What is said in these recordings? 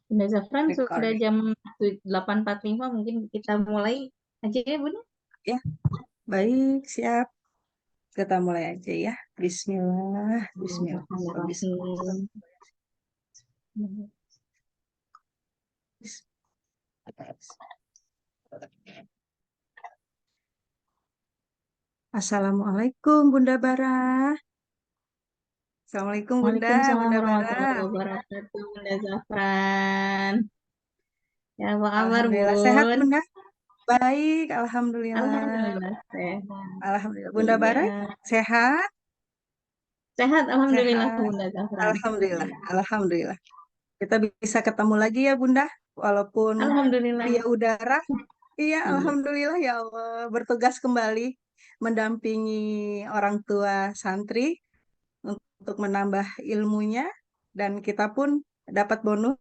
Bunda Zafran sudah Recording. jam 8.45, mungkin kita mulai aja ya Bunda. Ya, baik, siap. Kita mulai aja ya. Bismillah, Bismillah. Bismillah. Bismillahirrahmanirrahim. Assalamualaikum Bunda Bara. Assalamualaikum Bunda, Waalaikumsalam Bunda Bara. warahmatullahi wabarakatuh, Bunda Zafran. Ya, apa kabar Alhamdulillah sehat Bun? Bunda. Baik, Alhamdulillah. Alhamdulillah sehat. Alhamdulillah. Bunda Bara Iya, sehat, sehat Alhamdulillah sehat. Bunda Zafran. Alhamdulillah, Alhamdulillah. Kita bisa ketemu lagi ya Bunda, walaupun Alhamdulillah. via udara. Iya, Iya. Alhamdulillah ya Allah. Bertugas kembali mendampingi orang tua santri untuk menambah ilmunya. Dan kita pun dapat bonus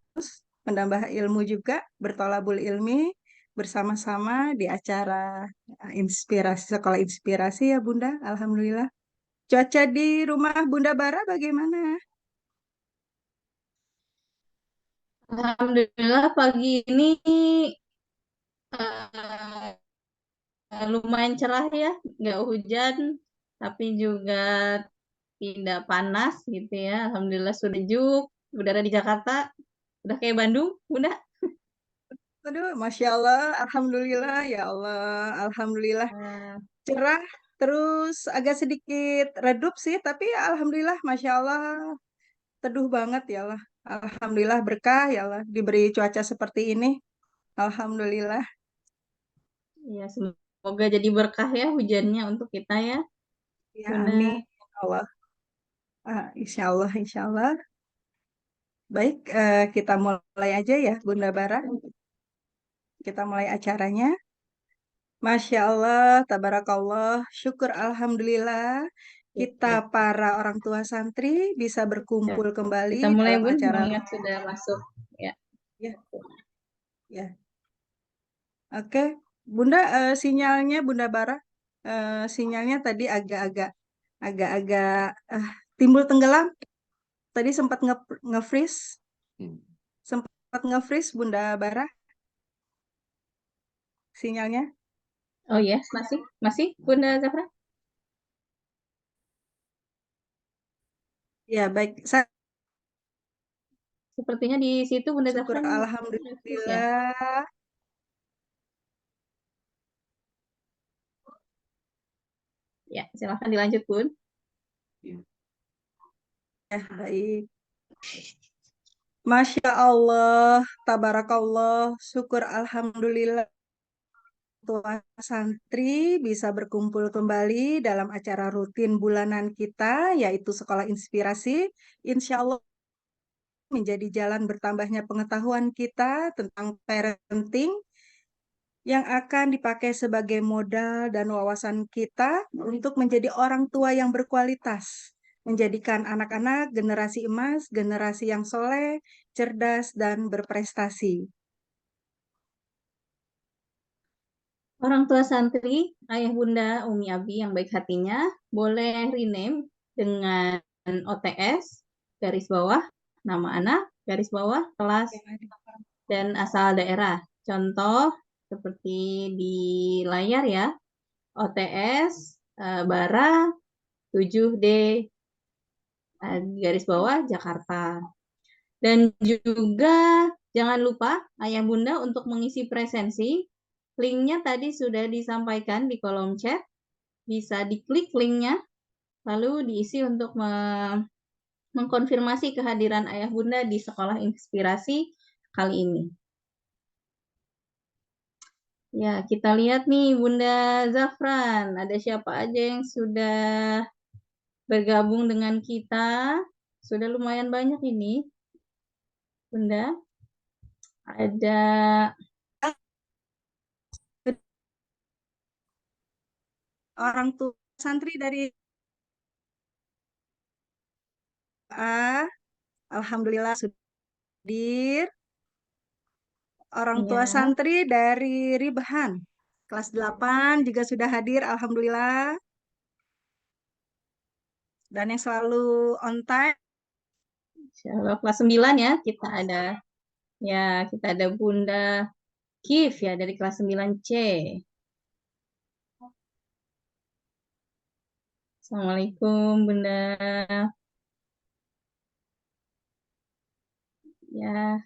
menambah ilmu juga, bertolabul ilmi bersama-sama di acara inspirasi, sekolah inspirasi ya Bunda. Alhamdulillah. Cuaca di rumah Bunda Bara bagaimana? Alhamdulillah pagi ini lumayan cerah ya, nggak hujan, tapi juga tidak panas gitu ya. Alhamdulillah sejuk. Udara di Jakarta udah kayak Bandung, Bunda. Aduh, Masya Allah, Alhamdulillah ya Allah, Alhamdulillah. Eh, Cerah, terus agak sedikit redup sih, tapi ya Alhamdulillah, Masya Allah, teduh banget ya Allah. Alhamdulillah berkah ya Allah, diberi cuaca seperti ini. Alhamdulillah. Ya, semoga jadi berkah ya hujannya untuk kita ya, Ya, Bunda. amin. Allah. Insya Allah, Insya Allah. Baik, kita mulai aja ya, Bunda Bara. Kita mulai acaranya. Masya Allah, tabarakallah, syukur Alhamdulillah. Kita para orang tua santri bisa Ya, berkumpul kembali kita mulai dalam Bun, acara mengingat sudah masuk. Ya, rutin. Ya, oke. Bunda, sinyalnya Bunda Bara, sinyalnya tadi agak-agak eh, timbul tenggelam. Tadi sempat nge-freeze, sempat nge-freeze Bunda Bara sinyalnya. oh ya, masih, masih Bunda Zafra. Ya, baik. Saya Sepertinya di situ Bunda syukur Zafran aktif ya. Alhamdulillah. Ya, silahkan dilanjut Bun. Ya, baik. Masya Allah, tabarakallah, syukur Alhamdulillah. Tua santri bisa berkumpul kembali dalam acara rutin bulanan kita, yaitu Sekolah Inspirasi. Insya Allah menjadi jalan bertambahnya pengetahuan kita tentang parenting yang akan dipakai sebagai modal dan wawasan kita untuk menjadi orang tua yang berkualitas, menjadikan anak-anak generasi emas, generasi yang soleh, cerdas, dan berprestasi. Orang tua santri, ayah bunda, umi abi yang baik hatinya, boleh rename dengan OTS, garis bawah, nama anak, garis bawah, kelas, dan asal daerah. Contoh seperti di layar ya, OTS, Bara, 7D, garis bawah, Jakarta. Dan juga jangan lupa ayah bunda untuk mengisi presensi. Linknya tadi sudah disampaikan di kolom chat. Bisa diklik linknya, lalu diisi untuk mengkonfirmasi kehadiran ayah bunda di sekolah inspirasi kali ini. Ya, kita lihat nih Bunda Zafran, ada siapa aja yang sudah bergabung dengan kita. Sudah lumayan banyak ini, Bunda. Ada, Orang tua santri dari A, Alhamdulillah sudah hadir. Orang tua ya, santri dari Ribahan, kelas 8 juga sudah hadir, Alhamdulillah. Dan yang selalu on time, kelas 9 ya, kita ada. Ya, kita ada Bunda Kif ya dari kelas 9C. Assalamualaikum Bunda. Ya,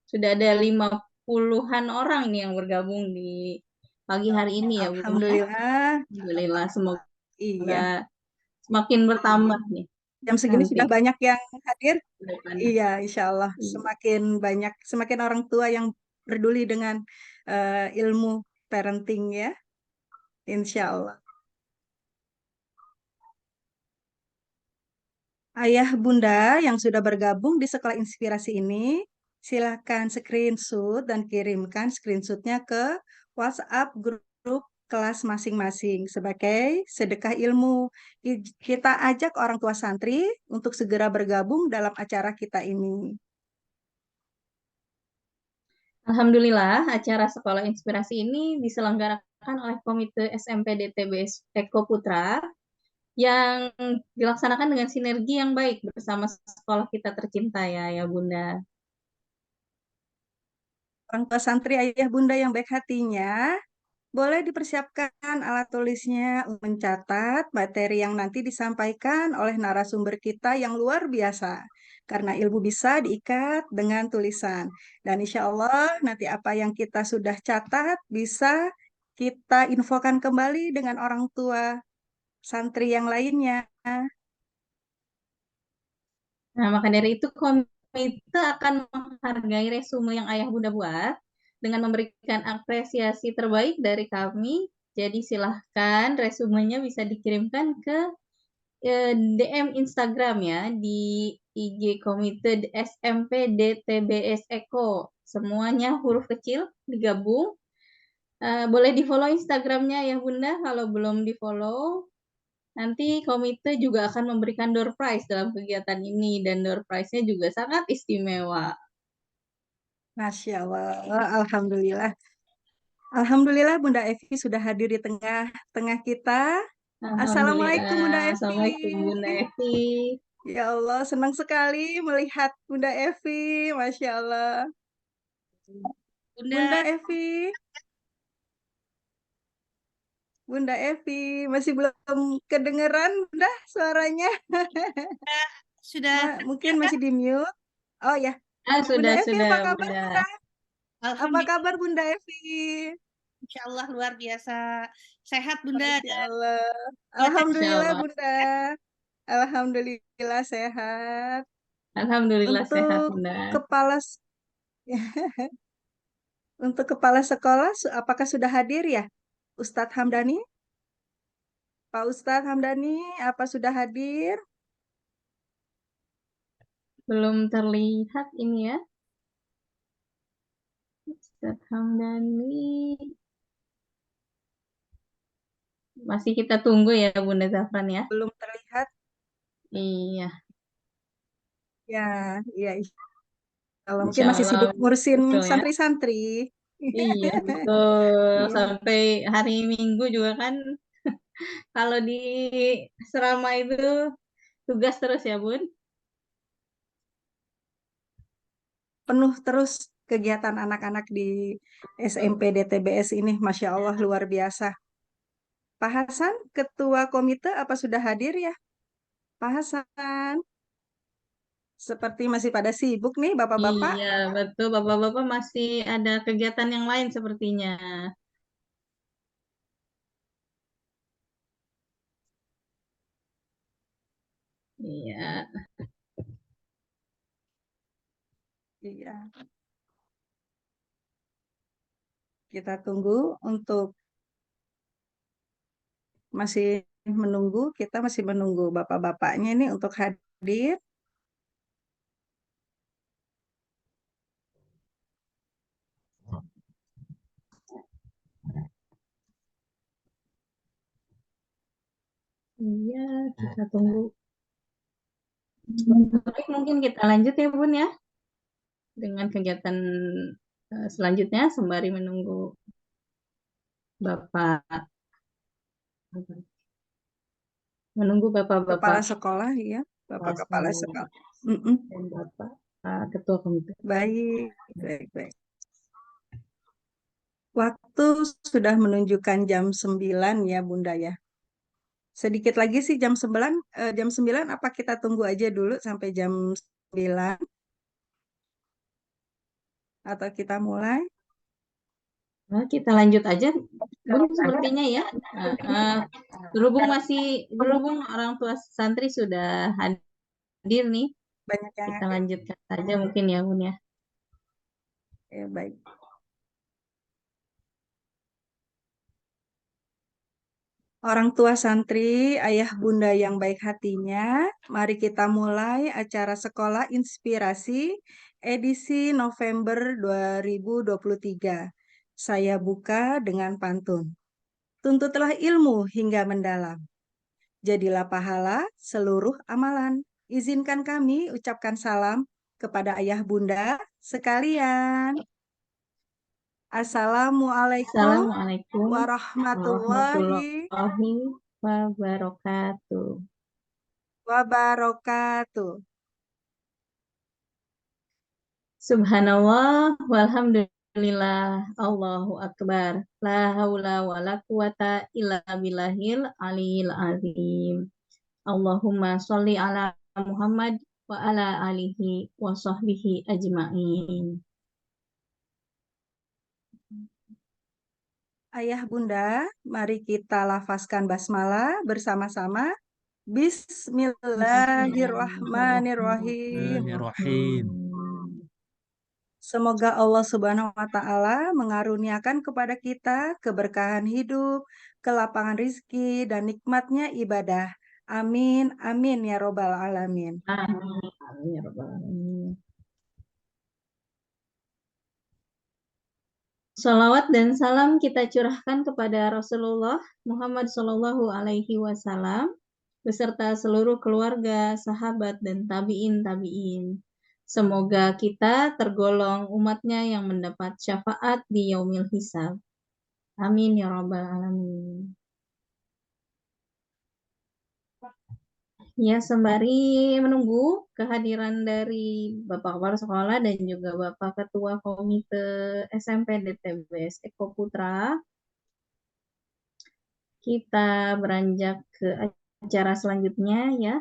sudah ada 50-an orang ini yang bergabung di pagi hari ini ya Bunda. Alhamdulillah. Alhamdulillah, semoga Iya. semakin bertambah nih Jam segini nanti sudah banyak yang hadir. ke depannya. Iya, insya Allah Iya. semakin banyak, semakin orang tua yang peduli dengan ilmu parenting ya, insya Allah. Ayah bunda yang sudah bergabung di Sekolah Inspirasi ini, silakan screenshot dan kirimkan screenshotnya ke WhatsApp grup kelas masing-masing sebagai sedekah ilmu. Kita ajak orang tua santri untuk segera bergabung dalam acara kita ini. Alhamdulillah, acara Sekolah Inspirasi ini diselenggarakan oleh Komite SMP DTBS Eko Putra yang dilaksanakan dengan sinergi yang baik bersama sekolah kita tercinta ya, ya Bunda. Orang tua santri ayah bunda yang baik hatinya, boleh dipersiapkan alat tulisnya untuk mencatat materi yang nanti disampaikan oleh narasumber kita yang luar biasa. Karena ilmu bisa diikat dengan tulisan. Dan insya Allah nanti apa yang kita sudah catat bisa kita infokan kembali dengan orang tua santri yang lainnya. Nah, maka dari itu komite akan menghargai resume yang ayah bunda buat dengan memberikan apresiasi terbaik dari kami. Jadi silahkan resumenya bisa dikirimkan ke DM Instagram ya di IG Komite SMP DTBS Eko. Semuanya huruf kecil digabung. Boleh di follow Instagramnya ya Bunda. Kalau belum di follow, nanti komite juga akan memberikan door prize dalam kegiatan ini dan door prize-nya juga sangat istimewa. Masya Allah, Alhamdulillah. Alhamdulillah Bunda Evi sudah hadir di tengah-tengah kita. Assalamualaikum Bunda Alhamdulillah. Evi. Assalamualaikum Bunda Evi. Ya Allah, senang sekali melihat Bunda Evi. Masya Allah. Bunda, Bunda Evi, Bunda Evi, masih belum kedengeran Bunda suaranya. sudah Mungkin masih di mute. Oh ya, Bunda Sudah, Evi sudah apa kabar Bunda. Bunda? Apa Alhamdulillah, kabar Bunda Evi? Insya Allah luar biasa sehat Bunda Masya dan Allah. cuaca Insya Alhamdulillah Allah. Bunda. Alhamdulillah sehat. Alhamdulillah sehat Untuk Bunda. kepala untuk kepala sekolah apakah sudah hadir ya? Ustadz Hamdani? Pak Ustadz Hamdani, apa sudah hadir? Belum terlihat ini ya. Ustaz Hamdani. Masih kita tunggu ya Bunda Zafran ya. Belum terlihat. Iya, Ya, iya. Kalau Insya mungkin masih Allah sibuk ngurusin betul ya. santri-santri. Iya, betul. Iya, Sampai hari Minggu juga kan kalau di Serama itu tugas terus ya, Bun. penuh terus kegiatan anak-anak di SMP DTBS ini, Masya Allah luar biasa. Pak Hasan, Ketua Komite, apa sudah hadir ya? Pak Hasan, seperti masih pada sibuk nih Bapak-Bapak. Iya, betul. Bapak-bapak masih ada kegiatan yang lain sepertinya. Iya. Iya, kita tunggu untuk masih kita masih menunggu Bapak-Bapaknya ini untuk hadir. Iya, kita tunggu. Baik, mungkin kita lanjut ya, Bun ya, dengan kegiatan selanjutnya sembari menunggu Bapak, menunggu Kepala bapak-bapak sekolah, ya, Bapak kelas Kepala 9 Sekolah. Mm-mm. dan Bapak. Ketua Komite. Baik, baik, baik. Waktu sudah menunjukkan jam 9 ya Bunda ya. Sedikit lagi sih jam 9 apa kita tunggu aja dulu sampai jam 9 atau kita mulai? Nah, kita lanjut aja, Bun, sepertinya ya. Berhubung orang tua santri sudah hadir nih, Banyak yang kita hadir. lanjutkan saja mungkin ya, Bun ya. Ya, baik. Orang tua santri, ayah bunda yang baik hatinya, mari kita mulai acara Sekolah Inspirasi edisi November 2023. Saya buka dengan pantun. Tuntutlah ilmu hingga mendalam. Jadilah pahala seluruh amalan. Izinkan kami ucapkan salam kepada ayah bunda sekalian. Assalamualaikum Assalamualaikum warahmatullahi warahmatullahi wabarakatuh. wabarakatuh. Subhanallah, walhamdulillah, Allahu Akbar. La haula wa la quwata illa billahil aliyil azim. Allahumma sholli ala Muhammad wa ala alihi wa sahbihi ajma'in. Ayah bunda, mari kita lafazkan basmalah bersama-sama. Bismillahirrahmanirrahim. Bismillahirrahmanirrahim. Semoga Allah Subhanahu wa Ta'ala mengaruniakan kepada kita keberkahan hidup, kelapangan rizki, dan nikmatnya ibadah. Amin, amin ya Robbal 'Alamin. Amin. Amin ya rabbal alamin. Salawat dan salam kita curahkan kepada Rasulullah Muhammad Shallallahu Alaihi Wasallam beserta seluruh keluarga, sahabat, dan tabiin. Semoga kita tergolong umatnya yang mendapat syafaat di yaumil hisab. Amin ya rabbal alamin. Ya, sembari menunggu kehadiran dari Bapak Kepala Sekolah dan juga Bapak Ketua Komite SMP DTBS Eko Putra, kita beranjak ke acara selanjutnya ya.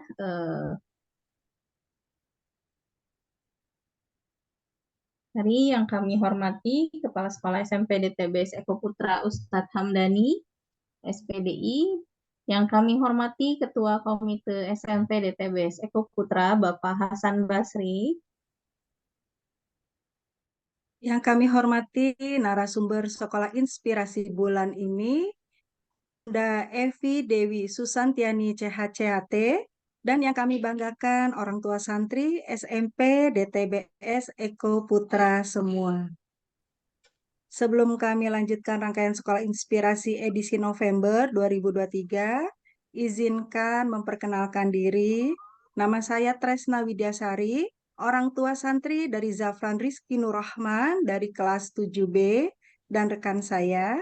Hari yang kami hormati Kepala Sekolah SMP DTBS Eko Putra Ustadz Hamdani, SPDI. Yang kami hormati Ketua Komite SMP DTBS Eko Putra Bapak Hasan Basri. Yang kami hormati narasumber Sekolah Inspirasi bulan ini, Bunda Evi Dewi Susantiani CHCAT, dan yang kami banggakan orang tua santri SMP DTBS Eko Putra semua. Sebelum kami lanjutkan rangkaian Sekolah Inspirasi edisi November 2023, izinkan memperkenalkan diri. Nama saya Tresna Widyasari, orang tua santri dari Zafran Rizky Nurrahman dari kelas 7B, dan rekan saya.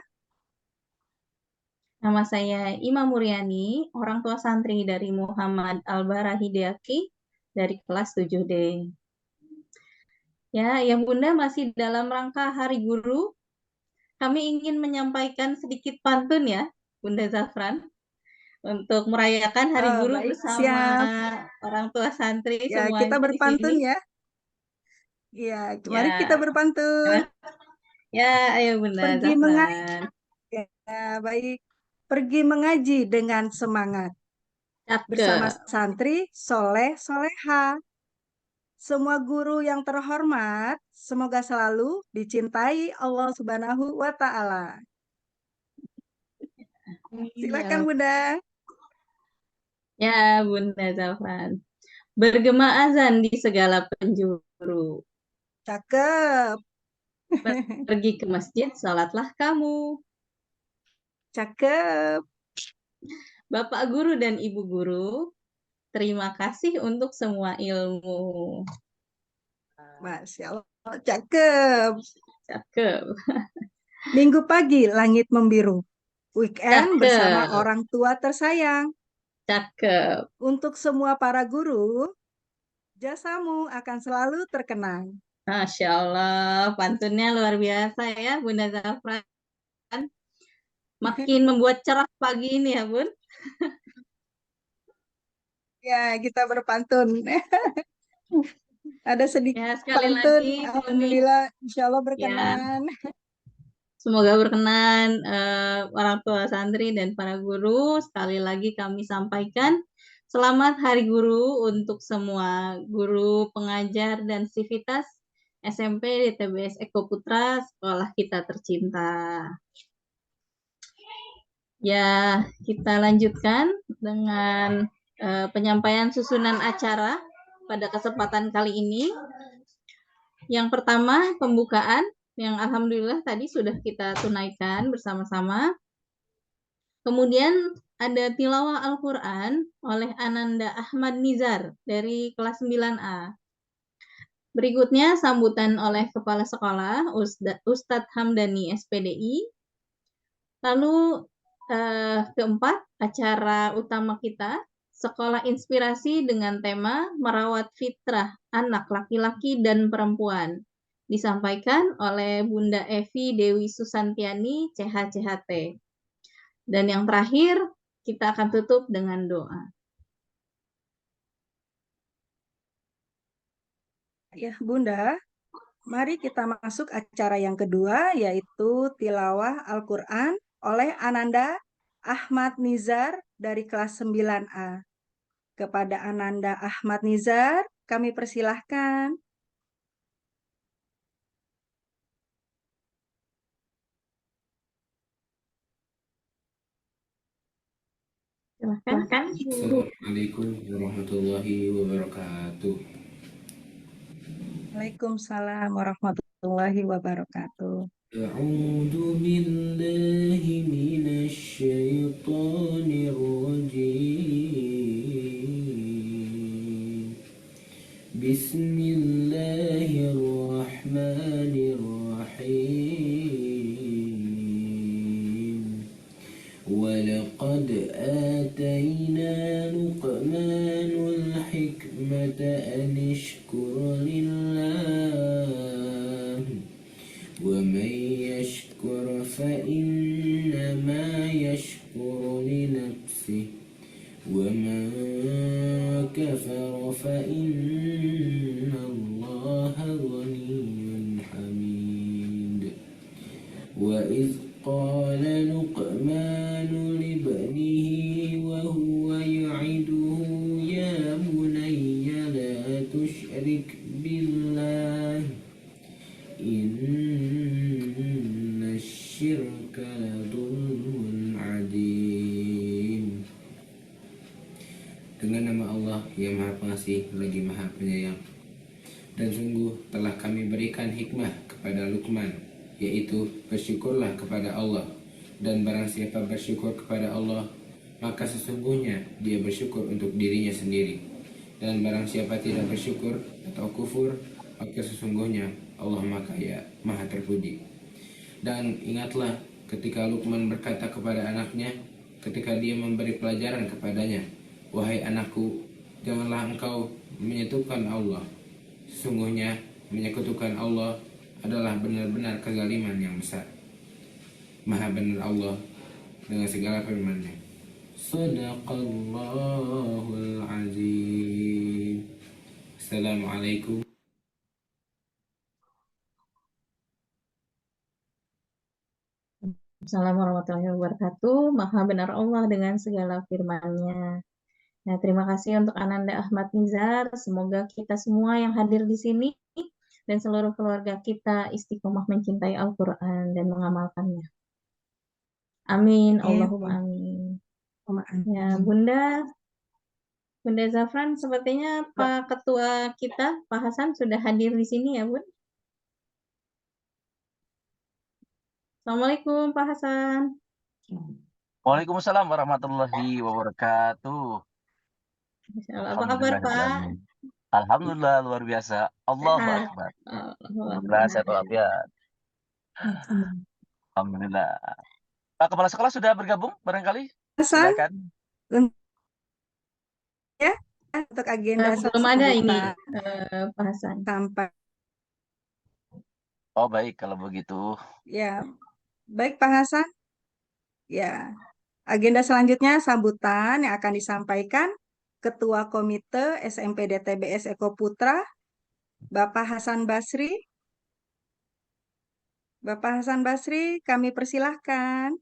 Nama saya Ima Muryani, orang tua santri dari Muhammad Albara Hideaki dari kelas 7D. Ya, yang Bunda masih dalam rangka Hari Guru, kami ingin menyampaikan sedikit pantun ya, Bunda Zafran, untuk merayakan Hari Guru Baik, bersama siap. orang tua santri Ya, semuanya kita di berpantun sini. ya. Ya, Ya, mari kita berpantun. ya, ayo Bunda Pergi mengaji. Zafran. Ya, baik. Pergi mengaji dengan semangat. Bersama Cakep. santri soleh soleha. Semua guru yang terhormat, semoga selalu dicintai Allah Subhanahu wa Ta'ala. Silakan Bunda. Ya, Bunda Zafran. Bergema azan di segala penjuru. Cakep. Pergi ke masjid, salatlah kamu. Cakep. Bapak guru dan ibu guru, terima kasih untuk semua ilmu. Masya Allah, cakep. Cakep. Minggu pagi langit membiru. Weekend bersama Cakep. orang tua tersayang. Cakep. Untuk semua para guru, Jasamu akan selalu terkenang. Masya Allah, pantunnya luar biasa ya Bunda Zafran. Makin membuat cerah pagi ini ya Bun. Ya, kita berpantun. Ada sedikit Ya sekali pantun. lagi kami Alhamdulillah, insya Allah ya berkenan. semoga berkenan orang tua santri dan para guru. Sekali lagi kami sampaikan selamat Hari Guru untuk semua guru, pengajar, dan sivitas SMP di TBS Eko Putra, sekolah kita tercinta. Ya, kita lanjutkan dengan penyampaian susunan acara pada kesempatan kali ini. Yang pertama, pembukaan yang alhamdulillah tadi sudah kita tunaikan bersama-sama. Kemudian ada tilawah Al-Quran oleh Ananda Ahmad Nizar dari kelas 9A. Berikutnya sambutan oleh Kepala Sekolah Ustadz Hamdani SPDI. Lalu keempat, acara utama kita, Sekolah Inspirasi dengan tema Merawat Fitrah Anak Laki-laki dan Perempuan. Disampaikan oleh Bunda Evi Dewi Susantiani, CHCHT. Dan yang terakhir, kita akan tutup dengan doa. Ya, Bunda, mari kita masuk acara yang kedua, yaitu tilawah Al-Quran oleh Ananda Ahmad Nizar dari kelas 9A. Kepada Ananda Ahmad Nizar, kami persilahkan. Silakan. Assalamualaikum warahmatullahi wabarakatuh. Waalaikumsalam warahmatullahi wabarakatuh. A'udzu billahi minasy syaithanir rajim. Bismillahirrahmanirrahim. ولقد آتينا لقمان الحكمة أن اشكر لله ومن يشكر فإنما يشكر لنفسه ومن كفر فإن الله غني حميد وإذ قال لقمان لابنه وهو يعده يا بني لا تشرك بالله إن الشرك لظلم عظيم. Dengan nama Allah yang Maha Pengasih lagi Maha Penyayang. Dan sungguh telah kami berikan hikmah kepada Luqman, yaitu bersyukurlah kepada Allah, dan barang siapa bersyukur kepada Allah maka sesungguhnya dia bersyukur untuk dirinya sendiri, dan barang siapa tidak bersyukur atau kufur maka sesungguhnya Allah Maha terpuji. Dan ingatlah ketika Luqman berkata kepada anaknya ketika dia memberi pelajaran kepadanya, wahai anakku, janganlah engkau menyekutukan Allah. Sesungguhnya menyekutukan Allah adalah benar-benar kezaliman yang besar. Maha benar Allah dengan segala firman-Nya. Shadaqallahul azim. Assalamualaikum. Assalamualaikum warahmatullahi wabarakatuh. Maha benar Allah dengan segala firman-Nya. Nah, terima kasih untuk Ananda Ahmad Nizar. Semoga kita semua yang hadir di sini dan seluruh keluarga kita istiqomah mencintai Al-Quran dan mengamalkannya. Amin. Allahumma amin. Ya, Bunda Zafran, sepertinya Pak Ketua kita, Pak Hasan, sudah hadir di sini ya, Bun? Assalamualaikum, Pak Hasan. Waalaikumsalam warahmatullahi wabarakatuh. Masya Allah. Apa kabar, Pak? Alhamdulillah luar biasa. Allahu Akbar. Alhamdulillah sehat walafiat. Alhamdulillah. Pak Kepala Sekolah sudah bergabung barangkali? Hasan? Silakan. Ya, untuk agenda Belum ada ini sambutan Pak Hasan. sampai Oh baik kalau begitu. ya. Baik Pak Hasan. Ya, agenda selanjutnya sambutan yang akan disampaikan Ketua Komite SMP DTBS Eko Putra, Bapak Hasan Basri. Bapak Hasan Basri, kami persilahkan.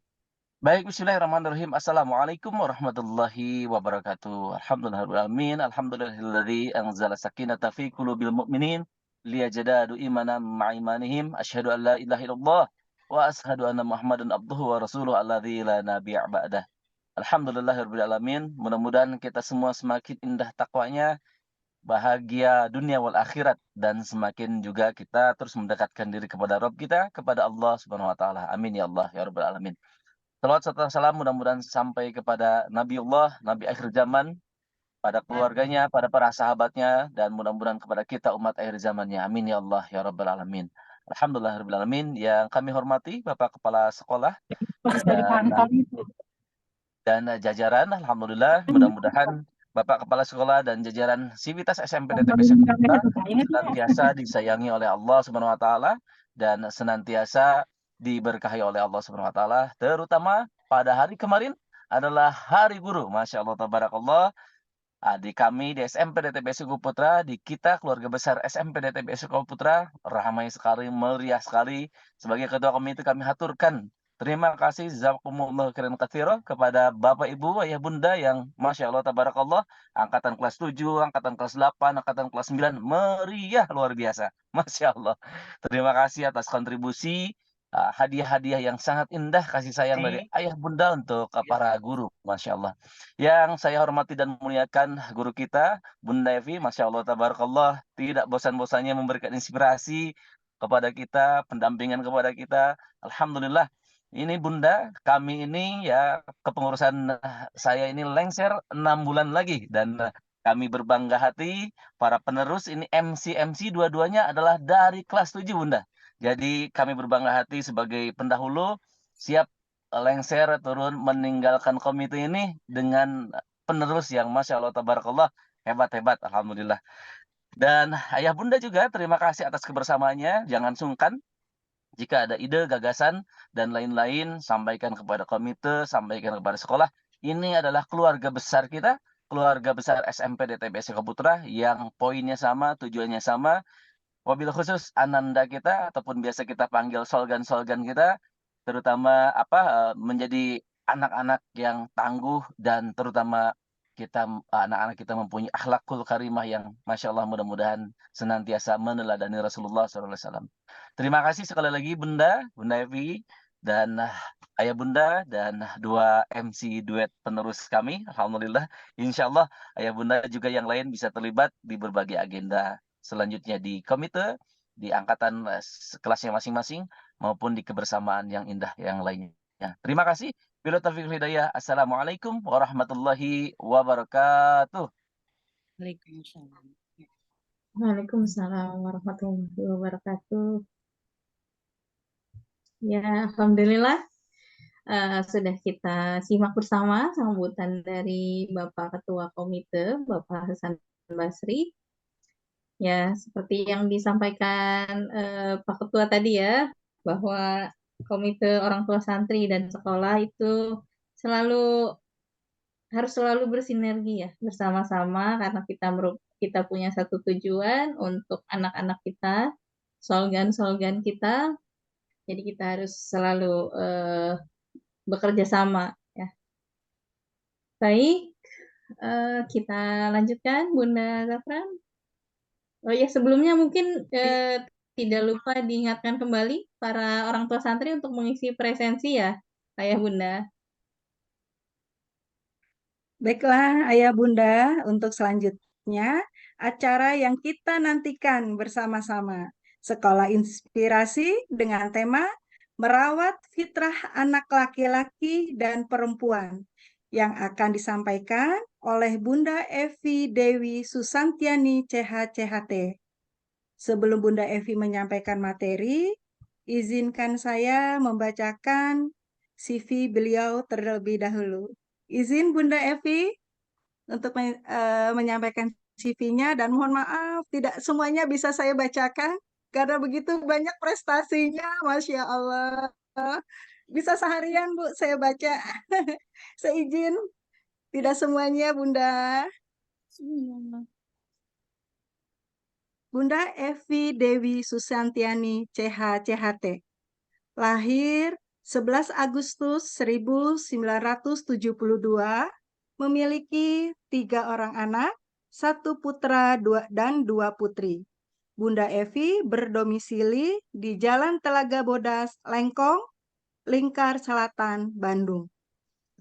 Baik, bismillahirrahmanirrahim. Assalamualaikum warahmatullahi wabarakatuh. Alhamdulillahirrahmanirrahim. Alhamdulillahilladzi anzala sakinata fi qulubil mu'minin liyajadadu imanan ma'imanihim. Asyhadu an la ilaha illallah wa asyhadu anna Muhammadan abduhu wa rasuluhu alladzi la nabiyya ba'dah. Alhamdulillahirrahmanirrahim. Mudah-mudahan kita semua semakin indah takwanya, bahagia dunia wal akhirat, dan semakin juga kita terus mendekatkan diri kepada Rabb kita, kepada Allah Subhanahu wa taala. Amin ya Allah ya rabbal alamin. Salawat serta salam mudah-mudahan sampai kepada Nabiullah, Nabi akhir zaman, pada keluarganya, pada para sahabatnya, dan mudah-mudahan kepada kita umat akhir zamannya. Amin ya Allah ya rabbal alamin. Alhamdulillah rabbil alamin. Yang kami hormati Bapak Kepala Sekolah dan jajaran, alhamdulillah, mudah-mudahan Bapak Kepala Sekolah dan jajaran Sivitas SMP DTP Sekolah senantiasa disayangi oleh Allah Subhanahu wa taala dan senantiasa diberkahi oleh Allah Subhanahu wa taala, terutama pada hari kemarin adalah Hari Guru. Masya Allah tabarakallah. Di kami di SMP DTP Suku Putra, di kita keluarga besar SMP DTP Suku Putra, ramai sekali, meriah sekali. Sebagai ketua komite kami haturkan terima kasih jazakumullah khairan katsira kepada Bapak Ibu, Ayah Bunda yang Masya Allah tabarakallah, angkatan kelas 7, angkatan kelas 8, angkatan kelas 9, meriah luar biasa. Masya Allah. Terima kasih atas kontribusi hadiah-hadiah yang sangat indah, kasih sayang dari Ayah Bunda untuk para guru. Masya Allah. Yang saya hormati dan muliakan guru kita, Bunda Evi, Masya Allah, tabarakallah, tidak bosan-bosannya memberikan inspirasi kepada kita, pendampingan kepada kita. Alhamdulillah, ini Bunda, kami ini ya kepengurusan saya ini lengser 6 bulan lagi. Dan kami berbangga hati, para penerus ini MC dua-duanya adalah dari kelas 7 Bunda. Jadi kami berbangga hati sebagai pendahulu, siap lengser turun meninggalkan komite ini dengan penerus yang Masya Allah tabarakallah hebat-hebat, alhamdulillah. Dan Ayah Bunda juga terima kasih atas kebersamaannya. Jangan sungkan jika ada ide, gagasan, dan lain-lain, sampaikan kepada komite, sampaikan kepada sekolah. Ini adalah keluarga besar kita, keluarga besar SMP DTBS Putra yang poinnya sama, tujuannya sama. Wabil khusus Ananda kita ataupun biasa kita panggil solgan-solgan kita, terutama menjadi anak-anak yang tangguh, dan terutama kita anak-anak kita mempunyai akhlakul karimah yang Masya Allah, mudah-mudahan senantiasa meneladani Rasulullah SAW. Terima kasih sekali lagi Bunda Evi, dan Ayah Bunda, dan dua MC duet penerus kami. Alhamdulillah, insya Allah Ayah Bunda juga yang lain bisa terlibat di berbagai agenda selanjutnya di komite, di angkatan kelasnya masing-masing, maupun di kebersamaan yang indah yang lainnya. Terima kasih. Bila taufiq hidayah. Assalamualaikum warahmatullahi wabarakatuh. Waalaikumsalam. Waalaikumsalam warahmatullahi wabarakatuh. Ya, alhamdulillah sudah kita simak bersama sambutan dari Bapak Ketua Komite, Bapak Hasan Basri. Ya, seperti yang disampaikan Pak Ketua tadi ya, bahwa Komite Orang Tua Santri dan Sekolah itu harus selalu bersinergi ya, bersama-sama, karena kita punya satu tujuan untuk anak-anak kita, solgan-solgan kita. Jadi kita harus selalu bekerja sama ya. Baik, kita lanjutkan Bunda Zafran. Oh ya, sebelumnya mungkin tidak lupa diingatkan kembali para orang tua santri untuk mengisi presensi ya, Ayah Bunda. Baiklah, Ayah Bunda, untuk selanjutnya acara yang kita nantikan bersama-sama. Sekolah Inspirasi dengan tema Merawat Fitrah Anak Laki-laki dan Perempuan yang akan disampaikan oleh Bunda Evi Dewi Susantiani CHCHT. Sebelum Bunda Evi menyampaikan materi, izinkan saya membacakan CV beliau terlebih dahulu. Izin Bunda Evi. untuk menyampaikan CV-nya dan mohon maaf tidak semuanya bisa saya bacakan karena begitu banyak prestasinya, Masya Allah. Bisa seharian Bu saya baca. Saya izin tidak semuanya Bunda. Bunda Evi Dewi Susantiani CH CHT. Lahir 11 Agustus 1972, memiliki 3 orang anak, 1 putra dan 2 putri. Bunda Evi berdomisili di Jalan Telaga Bodas, Lengkong, Lingkar Selatan, Bandung.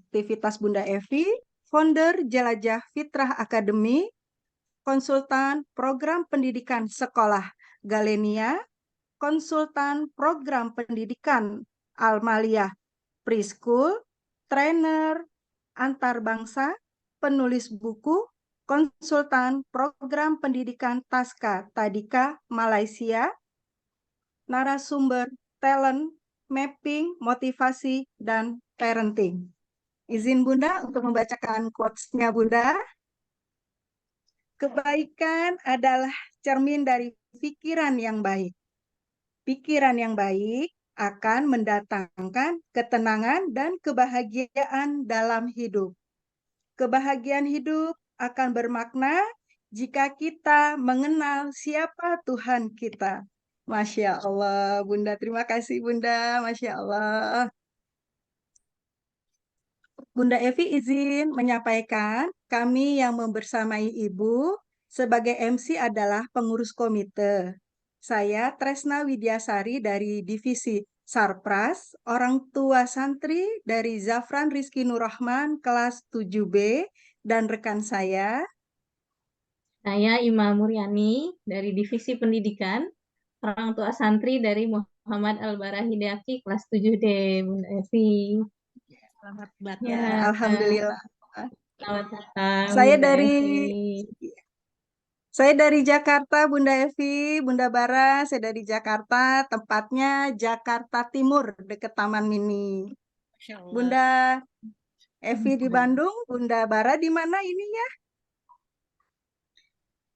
Aktivitas Bunda Evi, founder Jelajah Fitrah Academy, konsultan program pendidikan sekolah Galenia, konsultan program pendidikan Almaliyah Preschool, trainer antar bangsa, penulis buku, konsultan program pendidikan Taska Tadika Malaysia, narasumber talent, mapping, motivasi, dan parenting. Izin Bunda untuk membacakan quotes-nya Bunda. Kebaikan adalah cermin dari pikiran yang baik. Pikiran yang baik akan mendatangkan ketenangan dan kebahagiaan dalam hidup. Kebahagiaan hidup akan bermakna jika kita mengenal siapa Tuhan kita. Masya Allah, Bunda. Terima kasih, Bunda. Masya Allah. Bunda Evi izin menyampaikan, kami yang membersamai Ibu sebagai MC adalah pengurus komite. Saya Tresna Widyasari dari Divisi Sarpras, orang tua santri dari Zafran Rizky Nurrahman kelas 7B, dan rekan saya. Saya Ima Muryani dari Divisi Pendidikan, orang tua santri dari Muhammad Al-Bara Hidayati kelas 7D, Bunda Evi. Selamat buat Ya, Alhamdulillah. selamat datang, Saya Bunda dari Evi. Saya dari Jakarta, Bunda Evi, Bunda Bara. Saya dari Jakarta, tempatnya Jakarta Timur, dekat Taman Mini. Masya Allah. Bunda Evi di Bandung, Bunda Bara di mana ininya?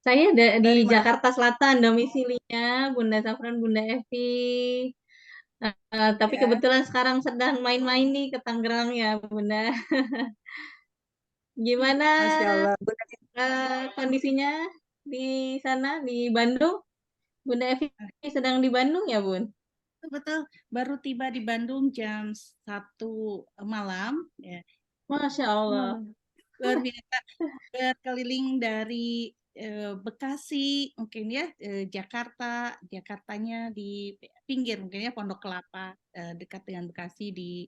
Saya di Dari mana? Jakarta Selatan domisilinya, Bunda Zafran, Bunda Evi. Tapi Ya. kebetulan sekarang sedang main-main nih ke Tangerang ya, Bunda. Gimana Masya Allah. Bunda, kondisinya di sana, di Bandung? Bunda Evi sedang di Bandung ya, Bun? Betul, baru tiba di Bandung jam 1 malam. Ya. Masya Allah. Luar biasa, berkeliling dari Bekasi, mungkin ya, Jakartanya di pinggir, mungkin ya Pondok Kelapa, dekat dengan Bekasi di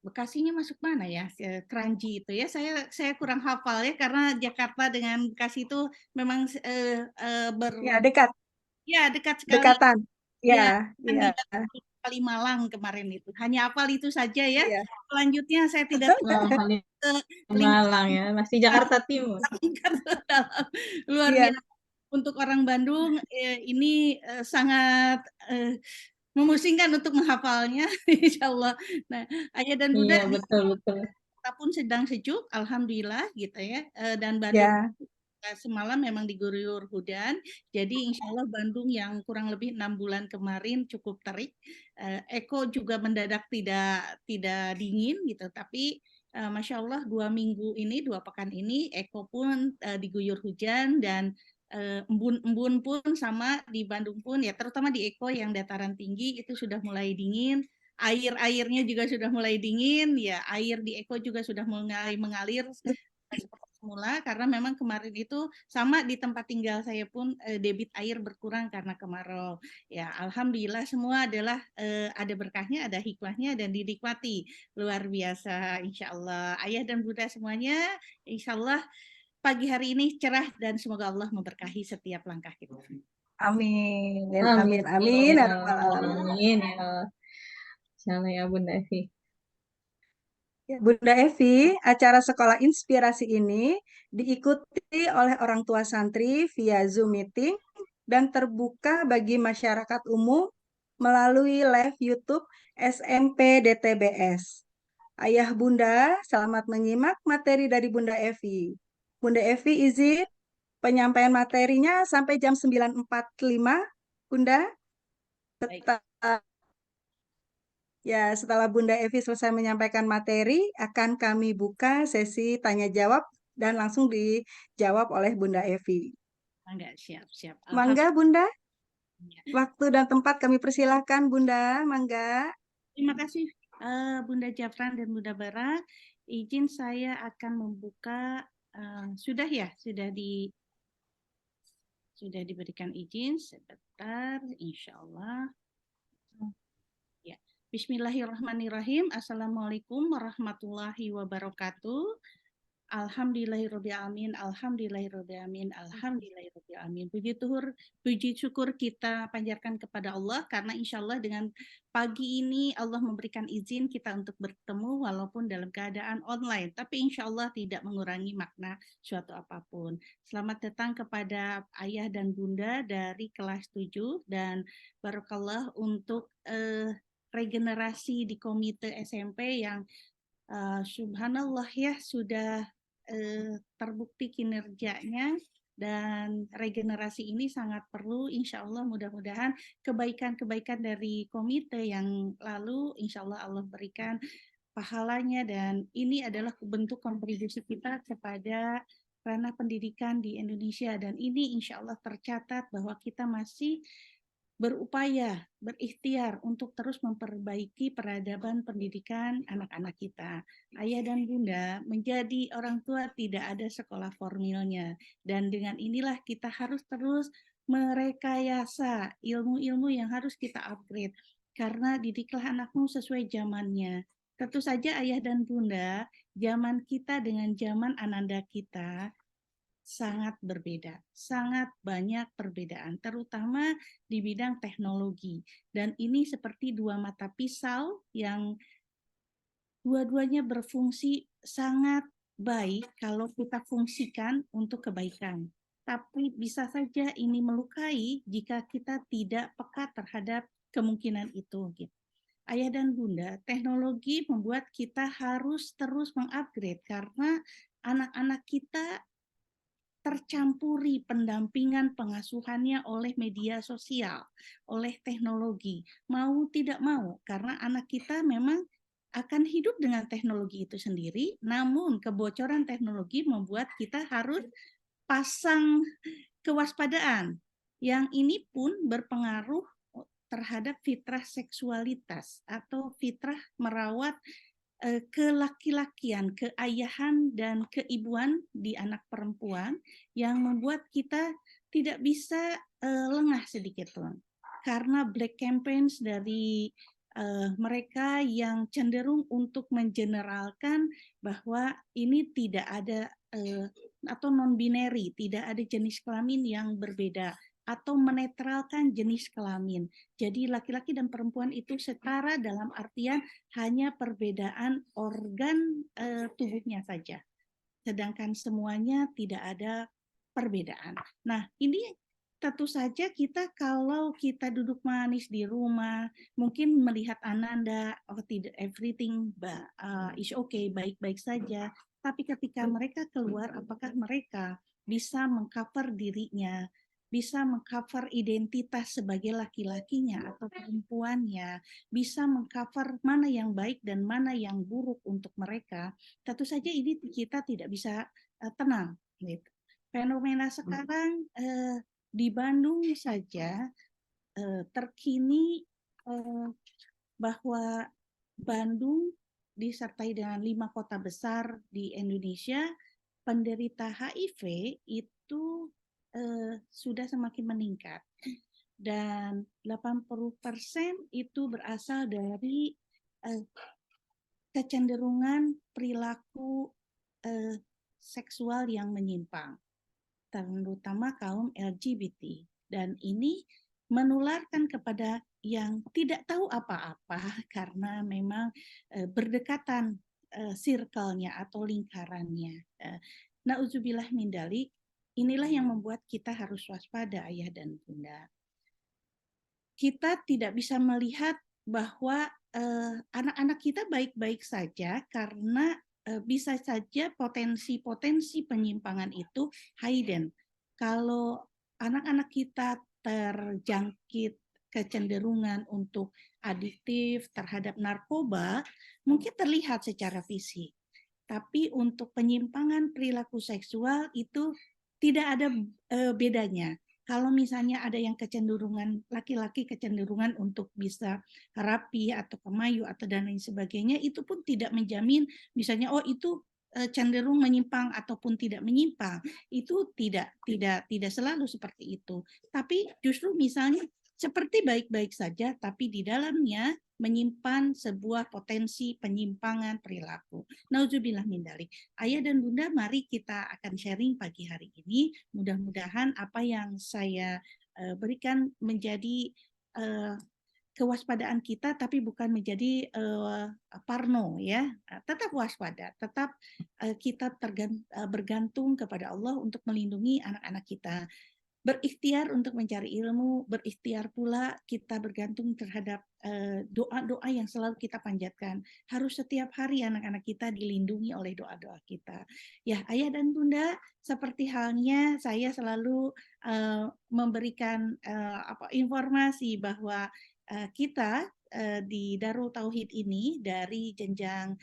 Bekasinya masuk mana ya? Kranji itu ya. Saya kurang hafal ya karena Jakarta dengan Bekasi itu memang ya dekat, ya dekat sekali. dekatan. Ya, Ya, kan ya. di Kalimalang kemarin itu. Hanya hafal itu saja ya. Ya. Selanjutnya saya tidak Malang ya, masih Jakarta Timur. Luar Iya. biasa. Untuk orang Bandung ini sangat memusingkan untuk menghafalnya, insya Allah. Nah, ayah dan bunda, Iya, betul. kita pun sedang sejuk, alhamdulillah gitu ya. Dan Bandung Ya. semalam memang diguyur hujan, jadi insya Allah Bandung yang kurang lebih 6 bulan kemarin cukup terik. Eko juga mendadak tidak dingin gitu, tapi Masya Allah 2 pekan ini Eko pun diguyur hujan dan embun-embun pun sama di Bandung pun ya, terutama di Eko yang dataran tinggi itu sudah mulai dingin. Airnya juga sudah mulai dingin ya, air di Eko juga sudah mulai mengalir seperti semula karena memang kemarin itu sama di tempat tinggal saya pun debit air berkurang karena kemarau. Ya, alhamdulillah semua adalah ada berkahnya, ada hikmahnya dan dinikmati. Luar biasa insyaallah. Ayah dan bunda semuanya insyaallah pagi hari ini cerah dan semoga Allah memberkahi setiap langkah kita. Amin. Amin. Amin. Amin ya. Insyaallah ya Bunda Evi. Bunda Evi, acara sekolah inspirasi ini diikuti oleh orang tua santri via Zoom meeting dan terbuka bagi masyarakat umum melalui live YouTube SMP DTBS. Ayah Bunda, selamat menyimak materi dari Bunda Evi. Bunda Evi izin penyampaian materinya sampai jam 9.45, Bunda. Baik. Setelah Bunda Evi selesai menyampaikan materi, akan kami buka sesi tanya jawab dan langsung dijawab oleh Bunda Evi. Enggak, siap. Mangga Bunda, Alhamdulillah. waktu dan tempat kami persilahkan Bunda, mangga. Terima kasih Bunda Jafran dan Bunda Bara. Izin saya akan membuka, sudah diberikan izin sebentar, insya Allah. Ya. Bismillahirrahmanirrahim. Assalamualaikum warahmatullahi wabarakatuh. Alhamdulillahirrabbilalamin, alhamdulillahirrabbilalamin, alhamdulillahirrabbilalamin. Puji syukur kita panjatkan kepada Allah karena insya Allah dengan pagi ini Allah memberikan izin kita untuk bertemu walaupun dalam keadaan online. Tapi insya Allah tidak mengurangi makna suatu apapun. Selamat datang kepada ayah dan bunda dari kelas 7 dan barakallah untuk regenerasi di komite SMP yang subhanallah ya sudah terbukti kinerjanya dan regenerasi ini sangat perlu. Insya Allah mudah-mudahan kebaikan-kebaikan dari komite yang lalu insya Allah berikan pahalanya dan ini adalah bentuk kontribusi kita kepada ranah pendidikan di Indonesia dan ini insya Allah tercatat bahwa kita masih berupaya, berikhtiar untuk terus memperbaiki peradaban pendidikan anak-anak kita. Ayah dan bunda, menjadi orang tua tidak ada sekolah formilnya. Dan dengan inilah kita harus terus merekayasa ilmu-ilmu yang harus kita upgrade. Karena didiklah anakmu sesuai zamannya. Tentu saja ayah dan bunda, zaman kita dengan zaman ananda kita sangat berbeda, sangat banyak perbedaan, terutama di bidang teknologi. Dan ini seperti dua mata pisau yang dua-duanya berfungsi sangat baik kalau kita fungsikan untuk kebaikan. Tapi bisa saja ini melukai jika kita tidak peka terhadap kemungkinan itu. Ayah dan bunda, teknologi membuat kita harus terus mengupgrade karena anak-anak kita tercampuri pendampingan pengasuhannya oleh media sosial, oleh teknologi. Mau tidak mau, karena anak kita memang akan hidup dengan teknologi itu sendiri, namun kebocoran teknologi membuat kita harus pasang kewaspadaan. Yang ini pun berpengaruh terhadap fitrah seksualitas atau fitrah merawat kelaki-lakian, keayahan dan keibuan di anak perempuan yang membuat kita tidak bisa lengah sedikit pun karena black campaigns dari mereka yang cenderung untuk mengeneralkan bahwa ini tidak ada atau non-binary, tidak ada jenis kelamin yang berbeda atau menetralkan jenis kelamin. Jadi laki-laki dan perempuan itu setara dalam artian hanya perbedaan organ tubuhnya saja. Sedangkan semuanya tidak ada perbedaan. Nah, ini tentu saja kita kalau kita duduk manis di rumah, mungkin melihat Ananda, oh tidak everything is okay, baik-baik saja. Tapi ketika mereka keluar, apakah mereka bisa mengcover dirinya, bisa mengcover identitas sebagai laki-lakinya atau perempuannya, bisa mengcover mana yang baik dan mana yang buruk untuk mereka, tentu saja ini kita tidak bisa tenang. Gitu. Fenomena sekarang di Bandung saja terkini bahwa Bandung disertai dengan 5 kota besar di Indonesia, penderita HIV itu sudah semakin meningkat dan 80% itu berasal dari kecenderungan perilaku seksual yang menyimpang, terutama kaum LGBT, dan ini menularkan kepada yang tidak tahu apa-apa karena memang berdekatan circle-nya atau lingkarannya. Nauzubillah min dzalik. Inilah yang membuat kita harus waspada ayah dan bunda. Kita tidak bisa melihat bahwa anak-anak kita baik-baik saja karena bisa saja potensi-potensi penyimpangan itu hidden. Kalau anak-anak kita terjangkit kecenderungan untuk adiktif terhadap narkoba, mungkin terlihat secara fisik. Tapi untuk penyimpangan perilaku seksual itu tidak ada bedanya. Kalau misalnya ada yang kecenderungan, laki-laki kecenderungan untuk bisa rapi atau kemayu atau dan lain sebagainya, itu pun tidak menjamin misalnya itu cenderung menyimpang ataupun tidak menyimpang. Itu tidak selalu seperti itu. Tapi justru misalnya seperti baik-baik saja, tapi di dalamnya menyimpan sebuah potensi penyimpangan perilaku. Nauzubillah min dzalik. Ayah dan Bunda, mari kita akan sharing pagi hari ini. Mudah-mudahan apa yang saya berikan menjadi kewaspadaan kita, tapi bukan menjadi parno ya. Tetap waspada, tetap kita bergantung kepada Allah untuk melindungi anak-anak kita. Berikhtiar untuk mencari ilmu, berikhtiar pula kita bergantung terhadap doa-doa yang selalu kita panjatkan. Harus setiap hari anak-anak kita dilindungi oleh doa-doa kita. Ya, Ayah dan Bunda, seperti halnya saya selalu memberikan informasi bahwa kita di Darul Tauhid ini dari jenjang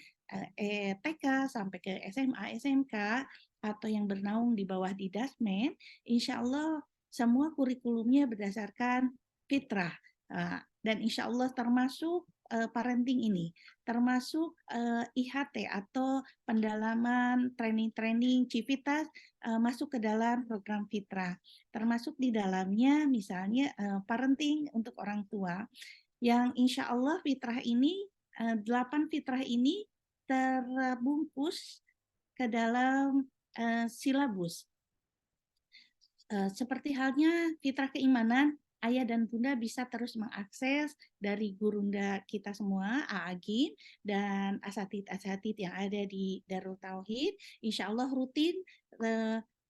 TK sampai ke SMA, SMK, atau yang bernaung di bawah di Dasmen, insya Allah semua kurikulumnya berdasarkan fitrah, dan insya Allah termasuk parenting ini, termasuk IHT atau pendalaman training-training Civitas masuk ke dalam program fitrah, termasuk di dalamnya misalnya parenting untuk orang tua, yang insya Allah fitrah ini 8 fitrah ini terbungkus ke dalam silabus. Seperti halnya fitrah keimanan, Ayah dan Bunda bisa terus mengakses dari gurunda kita semua, Aagin dan asatid-asatid yang ada di Darul Tauhid, insya Allah rutin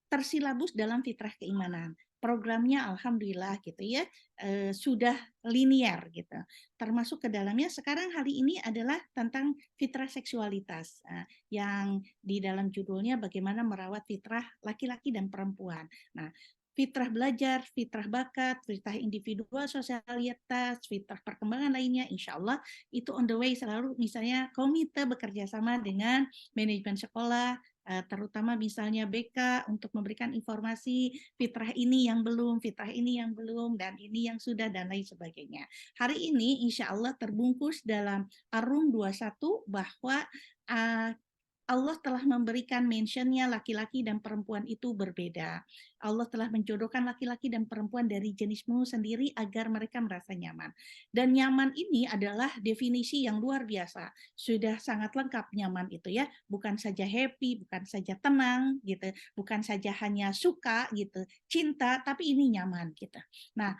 tersilabus dalam fitrah keimanan. Programnya alhamdulillah gitu ya, sudah linear gitu. Termasuk ke dalamnya sekarang hari ini adalah tentang fitrah seksualitas, yang di dalam judulnya bagaimana merawat fitrah laki-laki dan perempuan. Nah, fitrah belajar, fitrah bakat, fitrah individual, sosialitas, fitrah perkembangan lainnya, insya Allah itu on the way selalu. Misalnya komite bekerja sama dengan manajemen sekolah, terutama misalnya BK untuk memberikan informasi fitrah ini yang belum, fitrah ini yang belum, dan ini yang sudah, dan lain sebagainya. Hari ini insya Allah terbungkus dalam Ar-Rum 21 bahwa Allah telah memberikan mentionnya laki-laki dan perempuan itu berbeda. Allah telah menjodohkan laki-laki dan perempuan dari jenismu sendiri agar mereka merasa nyaman. Dan nyaman ini adalah definisi yang luar biasa. Sudah sangat lengkap nyaman itu ya. Bukan saja happy, bukan saja tenang gitu, bukan saja hanya suka gitu, cinta, tapi ini nyaman gitu. Nah,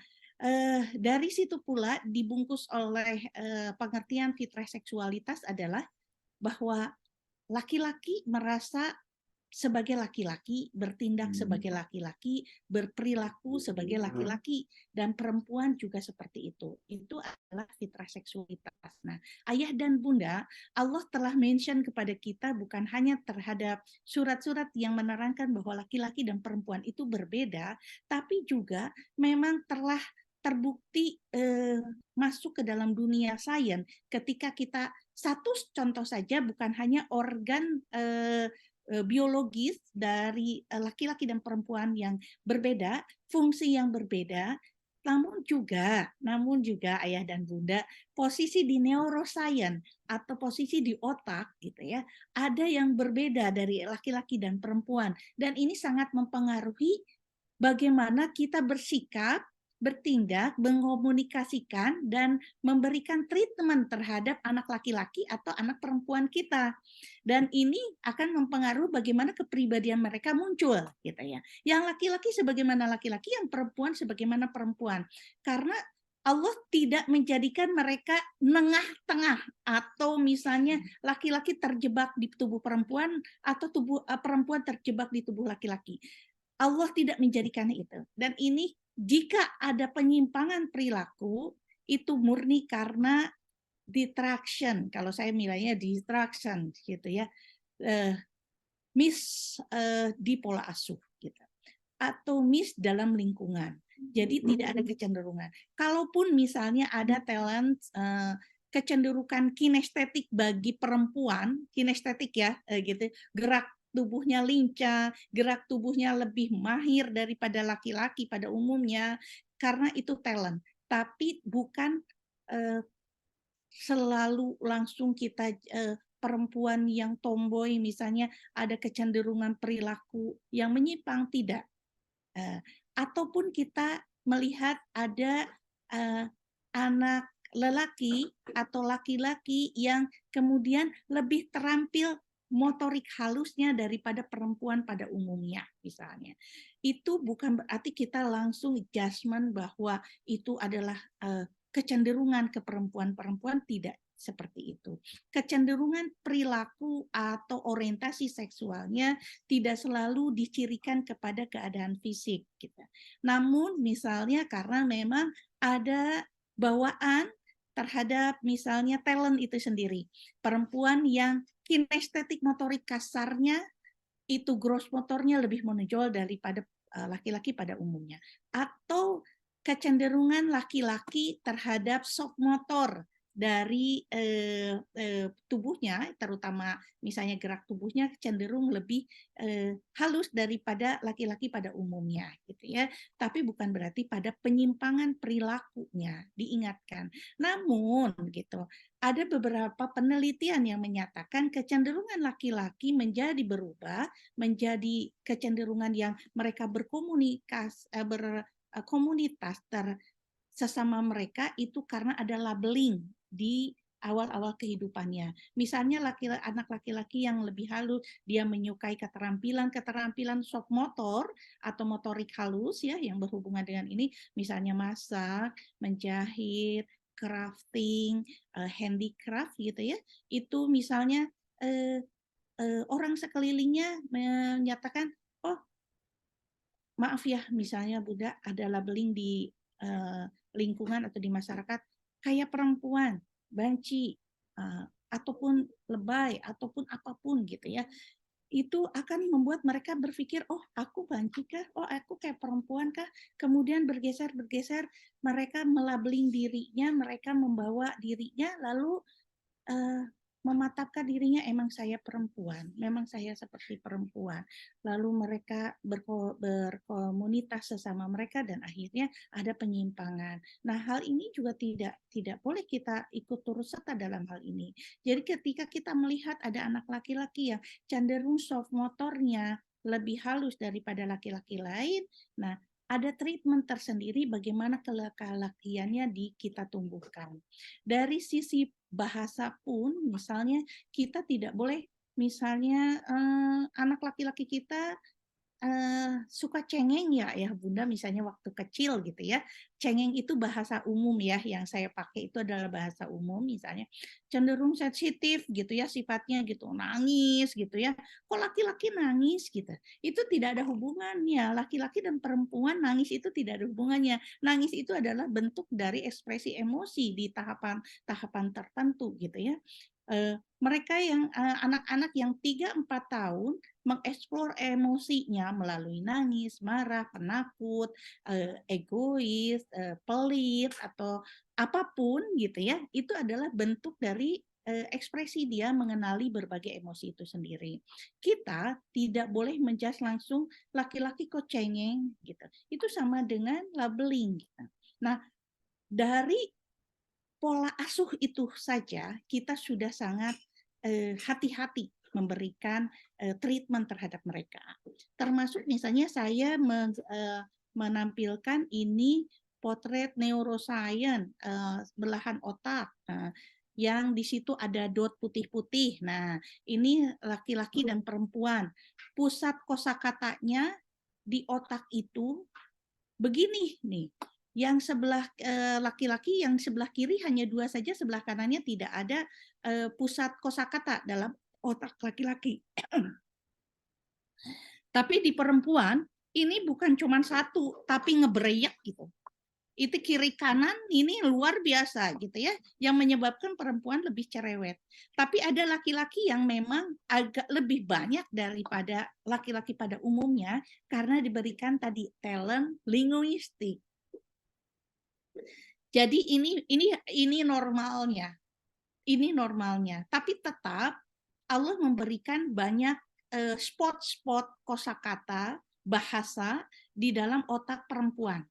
dari situ pula dibungkus oleh pengertian fitrah seksualitas adalah bahwa laki-laki merasa sebagai laki-laki, bertindak sebagai laki-laki, berperilaku sebagai laki-laki, dan perempuan juga seperti itu. Itu adalah fitrah seksualitas. Nah, Ayah dan Bunda, Allah telah mention kepada kita bukan hanya terhadap surat-surat yang menerangkan bahwa laki-laki dan perempuan itu berbeda, tapi juga memang telah terbukti masuk ke dalam dunia sains ketika kita satu contoh saja, bukan hanya organ biologis dari laki-laki dan perempuan yang berbeda, fungsi yang berbeda, namun juga Ayah dan Bunda, posisi di neuroscience atau posisi di otak gitu ya, ada yang berbeda dari laki-laki dan perempuan, dan ini sangat mempengaruhi bagaimana kita bersikap, bertindak, mengkomunikasikan, dan memberikan treatment terhadap anak laki-laki atau anak perempuan kita. Dan ini akan mempengaruhi bagaimana kepribadian mereka muncul, gitu ya. Yang laki-laki sebagaimana laki-laki, yang perempuan sebagaimana perempuan. Karena Allah tidak menjadikan mereka nengah-tengah, atau misalnya laki-laki terjebak di tubuh perempuan atau perempuan terjebak di tubuh laki-laki. Allah tidak menjadikan itu. Dan ini jika ada penyimpangan perilaku, itu murni karena detraction, kalau saya nilainya detraction gitu ya, miss di pola asuh gitu, atau miss dalam lingkungan. Jadi tidak ada kecenderungan. Kalaupun misalnya ada talent kecenderungan kinestetik bagi perempuan, kinestetik ya gitu, gerak tubuhnya lincah, gerak tubuhnya lebih mahir daripada laki-laki pada umumnya, karena itu talent. Tapi bukan selalu langsung kita perempuan yang tomboy misalnya ada kecenderungan perilaku yang menyimpang, tidak. Ataupun kita melihat ada anak lelaki atau laki-laki yang kemudian lebih terampil motorik halusnya daripada perempuan pada umumnya misalnya. Itu bukan berarti kita langsung judgement bahwa itu adalah kecenderungan ke perempuan-perempuan, tidak seperti itu. Kecenderungan perilaku atau orientasi seksualnya tidak selalu dicirikan kepada keadaan fisik gitu. Namun misalnya karena memang ada bawaan terhadap misalnya talent itu sendiri. Perempuan yang kinestetik motorik kasarnya itu gross motornya lebih menonjol daripada laki-laki pada umumnya. Atau kecenderungan laki-laki terhadap soft motor dari tubuhnya, terutama misalnya gerak tubuhnya cenderung lebih halus daripada laki-laki pada umumnya, gitu ya. Tapi bukan berarti pada penyimpangan perilakunya, diingatkan. Namun, gitu, ada beberapa penelitian yang menyatakan kecenderungan laki-laki menjadi berubah, menjadi kecenderungan yang mereka berkomunitas sesama mereka itu karena ada labeling di awal-awal kehidupannya. Misalnya anak laki-laki yang lebih halus, dia menyukai keterampilan soft motor atau motorik halus ya yang berhubungan dengan ini, misalnya masak, menjahit, crafting, handicraft gitu ya. Itu misalnya orang sekelilingnya menyatakan, oh maaf ya, misalnya Bunda ada labeling di lingkungan atau di masyarakat kayak perempuan, banci, ataupun lebay, ataupun apapun gitu ya. Itu akan membuat mereka berpikir, oh aku banci kah? Oh aku kayak perempuan kah? Kemudian bergeser, mereka melabeling dirinya, mereka membawa dirinya, lalu mematapkan dirinya, emang saya perempuan, memang saya seperti perempuan. Lalu mereka berkomunitas sesama mereka dan akhirnya ada penyimpangan. Nah, hal ini juga tidak boleh kita ikut turut serta dalam hal ini. Jadi ketika kita melihat ada anak laki-laki yang cenderung soft motornya lebih halus daripada laki-laki lain, nah ada treatment tersendiri bagaimana kelaki-lakiannya kita tumbuhkan. Dari sisi bahasa pun, misalnya kita tidak boleh, misalnya anak laki-laki kita suka cengeng ya Bunda, misalnya waktu kecil gitu ya. Cengeng itu bahasa umum ya, yang saya pakai itu adalah bahasa umum, misalnya cenderung sensitif gitu ya sifatnya gitu, nangis gitu ya. Kok laki-laki nangis gitu? Itu tidak ada hubungannya. Laki-laki dan perempuan nangis itu tidak ada hubungannya. Nangis itu adalah bentuk dari ekspresi emosi di tahapan tertentu gitu ya. Mereka yang anak-anak yang 3-4 tahun mengeksplor emosinya melalui nangis, marah, penakut, egois, pelit atau apapun gitu ya, itu adalah bentuk dari ekspresi dia mengenali berbagai emosi itu sendiri. Kita tidak boleh menjudge langsung laki-laki kok cengeng gitu. Itu sama dengan labeling gitu. Nah, dari pola asuh itu saja kita sudah sangat hati-hati memberikan treatment terhadap mereka. Termasuk misalnya saya menampilkan ini potret neuroscience belahan otak yang di situ ada dot putih-putih. Nah, ini laki-laki dan perempuan. Pusat kosakatanya di otak itu begini nih. Yang sebelah laki-laki, yang sebelah kiri hanya 2 saja, sebelah kanannya tidak ada pusat kosakata dalam otak laki-laki. Tapi di perempuan ini bukan cuma 1, tapi ngebreyak gitu. itu kiri kanan ini luar biasa gitu ya, yang menyebabkan perempuan lebih cerewet. Tapi ada laki-laki yang memang agak lebih banyak daripada laki-laki pada umumnya karena diberikan tadi talent linguistik. Jadi ini normalnya. Ini normalnya. Tapi tetap Allah memberikan banyak spot-spot kosakata bahasa di dalam otak perempuan.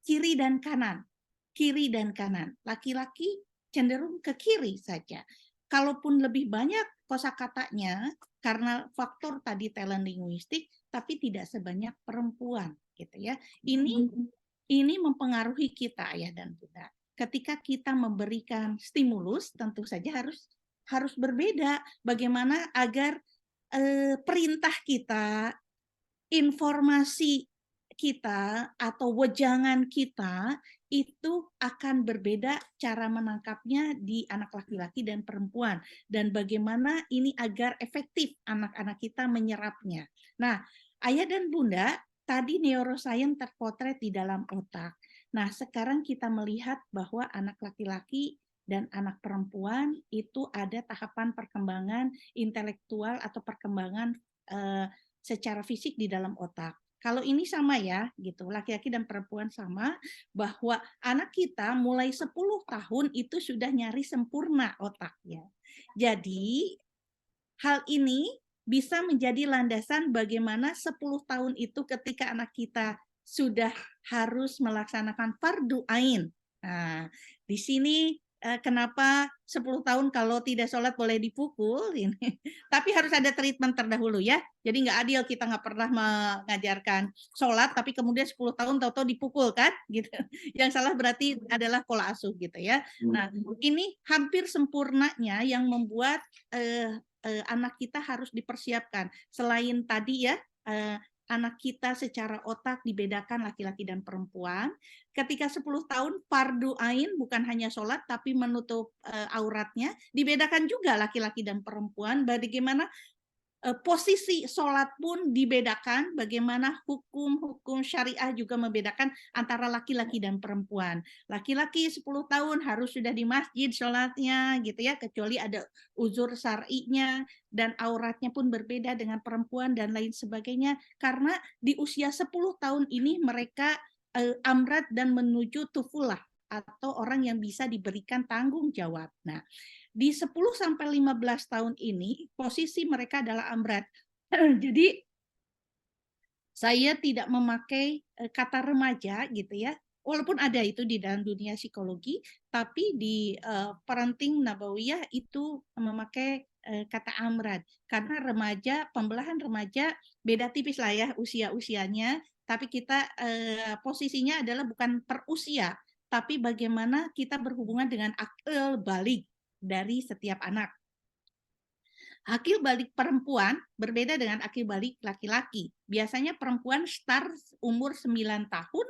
Kiri dan kanan. Kiri dan kanan. Laki-laki cenderung ke kiri saja. Kalaupun lebih banyak kosakatanya karena faktor tadi talent linguistik, tapi tidak sebanyak perempuan, gitu ya. Ini mempengaruhi kita, ayah dan bunda. Ketika kita memberikan stimulus, tentu saja harus berbeda. Bagaimana agar perintah kita, informasi kita atau wejangan kita itu akan berbeda cara menangkapnya di anak laki-laki dan perempuan, dan bagaimana ini agar efektif anak-anak kita menyerapnya. Nah, ayah dan bunda, tadi neuroscience terpotret di dalam otak. Nah, sekarang kita melihat bahwa anak laki-laki dan anak perempuan itu ada tahapan perkembangan intelektual atau perkembangan secara fisik di dalam otak. Kalau ini sama ya, gitu. Laki-laki dan perempuan sama, bahwa anak kita mulai 10 tahun itu sudah nyaris sempurna otaknya. Jadi, hal ini bisa menjadi landasan bagaimana 10 tahun itu ketika anak kita sudah harus melaksanakan fardu ain. Nah, di sini kenapa 10 tahun kalau tidak sholat boleh dipukul ini. Tapi harus ada treatment terdahulu ya. Jadi nggak adil kita nggak pernah mengajarkan sholat tapi kemudian 10 tahun tahu-tahu dipukul kan gitu. Yang salah berarti adalah pola asuh gitu ya. Nah, ini hampir sempurnanya yang membuat anak kita harus dipersiapkan. Selain tadi ya anak kita secara otak dibedakan laki-laki dan perempuan. Ketika 10 tahun fardu ain bukan hanya sholat tapi menutup auratnya, dibedakan juga laki-laki dan perempuan. Bagaimana posisi sholat pun dibedakan, bagaimana hukum-hukum syariah juga membedakan antara laki-laki dan perempuan. Laki-laki 10 tahun harus sudah di masjid sholatnya gitu ya, kecuali ada uzur syar'inya, dan auratnya pun berbeda dengan perempuan dan lain sebagainya, karena di usia 10 tahun ini mereka amrad dan menuju tufulah atau orang yang bisa diberikan tanggung jawab. Nah, di 10 sampai 15 tahun ini posisi mereka adalah amrad. Jadi saya tidak memakai kata remaja gitu ya. Walaupun ada itu di dalam dunia psikologi, tapi di parenting nabawiyah itu memakai kata amrad. Karena remaja, pembelahan remaja beda tipis lah ya usia-usianya, tapi kita posisinya adalah bukan per usia, tapi bagaimana kita berhubungan dengan akil balik dari setiap anak. Akil balik perempuan berbeda dengan akil balik laki-laki. Biasanya perempuan start umur 9 tahun,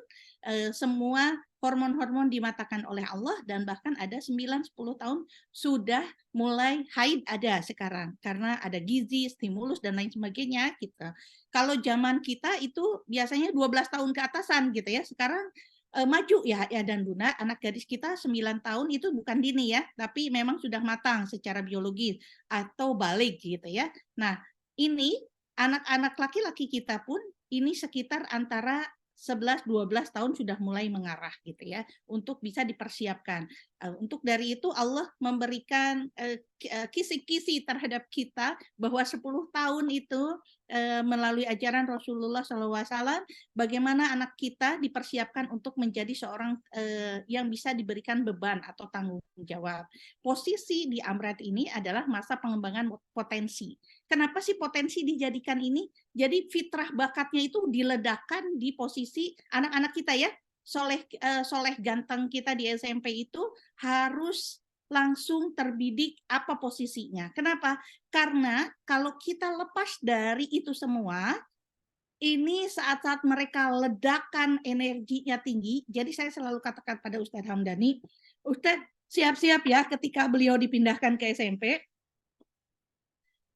semua hormon-hormon dimatakan oleh Allah, dan bahkan ada 9-10 tahun sudah mulai haid ada sekarang, karena ada gizi, stimulus, dan lain sebagainya. Gitu. Kalau zaman kita itu biasanya 12 tahun ke atasan gitu ya, sekarang maju ya dan bunda, anak gadis kita 9 tahun itu bukan dini ya, tapi memang sudah matang secara biologis atau balik gitu ya. Nah, ini anak-anak laki-laki kita pun ini sekitar antara 11-12 tahun sudah mulai mengarah gitu ya, untuk bisa dipersiapkan. Untuk dari itu Allah memberikan kisi-kisi terhadap kita bahwa 10 tahun itu melalui ajaran Rasulullah SAW, bagaimana anak kita dipersiapkan untuk menjadi seorang yang bisa diberikan beban atau tanggung jawab. Posisi di amrad ini adalah masa pengembangan potensi. Kenapa sih potensi dijadikan ini? Jadi fitrah bakatnya itu diledakkan di posisi anak-anak kita ya. Soleh ganteng kita di SMP itu harus langsung terbidik apa posisinya. Kenapa? Karena kalau kita lepas dari itu semua, ini saat-saat mereka ledakan energinya tinggi. Jadi saya selalu katakan pada Ustadz Hamdani, Ustadz siap-siap ya ketika beliau dipindahkan ke SMP.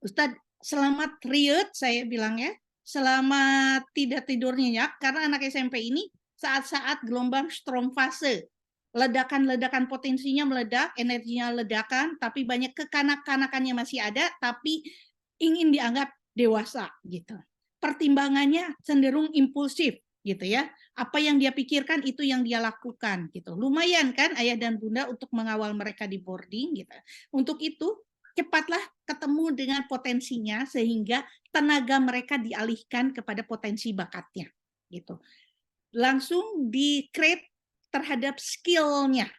Ustadz selamat riut saya bilang ya, selamat tidak tidur nyenyak, karena anak SMP ini saat-saat gelombang strong fase. Ledakan-ledakan potensinya meledak, energinya ledakan, tapi banyak kekanak-kanakannya masih ada, tapi ingin dianggap dewasa gitu. Pertimbangannya cenderung impulsif gitu ya. Apa yang dia pikirkan itu yang dia lakukan gitu. Lumayan kan ayah dan bunda untuk mengawal mereka di boarding gitu. Untuk itu cepatlah ketemu dengan potensinya sehingga tenaga mereka dialihkan kepada potensi bakatnya gitu. Langsung di-create terhadap skill-nya.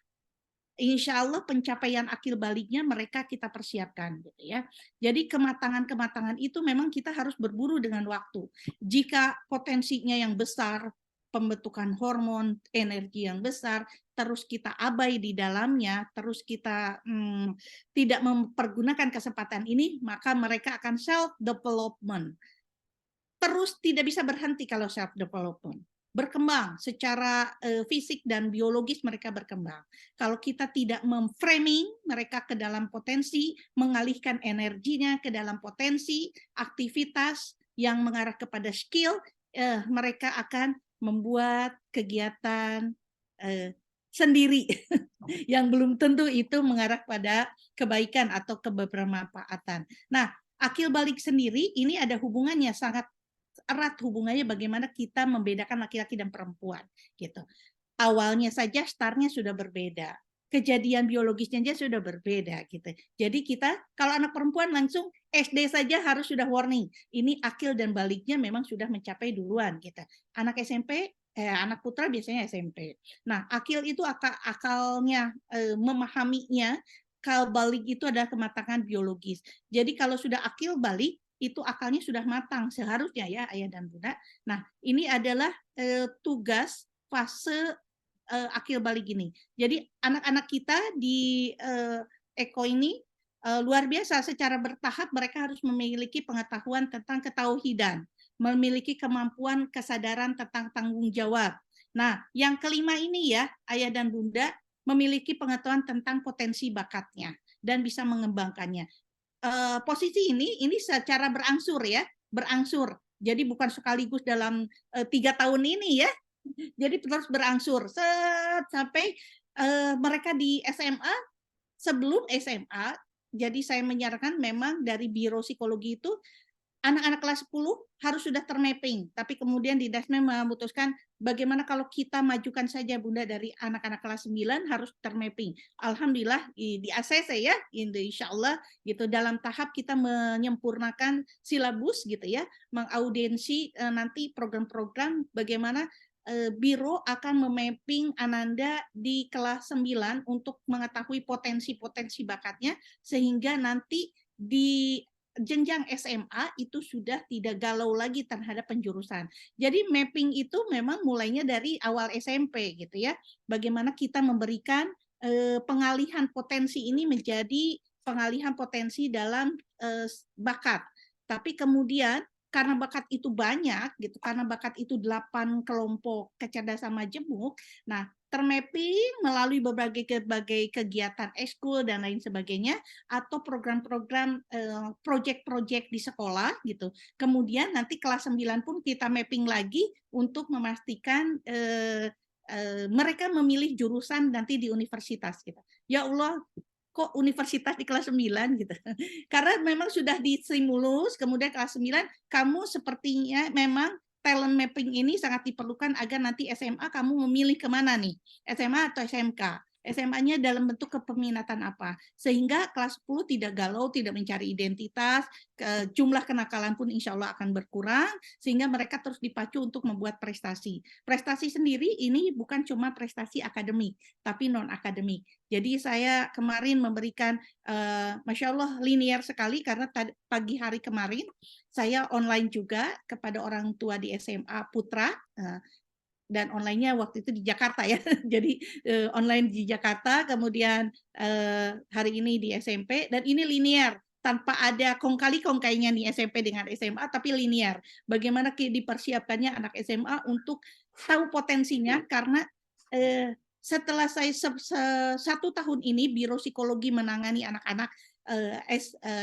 Insya Allah pencapaian akil baliknya mereka kita persiapkan gitu ya. Jadi kematangan-kematangan itu memang kita harus berburu dengan waktu. Jika potensinya yang besar, pembentukan hormon, energi yang besar, terus kita abai di dalamnya, terus kita tidak mempergunakan kesempatan ini, maka mereka akan self-development. Terus tidak bisa berhenti kalau self-development. Berkembang secara fisik dan biologis mereka berkembang. Kalau kita tidak memframing mereka ke dalam potensi, mengalihkan energinya ke dalam potensi, aktivitas yang mengarah kepada skill, mereka akan membuat kegiatan sendiri yang belum tentu itu mengarah pada kebaikan atau kebermanfaatan. Nah, akil balik sendiri ini ada hubungannya sangat erat hubungannya bagaimana kita membedakan laki-laki dan perempuan gitu. Awalnya saja startnya sudah berbeda. Kejadian biologisnya aja sudah berbeda gitu. Jadi kita kalau anak perempuan langsung SD saja harus sudah warning. Ini akil dan baliknya memang sudah mencapai duluan gitu. Anak SMP anak putra biasanya SMP. Nah, akil itu akalnya memahaminya, akal balik itu adalah kematangan biologis. Jadi kalau sudah akil balik itu akalnya sudah matang seharusnya ya ayah dan bunda. Nah, ini adalah tugas fase akil balik ini. Jadi anak-anak kita di Eko ini luar biasa secara bertahap mereka harus memiliki pengetahuan tentang ketauhidan, memiliki kemampuan kesadaran tentang tanggung jawab. Nah, yang kelima ini ya ayah dan bunda memiliki pengetahuan tentang potensi bakatnya dan bisa mengembangkannya. Posisi ini secara berangsur ya, berangsur. Jadi bukan sekaligus dalam 3 tahun ini ya. Jadi terus berangsur sampai mereka di SMA. Sebelum SMA, jadi saya menyarankan memang dari Biro Psikologi itu anak-anak kelas 10 harus sudah termapping, tapi kemudian di Dasmen memutuskan bagaimana kalau kita majukan saja Bunda dari anak-anak kelas 9 harus termapping. Alhamdulillah di ACC ya, insya Allah gitu dalam tahap kita menyempurnakan silabus gitu ya, mengaudiensi nanti program-program bagaimana Biro akan memapping Ananda di kelas 9 untuk mengetahui potensi-potensi bakatnya sehingga nanti di jenjang SMA itu sudah tidak galau lagi terhadap penjurusan. Jadi mapping itu memang mulainya dari awal SMP gitu ya. Bagaimana kita memberikan pengalihan potensi ini menjadi pengalihan potensi dalam bakat. Tapi kemudian karena bakat itu banyak gitu, karena bakat itu 8 kelompok kecerdasan majemuk, nah termapping melalui berbagai kegiatan ekskul dan lain sebagainya atau program-program project-project di sekolah gitu. Kemudian nanti kelas 9 pun kita mapping lagi untuk memastikan mereka memilih jurusan nanti di universitas gitu. Ya Allah, kok universitas di kelas 9 gitu. Karena memang sudah distimulus, kemudian kelas 9 kamu sepertinya memang talent mapping ini sangat diperlukan agar nanti SMA kamu memilih kemana nih, SMA atau SMK. SMA-nya dalam bentuk kepeminatan apa, sehingga kelas 10 tidak galau, tidak mencari identitas, jumlah kenakalan pun insya Allah akan berkurang, sehingga mereka terus dipacu untuk membuat prestasi. Prestasi sendiri ini bukan cuma prestasi akademik, tapi non-akademik. Jadi saya kemarin memberikan, Masya Allah linear sekali, karena pagi hari kemarin, saya online juga kepada orang tua di SMA Putra, dan online-nya waktu itu di Jakarta ya. Jadi online di Jakarta, kemudian hari ini di SMP, dan ini linear tanpa ada kong-kali-kongkainya nih SMP dengan SMA, tapi linear. Bagaimana dipersiapkannya anak SMA untuk tahu potensinya, karena setelah saya 1 tahun ini Biro Psikologi menangani anak-anak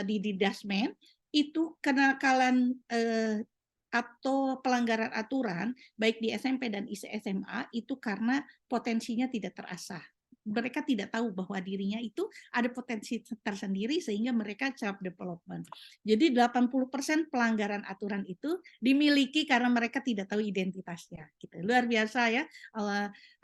di Dasmen, itu kenakalan atau pelanggaran aturan baik di SMP dan SMA itu karena potensinya tidak terasah. Mereka tidak tahu bahwa dirinya itu ada potensi tersendiri sehingga mereka self development. Jadi 80% pelanggaran aturan itu dimiliki karena mereka tidak tahu identitasnya. Gitu. Luar biasa ya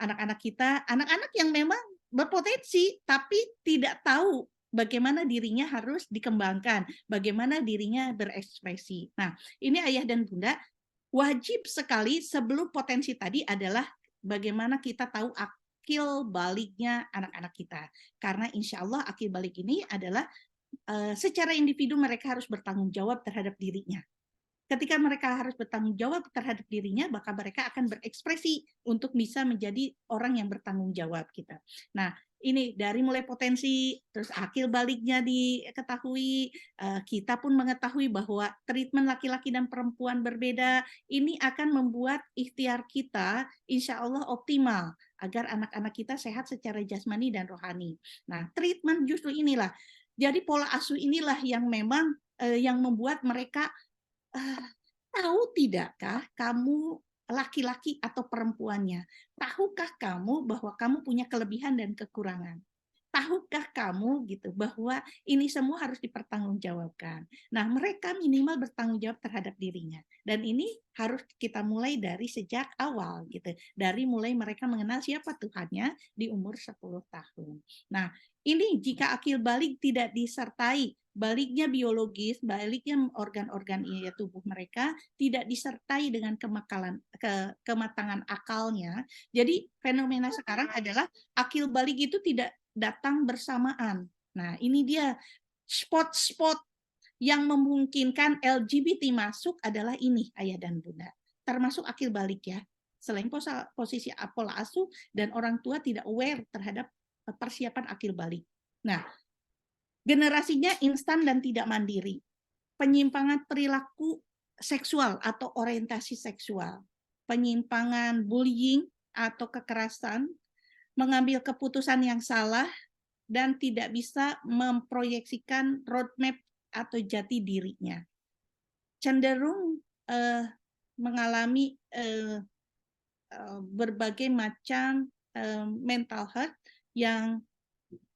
anak-anak kita, anak-anak yang memang berpotensi tapi tidak tahu bagaimana dirinya harus dikembangkan, bagaimana dirinya berekspresi. Nah, ini ayah dan bunda wajib sekali sebelum potensi tadi adalah bagaimana kita tahu akil baliknya anak-anak kita. Karena insya Allah akil balik ini adalah secara individu mereka harus bertanggung jawab terhadap dirinya. Ketika mereka harus bertanggung jawab terhadap dirinya, maka mereka akan berekspresi untuk bisa menjadi orang yang bertanggung jawab kita. Nah, ini dari mulai potensi, terus akil baliknya diketahui, kita pun mengetahui bahwa treatment laki-laki dan perempuan berbeda, ini akan membuat ikhtiar kita insya Allah optimal, agar anak-anak kita sehat secara jasmani dan rohani. Nah, treatment justru inilah, jadi pola asuh inilah yang memang yang membuat mereka tahu tidakkah kamu laki-laki atau perempuannya? Tahukah kamu bahwa kamu punya kelebihan dan kekurangan? Tahukah kamu gitu bahwa ini semua harus dipertanggungjawabkan. Nah, mereka minimal bertanggung jawab terhadap dirinya. Dan ini harus kita mulai dari sejak awal gitu. Dari mulai mereka mengenal siapa Tuhannya di umur 10 tahun. Nah, ini jika akil balik tidak disertai baliknya biologis, baliknya organ-organ tubuh mereka tidak disertai dengan kematangan akalnya. Jadi fenomena sekarang adalah akil balik itu tidak datang bersamaan. Nah, ini dia spot-spot yang memungkinkan LGBT masuk adalah ini, ayah dan bunda. Termasuk akil balik ya. Selain posisi pola asuh dan orang tua tidak aware terhadap persiapan akil balik. Nah, generasinya instan dan tidak mandiri. Penyimpangan perilaku seksual atau orientasi seksual. Penyimpangan bullying atau kekerasan, mengambil keputusan yang salah, dan tidak bisa memproyeksikan roadmap atau jati dirinya. Cenderung mengalami berbagai macam mental health yang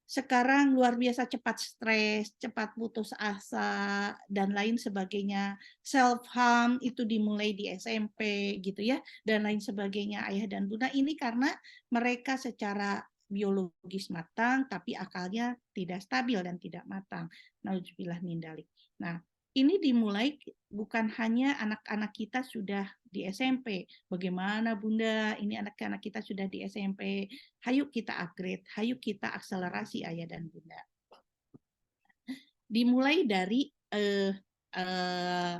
sekarang luar biasa cepat stres, cepat putus asa, dan lain sebagainya. Self-harm itu dimulai di SMP gitu ya, dan lain sebagainya ayah dan bunda. Ini karena mereka secara biologis matang, tapi akalnya tidak stabil dan tidak matang. Nauzubillah min dzalik. Nah, ini dimulai bukan hanya anak-anak kita sudah di SMP. Bagaimana Bunda, ini anak-anak kita sudah di SMP. Hayu kita upgrade, hayu kita akselerasi ayah dan Bunda. Dimulai dari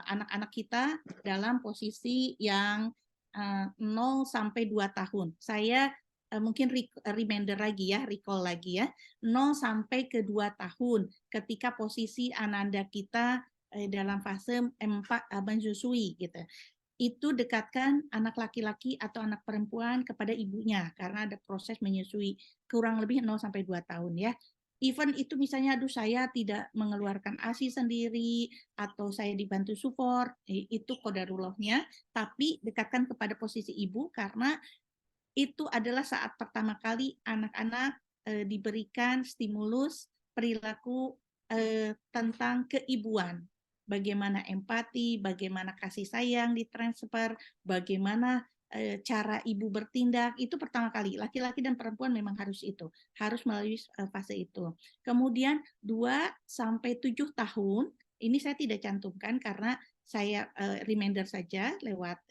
anak-anak kita dalam posisi yang 0 sampai 2 tahun. Saya mungkin reminder lagi ya, recall lagi ya. 0 sampai ke 2 tahun ketika posisi ananda kita dalam fase 4 menyusui gitu. Itu dekatkan anak laki-laki atau anak perempuan kepada ibunya karena ada proses menyusui kurang lebih 0 sampai 2 tahun ya. Even itu misalnya aduh saya tidak mengeluarkan ASI sendiri atau saya dibantu support, itu qadarullahnya, tapi dekatkan kepada posisi ibu karena itu adalah saat pertama kali anak-anak diberikan stimulus perilaku tentang keibuan. Bagaimana empati, bagaimana kasih sayang ditransfer, bagaimana cara ibu bertindak, itu pertama kali. Laki-laki dan perempuan memang harus itu, harus melalui fase itu. Kemudian 2-7 tahun, ini saya tidak cantumkan karena saya reminder saja lewat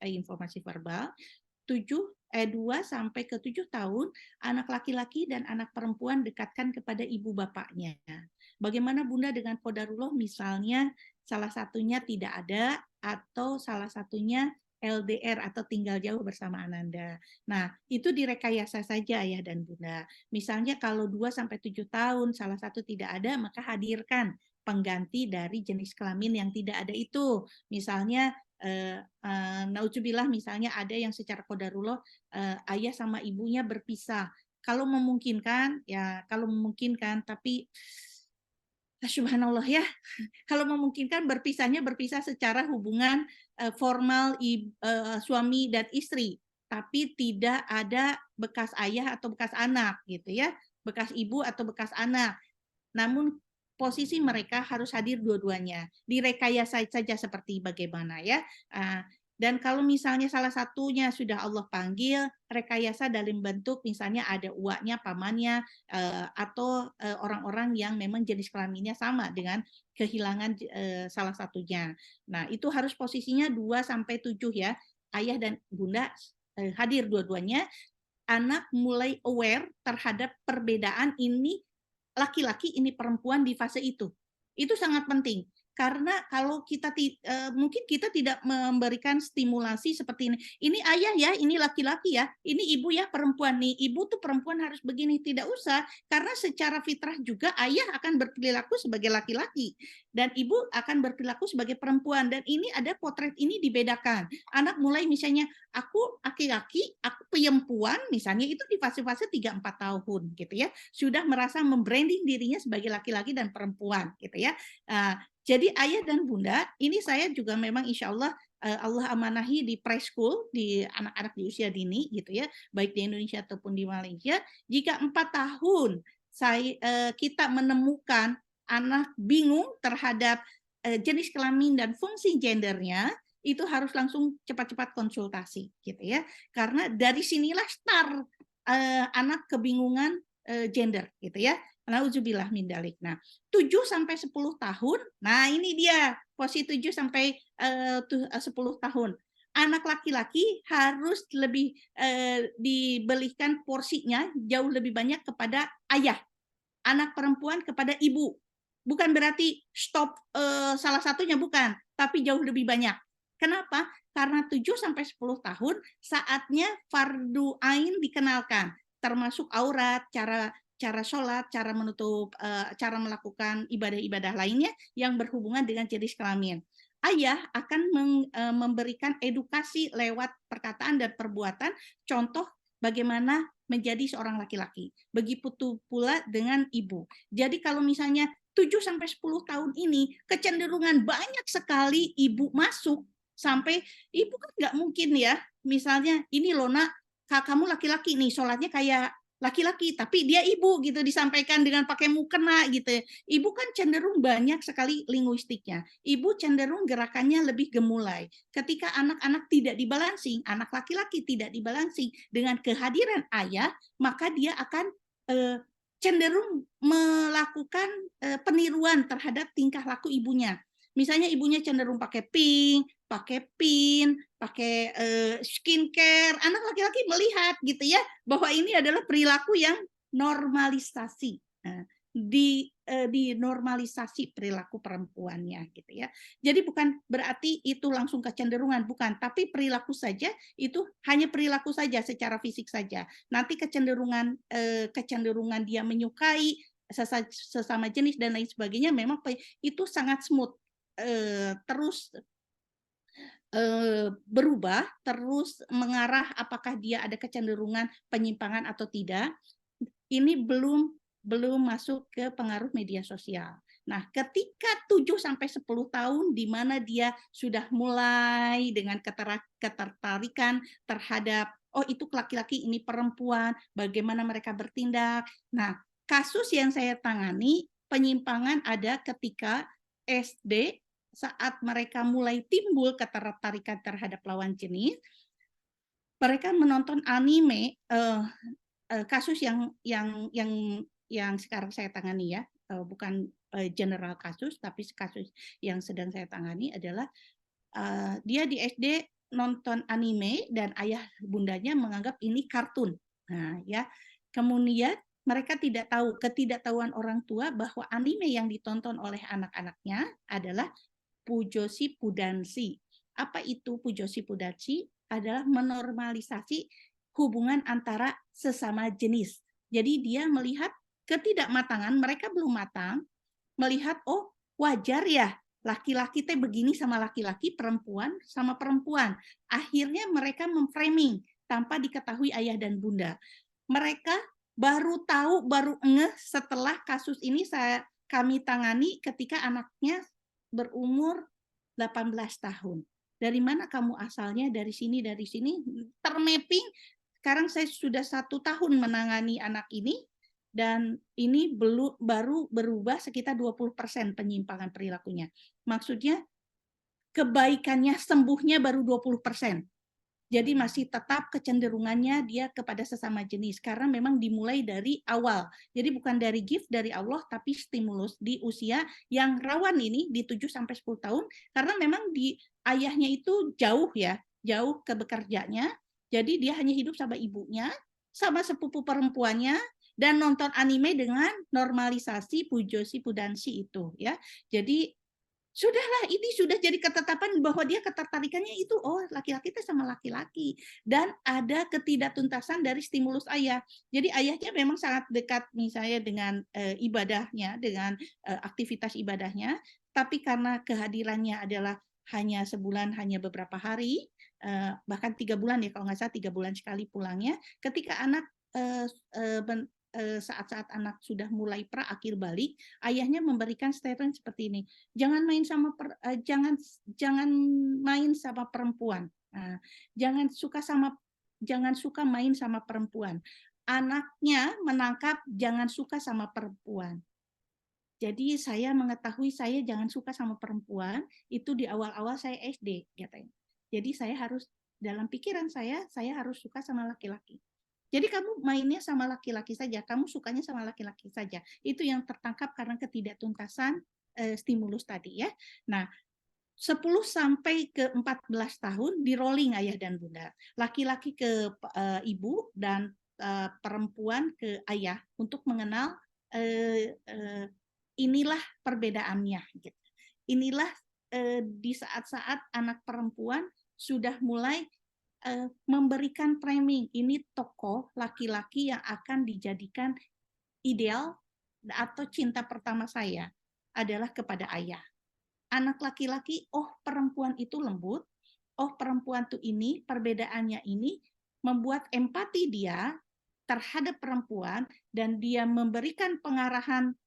informasi verbal. 2 sampai ke 7 tahun, anak laki-laki dan anak perempuan dekatkan kepada ibu bapaknya. Bagaimana Bunda dengan qadarullah misalnya salah satunya tidak ada atau salah satunya LDR atau tinggal jauh bersama ananda. Nah, itu direkayasa saja ya dan Bunda. Misalnya kalau 2 sampai 7 tahun salah satu tidak ada, maka hadirkan pengganti dari jenis kelamin yang tidak ada itu. Misalnya nauzubillah misalnya ada yang secara qadarullah ayah sama ibunya berpisah. Kalau memungkinkan ya, kalau memungkinkan, tapi subhanallah ya, kalau memungkinkan berpisah secara hubungan formal suami dan istri, tapi tidak ada bekas ayah atau bekas anak gitu ya, bekas ibu atau bekas anak. Namun posisi mereka harus hadir dua-duanya. Direkayasa saja seperti bagaimana ya. Dan kalau misalnya salah satunya sudah Allah panggil, rekayasa dalam bentuk misalnya ada uaknya, pamannya, atau orang-orang yang memang jenis kelaminnya sama dengan kehilangan salah satunya. Nah, itu harus posisinya 2-7 ya. Ayah dan bunda hadir dua-duanya. Anak mulai aware terhadap perbedaan ini laki-laki ini perempuan di fase itu. Itu sangat penting. Karena kalau kita mungkin kita tidak memberikan stimulasi seperti ini. Ini ayah ya, ini laki-laki ya, ini ibu ya perempuan nih. Ibu tuh perempuan harus begini, tidak usah. Karena secara fitrah juga ayah akan berperilaku sebagai laki-laki dan ibu akan berperilaku sebagai perempuan. Dan ini ada potret ini dibedakan. Anak mulai misalnya aku laki-laki, aku perempuan misalnya itu di fase-fase 3-4 tahun gitu ya. Sudah merasa membranding dirinya sebagai laki-laki dan perempuan gitu ya. Jadi ayah dan bunda, ini saya juga memang insya Allah Allah amanahi di preschool, di anak-anak di usia dini gitu ya, baik di Indonesia ataupun di Malaysia. Jika 4 tahun kita menemukan anak bingung terhadap jenis kelamin dan fungsi gendernya, itu harus langsung cepat-cepat konsultasi gitu ya. Karena dari sinilah start anak kebingungan gender gitu ya. Nauzubillah min dalik. Nah, 7-10 tahun. Nah, ini dia posisi 7-10 tahun. Anak laki-laki harus lebih diberikan porsinya jauh lebih banyak kepada ayah. Anak perempuan kepada ibu. Bukan berarti stop salah satunya, bukan, tapi jauh lebih banyak. Kenapa? Karena 7-10 tahun saatnya fardu ain dikenalkan, termasuk aurat, cara sholat, cara menutup, cara melakukan ibadah-ibadah lainnya yang berhubungan dengan jenis kelamin. Ayah akan memberikan edukasi lewat perkataan dan perbuatan, contoh bagaimana menjadi seorang laki-laki. Begitu pula dengan ibu. Jadi kalau misalnya 7-10 tahun ini kecenderungan banyak sekali ibu masuk, sampai ibu kan nggak mungkin ya, misalnya ini loh nak, kamu laki-laki nih, sholatnya kayak laki-laki, tapi dia ibu gitu, disampaikan dengan pakai mukena gitu. Ibu kan cenderung banyak sekali linguistiknya. Ibu cenderung gerakannya lebih gemulai. Ketika anak-anak tidak dibalansing, anak laki-laki tidak dibalansing dengan kehadiran ayah, maka dia akan cenderung melakukan peniruan terhadap tingkah laku ibunya. Misalnya ibunya cenderung pakai pink, pakai pin, pakai skincare. Anak laki-laki melihat gitu ya bahwa ini adalah perilaku yang normalisasi. Nah, dinormalisasi perilaku perempuannya gitu ya. Jadi bukan berarti itu langsung kecenderungan, bukan, tapi perilaku saja itu hanya perilaku saja secara fisik saja. Nanti kecenderungan dia menyukai sesama jenis dan lain sebagainya memang itu sangat smooth. Terus berubah, terus mengarah apakah dia ada kecenderungan penyimpangan atau tidak. Ini belum masuk ke pengaruh media sosial. Nah, ketika 7-10 tahun di mana dia sudah mulai dengan ketertarikan terhadap oh itu laki-laki ini perempuan, bagaimana mereka bertindak. Nah, kasus yang saya tangani penyimpangan ada ketika SD saat mereka mulai timbul ketertarikan terhadap lawan jenis, mereka menonton anime, kasus yang sekarang saya tangani ya, bukan general kasus, tapi kasus yang sedang saya tangani adalah dia di SD nonton anime dan ayah bundanya menganggap ini kartun. Nah, ya. Kemudian mereka tidak tahu, ketidaktahuan orang tua bahwa anime yang ditonton oleh anak-anaknya adalah pujoshi pudanshi. Apa itu pujoshi pudanshi? Adalah menormalisasi hubungan antara sesama jenis. Jadi dia melihat ketidakmatangan, mereka belum matang, melihat oh wajar ya laki-laki teh begini sama laki-laki, perempuan sama perempuan. Akhirnya mereka memframing tanpa diketahui ayah dan bunda. Mereka baru tahu, baru ngeh setelah kasus ini kami tangani ketika anaknya berumur 18 tahun. dari mana kamu asalnya, dari sini, termapping. Sekarang saya sudah 1 tahun menangani anak ini, dan ini baru berubah sekitar 20% penyimpangan perilakunya. Maksudnya kebaikannya, sembuhnya baru 20%. Jadi masih tetap kecenderungannya dia kepada sesama jenis, karena memang dimulai dari awal. Jadi bukan dari gift dari Allah, tapi stimulus di usia yang rawan ini, di 7-10 tahun, karena memang di ayahnya itu jauh ya, jauh ke bekerjanya, jadi dia hanya hidup sama ibunya, sama sepupu perempuannya, dan nonton anime dengan normalisasi pujosi pudansi itu ya. Jadi sudahlah, ini sudah jadi ketetapan bahwa dia ketertarikannya itu, oh laki-laki itu sama laki-laki, dan ada ketidaktuntasan dari stimulus ayah. Jadi ayahnya memang sangat dekat misalnya dengan ibadahnya, dengan aktivitas ibadahnya, tapi karena kehadirannya adalah hanya sebulan, hanya beberapa hari, bahkan 3 bulan ya kalau nggak salah, 3 bulan sekali pulangnya. Ketika anak saat-saat anak sudah mulai akhir balik, ayahnya memberikan statement seperti ini, jangan main sama perempuan, jangan suka main sama perempuan. Anaknya menangkap jangan suka sama perempuan. Jadi saya mengetahui saya jangan suka sama perempuan itu di awal-awal saya SD, katanya. Jadi saya harus, dalam pikiran saya harus suka sama laki-laki. Jadi kamu mainnya sama laki-laki saja, kamu sukanya sama laki-laki saja. Itu yang tertangkap karena ketidaktuntasan stimulus tadi ya. Nah, 10 sampai ke 14 tahun di rolling ayah dan bunda. Laki-laki ke ibu dan perempuan ke ayah untuk mengenal inilah perbedaannya. Gitu. Inilah di saat-saat anak perempuan sudah mulai memberikan framing, ini tokoh laki-laki yang akan dijadikan ideal atau cinta pertama saya adalah kepada ayah. Anak laki-laki, oh perempuan itu lembut, oh perempuan itu ini, perbedaannya ini, membuat empati dia terhadap perempuan, dan dia memberikan pengarahan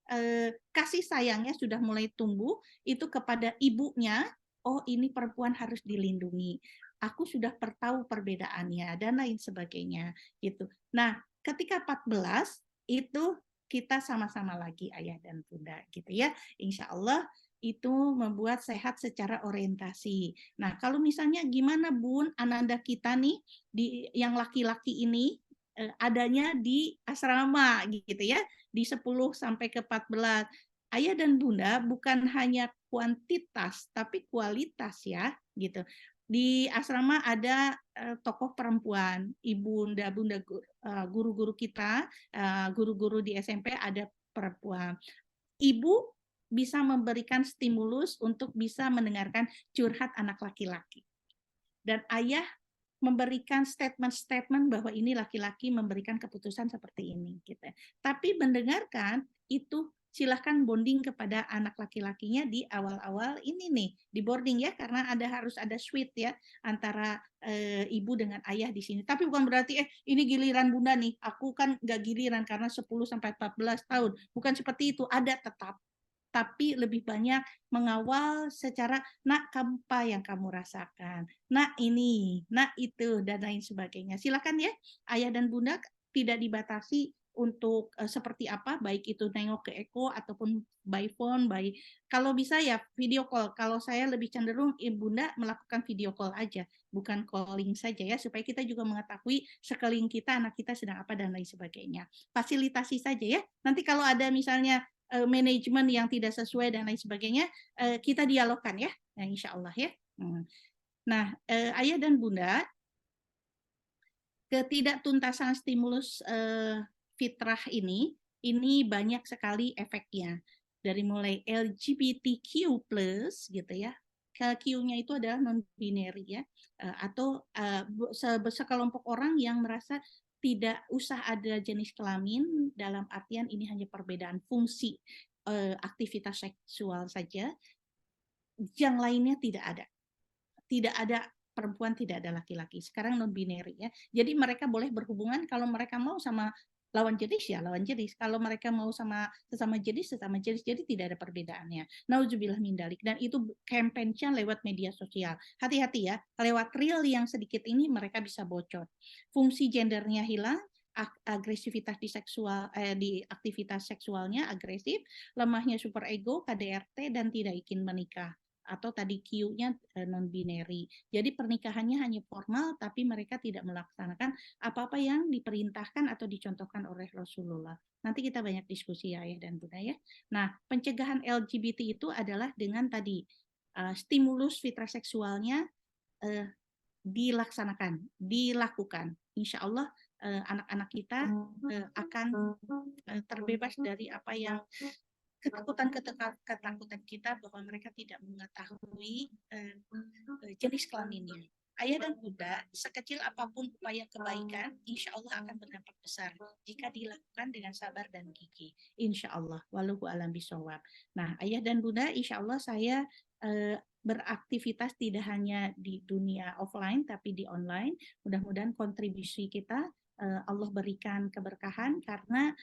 kasih sayangnya sudah mulai tumbuh, itu kepada ibunya, oh ini perempuan harus dilindungi. Aku sudah tahu perbedaannya dan lain sebagainya gitu. Nah, ketika 14 itu kita sama-sama lagi ayah dan bunda gitu ya. Insya Allah itu membuat sehat secara orientasi. Nah, kalau misalnya gimana Bun, Ananda kita nih di yang laki-laki ini adanya di asrama gitu ya, di 10 sampai ke 14. Ayah dan bunda bukan hanya kuantitas tapi kualitas ya gitu. Di asrama ada tokoh perempuan, ibunda, bunda, guru-guru kita, guru-guru di SMP ada perempuan. Ibu bisa memberikan stimulus untuk bisa mendengarkan curhat anak laki-laki. Dan ayah memberikan statement-statement bahwa ini laki-laki memberikan keputusan seperti ini. Gitu. Tapi mendengarkan itu silahkan bonding kepada anak laki-lakinya di awal-awal ini nih, di boarding ya, karena harus ada switch ya antara ibu dengan ayah di sini. Tapi bukan berarti ini giliran bunda nih, aku kan nggak giliran karena 10 sampai 14 tahun. Bukan seperti itu, ada tetap. Tapi lebih banyak mengawal secara, nak apa yang kamu rasakan, nak ini, nak itu, dan lain sebagainya. Silakan ya, ayah dan bunda tidak dibatasi untuk seperti apa, baik itu nengok ke Eko ataupun by phone, kalau bisa ya video call. Kalau saya lebih cenderung bunda melakukan video call aja, bukan calling saja ya, supaya kita juga mengetahui sekeliling kita, anak kita sedang apa dan lain sebagainya. Fasilitasi saja ya. Nanti kalau ada misalnya manajemen yang tidak sesuai dan lain sebagainya, kita dialogkan ya, nah, insya Allah ya. Nah, ayah dan bunda, ketidaktuntasan stimulus fitrah ini banyak sekali efeknya. Dari mulai LGBTQ+ gitu ya, Q-nya itu adalah non-binary ya, atau sekelompok orang yang merasa tidak usah ada jenis kelamin, dalam artian ini hanya perbedaan fungsi aktivitas seksual saja, yang lainnya tidak ada perempuan, tidak ada laki-laki. Sekarang non-binary ya. Jadi mereka boleh berhubungan kalau mereka mau sama lawan jenis ya lawan jenis. Kalau mereka mau sama sesama jenis, jadi tidak ada perbedaannya. Nauzubillah min dalik. Dan itu campaign-nya lewat media sosial. Hati-hati ya, lewat reel yang sedikit ini mereka bisa bocor. Fungsi gendernya hilang, agresivitas di aktivitas seksualnya agresif, lemahnya superego, KDRT, dan tidak ingin menikah. Atau tadi Q-nya non-binary. Jadi pernikahannya hanya formal, tapi mereka tidak melaksanakan apa-apa yang diperintahkan atau dicontohkan oleh Rasulullah. Nanti kita banyak diskusi ya Ayah dan Bunda ya. Nah, pencegahan LGBT itu adalah dengan tadi stimulus fitrah seksualnya dilakukan. Insya Allah anak-anak kita akan terbebas dari apa yang ketakutan kita bahwa mereka tidak mengetahui jenis kelaminnya. Ayah dan Bunda, sekecil apapun upaya kebaikan, insya Allah akan berdampak besar jika dilakukan dengan sabar dan gigih. Insya Allah, wallahu a'lam bishawab. Nah, Ayah dan Bunda, insya Allah saya beraktivitas tidak hanya di dunia offline, tapi di online. Mudah-mudahan kontribusi kita Allah berikan keberkahan karena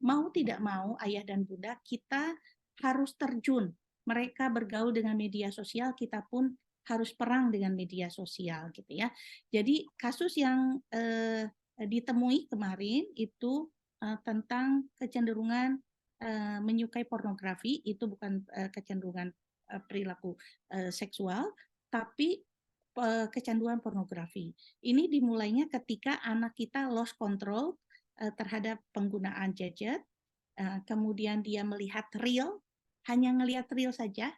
mau tidak mau Ayah dan Bunda kita harus terjun. Mereka bergaul dengan media sosial, kita pun harus perang dengan media sosial gitu ya. Jadi kasus yang ditemui kemarin itu tentang kecenderungan menyukai pornografi, itu bukan kecenderungan perilaku seksual, tapi kecanduan pornografi. Ini dimulainya ketika anak kita lost control terhadap penggunaan gadget, kemudian dia melihat reel, hanya melihat reel saja,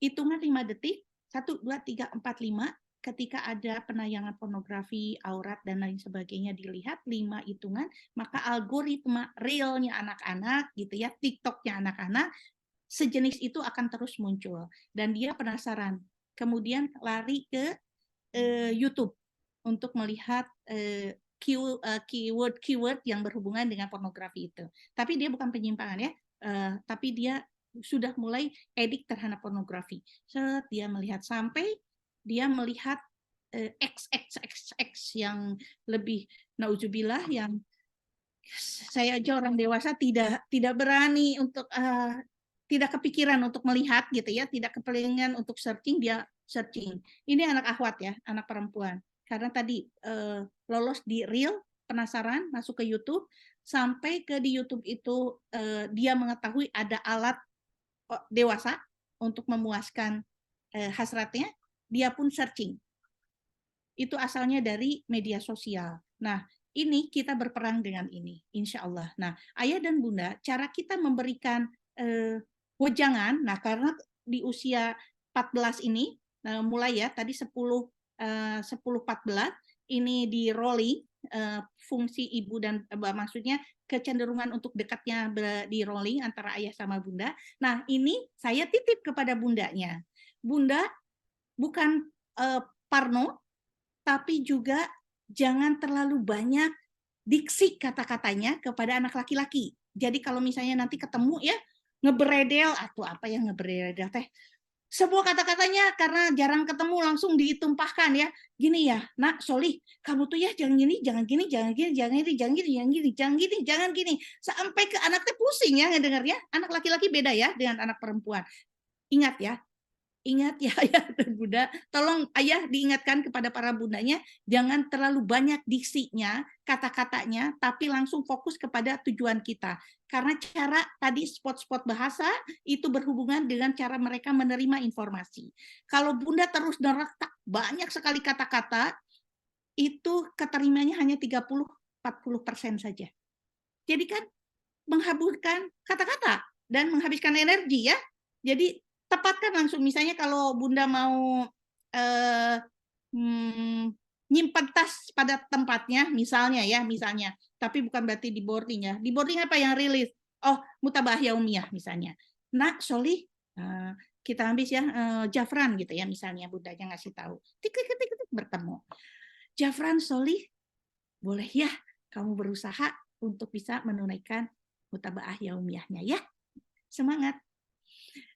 hitungan 5 detik, 1, 2, 3, 4, 5, ketika ada penayangan pornografi, aurat, dan lain sebagainya dilihat, 5 hitungan, maka algoritma reelnya anak-anak, gitu ya, TikToknya anak-anak, sejenis itu akan terus muncul. Dan dia penasaran, kemudian lari ke YouTube untuk melihat keyword yang berhubungan dengan pornografi itu. Tapi dia bukan penyimpangan ya, tapi dia sudah mulai edik terhadap pornografi. Dia melihat sampai dia melihat XXXX yang lebih nauzubillah, yang saya aja orang dewasa tidak berani untuk tidak kepikiran untuk melihat gitu ya, tidak kepengen untuk searching, dia searching. Ini anak akhwat ya, anak perempuan. Karena tadi lolos di reel, penasaran, masuk ke YouTube, sampai ke di YouTube itu dia mengetahui ada alat dewasa untuk memuaskan hasratnya, dia pun searching. Itu asalnya dari media sosial. Nah, ini kita berperang dengan ini, insya Allah. Nah, Ayah dan Bunda, cara kita memberikan wejangan, nah karena di usia 14 ini, mulai ya, tadi 10-14, ini di rolling, fungsi ibu dan maksudnya kecenderungan untuk dekatnya di rolling antara ayah sama bunda. Nah ini saya titip kepada bundanya. Bunda bukan parno, tapi juga jangan terlalu banyak diksi kata-katanya kepada anak laki-laki. Jadi kalau misalnya nanti ketemu ya, ngeberedel atau apa yang ngeberedel teh, sebuah kata-katanya karena jarang ketemu langsung ditumpahkan ya, gini ya nak Solih, kamu tuh ya jangan gini, jangan gini, jangan gini, jangan gini, jangan gini, jangan gini, jangan gini, jangan gini, sampai ke anaknya pusing ya ngedengarnya. Anak laki-laki beda ya dengan anak perempuan. Ingat ya ayah dan bunda, tolong ayah diingatkan kepada para bundanya, jangan terlalu banyak diksinya, kata-katanya, tapi langsung fokus kepada tujuan kita. Karena cara tadi spot-spot bahasa itu berhubungan dengan cara mereka menerima informasi. Kalau bunda terus neretak banyak sekali kata-kata, itu keterimanya hanya 30-40% saja. Jadi kan menghabiskan kata-kata dan menghabiskan energi ya. Jadi tepatkan langsung, misalnya kalau bunda mau nyimpan tas pada tempatnya, misalnya, tapi bukan berarti di boarding ya. Di boarding apa yang rilis? Oh, mutabah yaumiyah misalnya. Nak, Solih, kita habis ya Jafran gitu ya, misalnya bundanya ngasih tahu. Tik bertemu. Jafran, Solih, boleh ya kamu berusaha untuk bisa menunaikan mutabah yaumiyahnya ya. Semangat.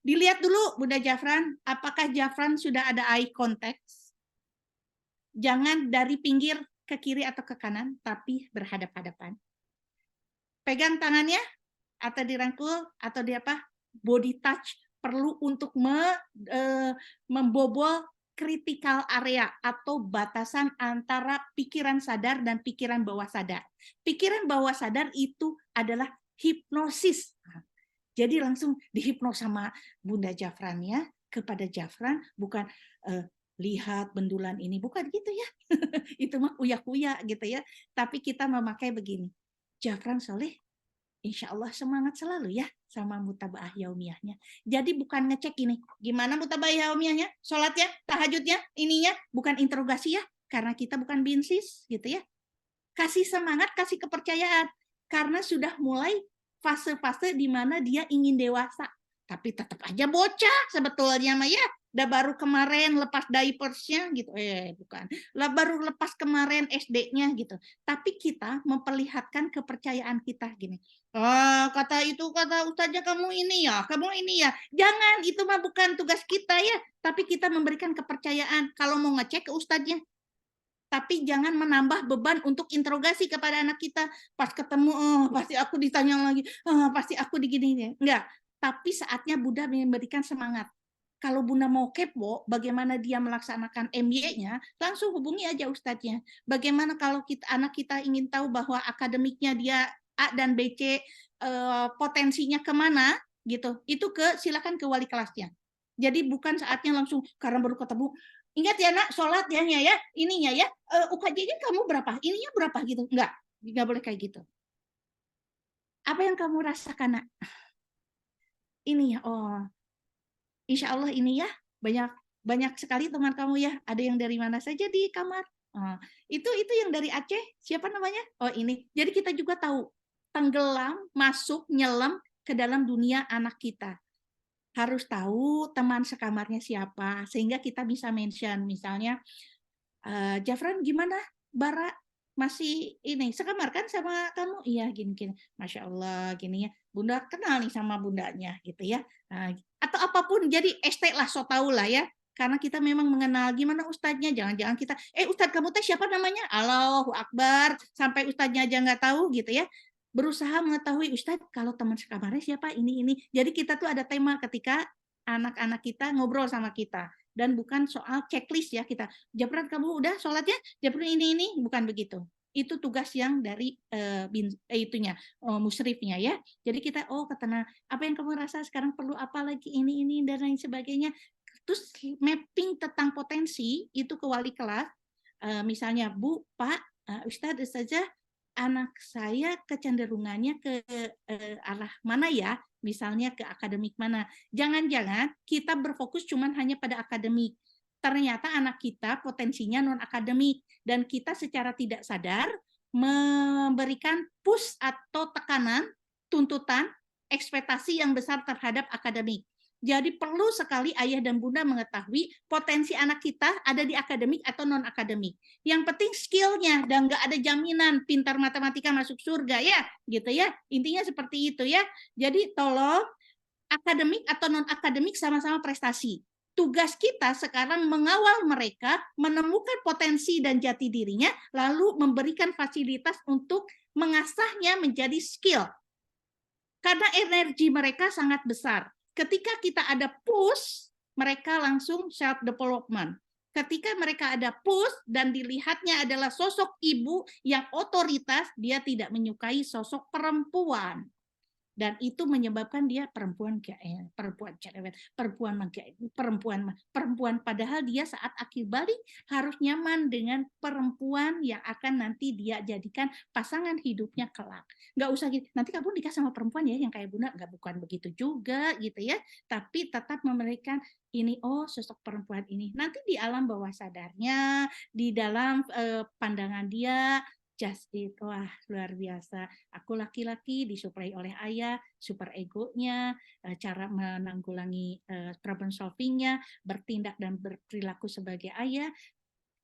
Dilihat dulu Bunda Jafran, apakah Jafran sudah ada eye contact? Jangan dari pinggir ke kiri atau ke kanan, tapi berhadap-hadapan. pegang tangannya atau dirangkul atau di apa? Body touch perlu untuk membobol critical area atau batasan antara pikiran sadar dan pikiran bawah sadar. Pikiran bawah sadar itu adalah hipnosis. Jadi langsung dihipnos sama Bunda Jafran ya, kepada Jafran, bukan lihat bendulan ini, bukan gitu ya. Itu mah kuya-kuya gitu ya. Tapi kita memakai begini. Jafran soleh, insya Allah semangat selalu ya sama mutabaah yaumiyahnya. Jadi bukan ngecek ini, gimana mutabaah yaumiyahnya, sholatnya, tahajudnya, ininya, bukan interogasi ya, karena kita bukan binsis gitu ya. Kasih semangat, kasih kepercayaan, karena sudah mulai fase-fase di mana dia ingin dewasa. Tapi tetap aja bocah sebetulnya mah ya. Udah baru kemarin lepas diapersnya gitu. Bukan. Baru lepas kemarin SD-nya gitu. Tapi kita memperlihatkan kepercayaan kita gini. Kata ustaznya kamu ini ya. Jangan, itu mah bukan tugas kita ya. Tapi kita memberikan kepercayaan. Kalau mau ngecek ke ustaznya. Tapi jangan menambah beban untuk interogasi kepada anak kita. Pas ketemu, pasti aku ditanya lagi, pasti aku digini. Enggak. Tapi saatnya Bunda memberikan semangat. Kalau Bunda mau kepo bagaimana dia melaksanakan MY-nya, langsung hubungi aja ustadznya. Bagaimana kalau anak kita ingin tahu bahwa akademiknya dia A dan BC, potensinya kemana, gitu. Itu silakan ke wali kelasnya. Jadi bukan saatnya langsung, karena baru ketemu, ingat ya nak, sholat ya, ininya ya, UKJ-nya kamu berapa, ininya berapa gitu. Enggak boleh kayak gitu. Apa yang kamu rasakan nak? Ini ya, insya Allah ini ya, banyak sekali teman kamu ya, ada yang dari mana saja di kamar. Itu yang dari Aceh, siapa namanya? Ini. Jadi kita juga tahu, tenggelam, masuk, nyelam ke dalam dunia anak kita. Harus tahu teman sekamarnya siapa, sehingga kita bisa mention, misalnya, Jafran gimana? Bara masih ini sekamar kan sama kamu? Iya gini. Masya Allah gini ya. Bunda kenal nih sama bundanya gitu ya. Atau apapun, jadi ST lah, so tau lah ya. Karena kita memang mengenal gimana ustadznya. Jangan-jangan kita, ustadz kamu teh siapa namanya? Allahu Akbar. Sampai ustadznya aja nggak tahu gitu ya. Berusaha mengetahui ustadz kalau teman sekamarnya siapa ini. Jadi kita tuh ada tema ketika anak-anak kita ngobrol sama kita. Dan bukan soal checklist ya kita. Jafran kamu udah sholatnya? Jafran ini bukan begitu. Itu tugas yang dari musyrifnya ya. Jadi kita ketena apa yang kamu rasa sekarang perlu apa lagi ini dan lain sebagainya. Terus mapping tentang potensi itu ke wali kelas. Misalnya Bu, Pak, Ustadz saja anak saya kecenderungannya ke arah mana ya? Misalnya ke akademik mana. Jangan-jangan kita berfokus cuma hanya pada akademik. Ternyata anak kita potensinya non-akademik. Dan kita secara tidak sadar memberikan push atau tekanan, tuntutan, ekspektasi yang besar terhadap akademik. Jadi perlu sekali ayah dan bunda mengetahui potensi anak kita ada di akademik atau non-akademik. Yang penting skillnya, dan nggak ada jaminan pintar matematika masuk surga ya, gitu ya. Intinya seperti itu ya. Jadi tolong akademik atau non-akademik sama-sama prestasi. Tugas kita sekarang mengawal mereka menemukan potensi dan jati dirinya, lalu memberikan fasilitas untuk mengasahnya menjadi skill. Karena energi mereka sangat besar. Ketika kita ada push, mereka langsung self development. Ketika mereka ada push dan dilihatnya adalah sosok ibu yang otoritas, dia tidak menyukai sosok perempuan. Dan itu menyebabkan dia perempuan padahal dia saat akhir balik harus nyaman dengan perempuan yang akan nanti dia jadikan pasangan hidupnya kelak. Nggak usah gitu, nanti kamu nikah sama perempuan ya yang kayak Bunda, nggak, bukan begitu juga gitu ya, tapi tetap memberikan ini, sosok perempuan ini nanti di alam bawah sadarnya, di dalam pandangan dia. Just it, wah luar biasa. Aku laki-laki disuplai oleh ayah, super egonya, cara menanggulangi problem solvingnya, bertindak dan berperilaku sebagai ayah.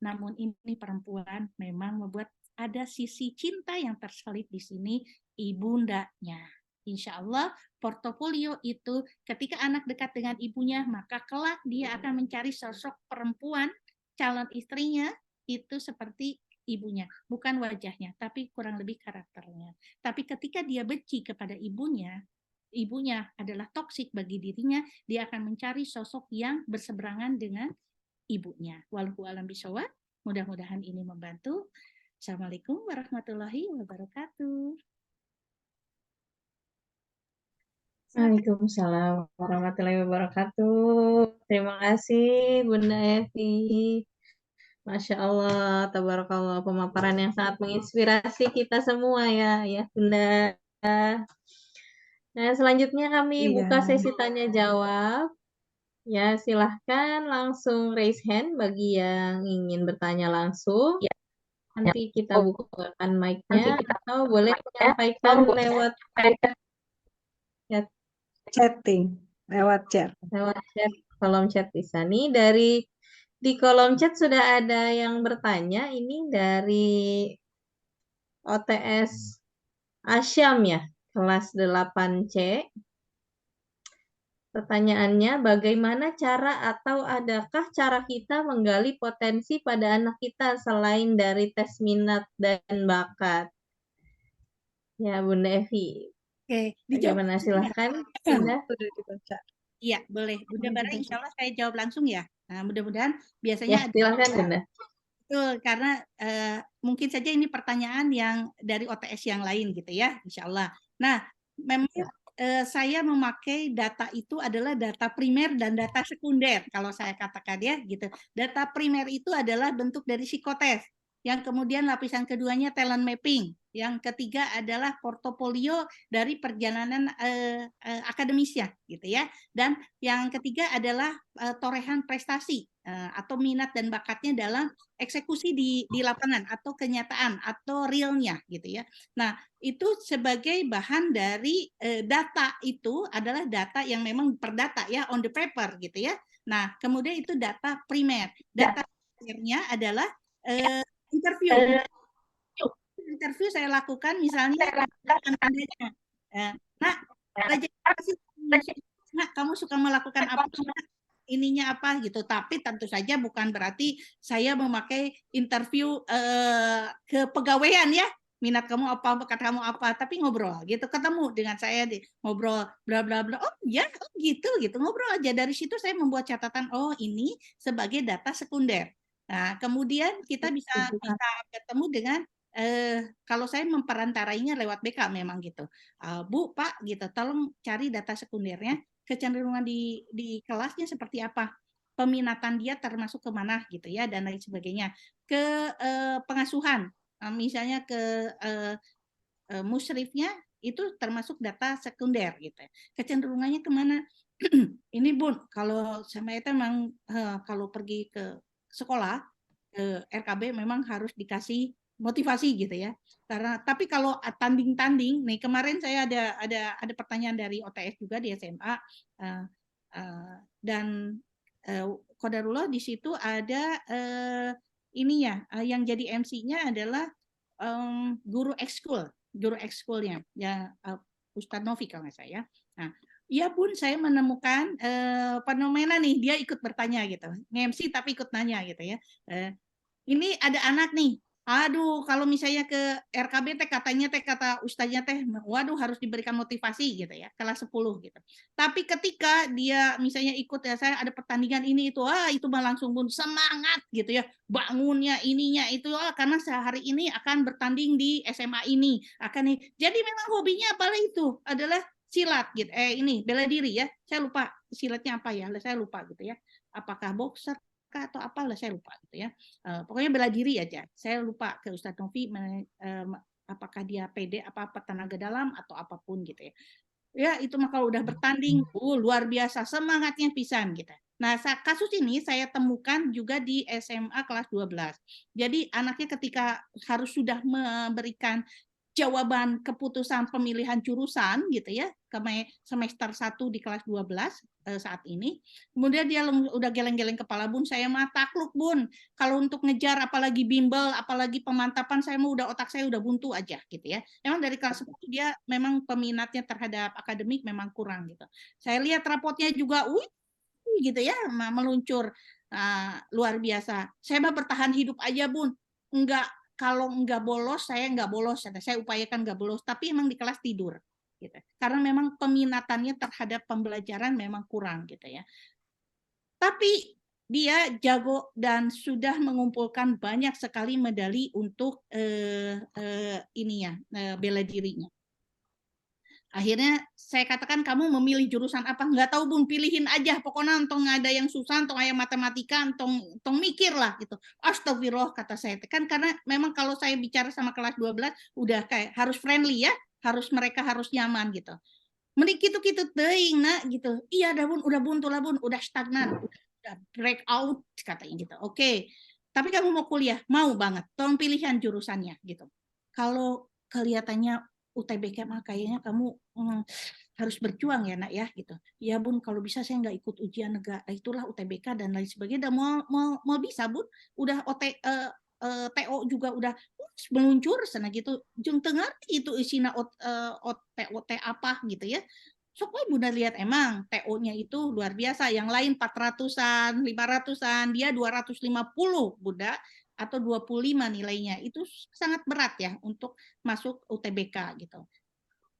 Namun ini perempuan memang membuat ada sisi cinta yang terselip di sini, ibundanya. Insya Allah portofolio itu ketika anak dekat dengan ibunya, maka kelak dia akan mencari sosok perempuan calon istrinya itu seperti ibunya, bukan wajahnya, tapi kurang lebih karakternya. Tapi ketika dia benci kepada ibunya adalah toksik bagi dirinya, dia akan mencari sosok yang berseberangan dengan ibunya. Wallahu a'lam bishawab. Mudah-mudahan ini membantu. Assalamualaikum warahmatullahi wabarakatuh. Waalaikumsalam warahmatullahi wabarakatuh. Terima kasih Bunda Evi. Masya Allah, tabarakallah, pemaparan yang sangat menginspirasi kita semua ya Bunda. Nah, selanjutnya kami Iya. buka sesi tanya jawab. Ya, silahkan langsung raise hand bagi yang ingin bertanya langsung. Nanti kita bukakan mic-nya atau boleh menyampaikan lewat Chatting lewat chat. chat, kolom chat di sini. Di kolom chat sudah ada yang bertanya, ini dari OTS Asyam ya, kelas 8C. Pertanyaannya, bagaimana cara atau adakah cara kita menggali potensi pada anak kita selain dari tes minat dan bakat? Ya, Bunda Evi. Oke, dijawab Bagaimana? langsung ya? Silahkan, Bunda. Sudah dibaca. Iya, boleh. Bunda Bara, insya Allah saya jawab langsung ya. Nah, mudah-mudahan Ya, biasanya ada silahkan, Bunda. betul, karena mungkin saja ini pertanyaan yang dari OTS yang lain gitu ya, insya Allah. Nah, memang saya memakai data itu adalah data primer dan data sekunder, kalau saya katakan ya gitu. Data primer itu adalah bentuk dari psikotes, yang kemudian lapisan keduanya talent mapping, yang ketiga adalah portofolio dari perjalanan akademisnya gitu ya, dan yang ketiga adalah torehan prestasi atau minat dan bakatnya dalam eksekusi di lapangan atau kenyataan atau realnya gitu ya. Nah, itu sebagai bahan dari data itu adalah data yang memang perdata ya, on the paper gitu ya. Nah, kemudian itu data primer. Data primernya adalah interview. Interview saya lakukan misalnya nah, kamu suka melakukan apa? Ininya apa gitu, tapi tentu saja bukan berarti saya memakai interview kepegawaian ya, minat kamu apa, bakat kamu apa, tapi ngobrol gitu, ketemu dengan saya ngobrol bla bla bla, oh ya oh, gitu ngobrol aja. Dari situ saya membuat catatan, oh ini sebagai data sekunder. Nah kemudian kita bisa ketemu dengan kalau saya memperantarainya lewat BK memang gitu, Bu Pak gitu, tolong cari data sekundernya, kecenderungan di kelasnya seperti apa, peminatan dia termasuk kemana gitu ya, dan lain sebagainya, ke pengasuhan, misalnya ke musyrifnya itu termasuk data sekunder gitu, kecenderungannya kemana. Ini Bun, kalau sama itu memang kalau pergi ke sekolah ke RKB memang harus dikasih motivasi gitu ya. Karena tapi kalau tanding-tanding nih, kemarin saya ada pertanyaan dari OTS juga di SMA dan qadarullah di situ ada ininya yang jadi MC-nya adalah guru ekskulnya ya, Ustadz Novi kalau nggak saya. Nah, iya Bun, saya menemukan fenomena nih, dia ikut bertanya gitu, nge-MC tapi ikut nanya gitu ya. Ini ada anak nih, aduh kalau misalnya ke RKB teh katanya teh kata ustaznya teh, waduh harus diberikan motivasi gitu ya, kelas 10 gitu. Tapi ketika dia misalnya ikut ya, saya ada pertandingan ini itu, itu mah langsung Bun semangat gitu ya, bangunnya ininya itu, karena sehari ini akan bertanding di SMA ini, akan nih. Jadi memang hobinya apalah itu adalah silat gitu. Ini bela diri ya. Saya lupa silatnya apa ya, saya lupa gitu ya. Apakah boxer atau apalah saya lupa gitu ya. Pokoknya bela diri aja. Saya lupa ke Ustadz Novi apakah dia PD apa tenaga dalam atau apapun gitu ya. Ya itu mah kalau udah bertanding luar biasa semangatnya pisan gitu. Nah, kasus ini saya temukan juga di SMA kelas 12. Jadi anaknya ketika harus sudah memberikan jawaban keputusan pemilihan jurusan gitu ya, semester 1 di kelas 12 saat ini. Kemudian dia udah geleng-geleng kepala, Bun, saya mah takluk Bun. Kalau untuk ngejar apalagi bimbel, apalagi pemantapan, saya mau otak saya udah buntu aja gitu ya. Memang dari kelas 10 dia memang peminatnya terhadap akademik memang kurang gitu. Saya lihat rapotnya juga gitu ya, meluncur luar biasa. Saya mah bertahan hidup aja Bun. Enggak kalau nggak bolos, saya nggak bolos, saya upayakan nggak bolos, tapi emang di kelas tidur. Gitu. Karena memang peminatannya terhadap pembelajaran memang kurang gitu ya. Tapi dia jago dan sudah mengumpulkan banyak sekali medali untuk bela dirinya. Akhirnya saya katakan, kamu memilih jurusan apa? Nggak tahu Bun, pilihin aja. Pokoknya entong ada yang susah, entong ada matematika, entong mikir lah gitu. Astagfirullah kata saya. Kan karena memang kalau saya bicara sama kelas 12 udah kayak harus friendly ya, mereka harus nyaman gitu. Mending gitu-gitu teuing nak gitu. Iya dah Bun, udah buntu lah Bun, udah stagnan, udah break out katanya gitu. Oke. Tapi kamu mau kuliah, mau banget. Tolong pilihan jurusannya gitu. Kalau kelihatannya UTBK mah kayaknya kamu harus berjuang ya nak ya gitu. Ya Bun, kalau bisa saya nggak ikut ujian negara, itulah UTBK dan lain sebagainya. Dan mau bisa Bun, udah TO juga udah meluncur sana gitu. Jung tengah itu isinya OT apa gitu ya. Sok we Bunda lihat emang TO-nya itu luar biasa. Yang lain 400-an, 500-an, dia 250 Bunda atau 25 nilainya. Itu sangat berat ya untuk masuk UTBK gitu.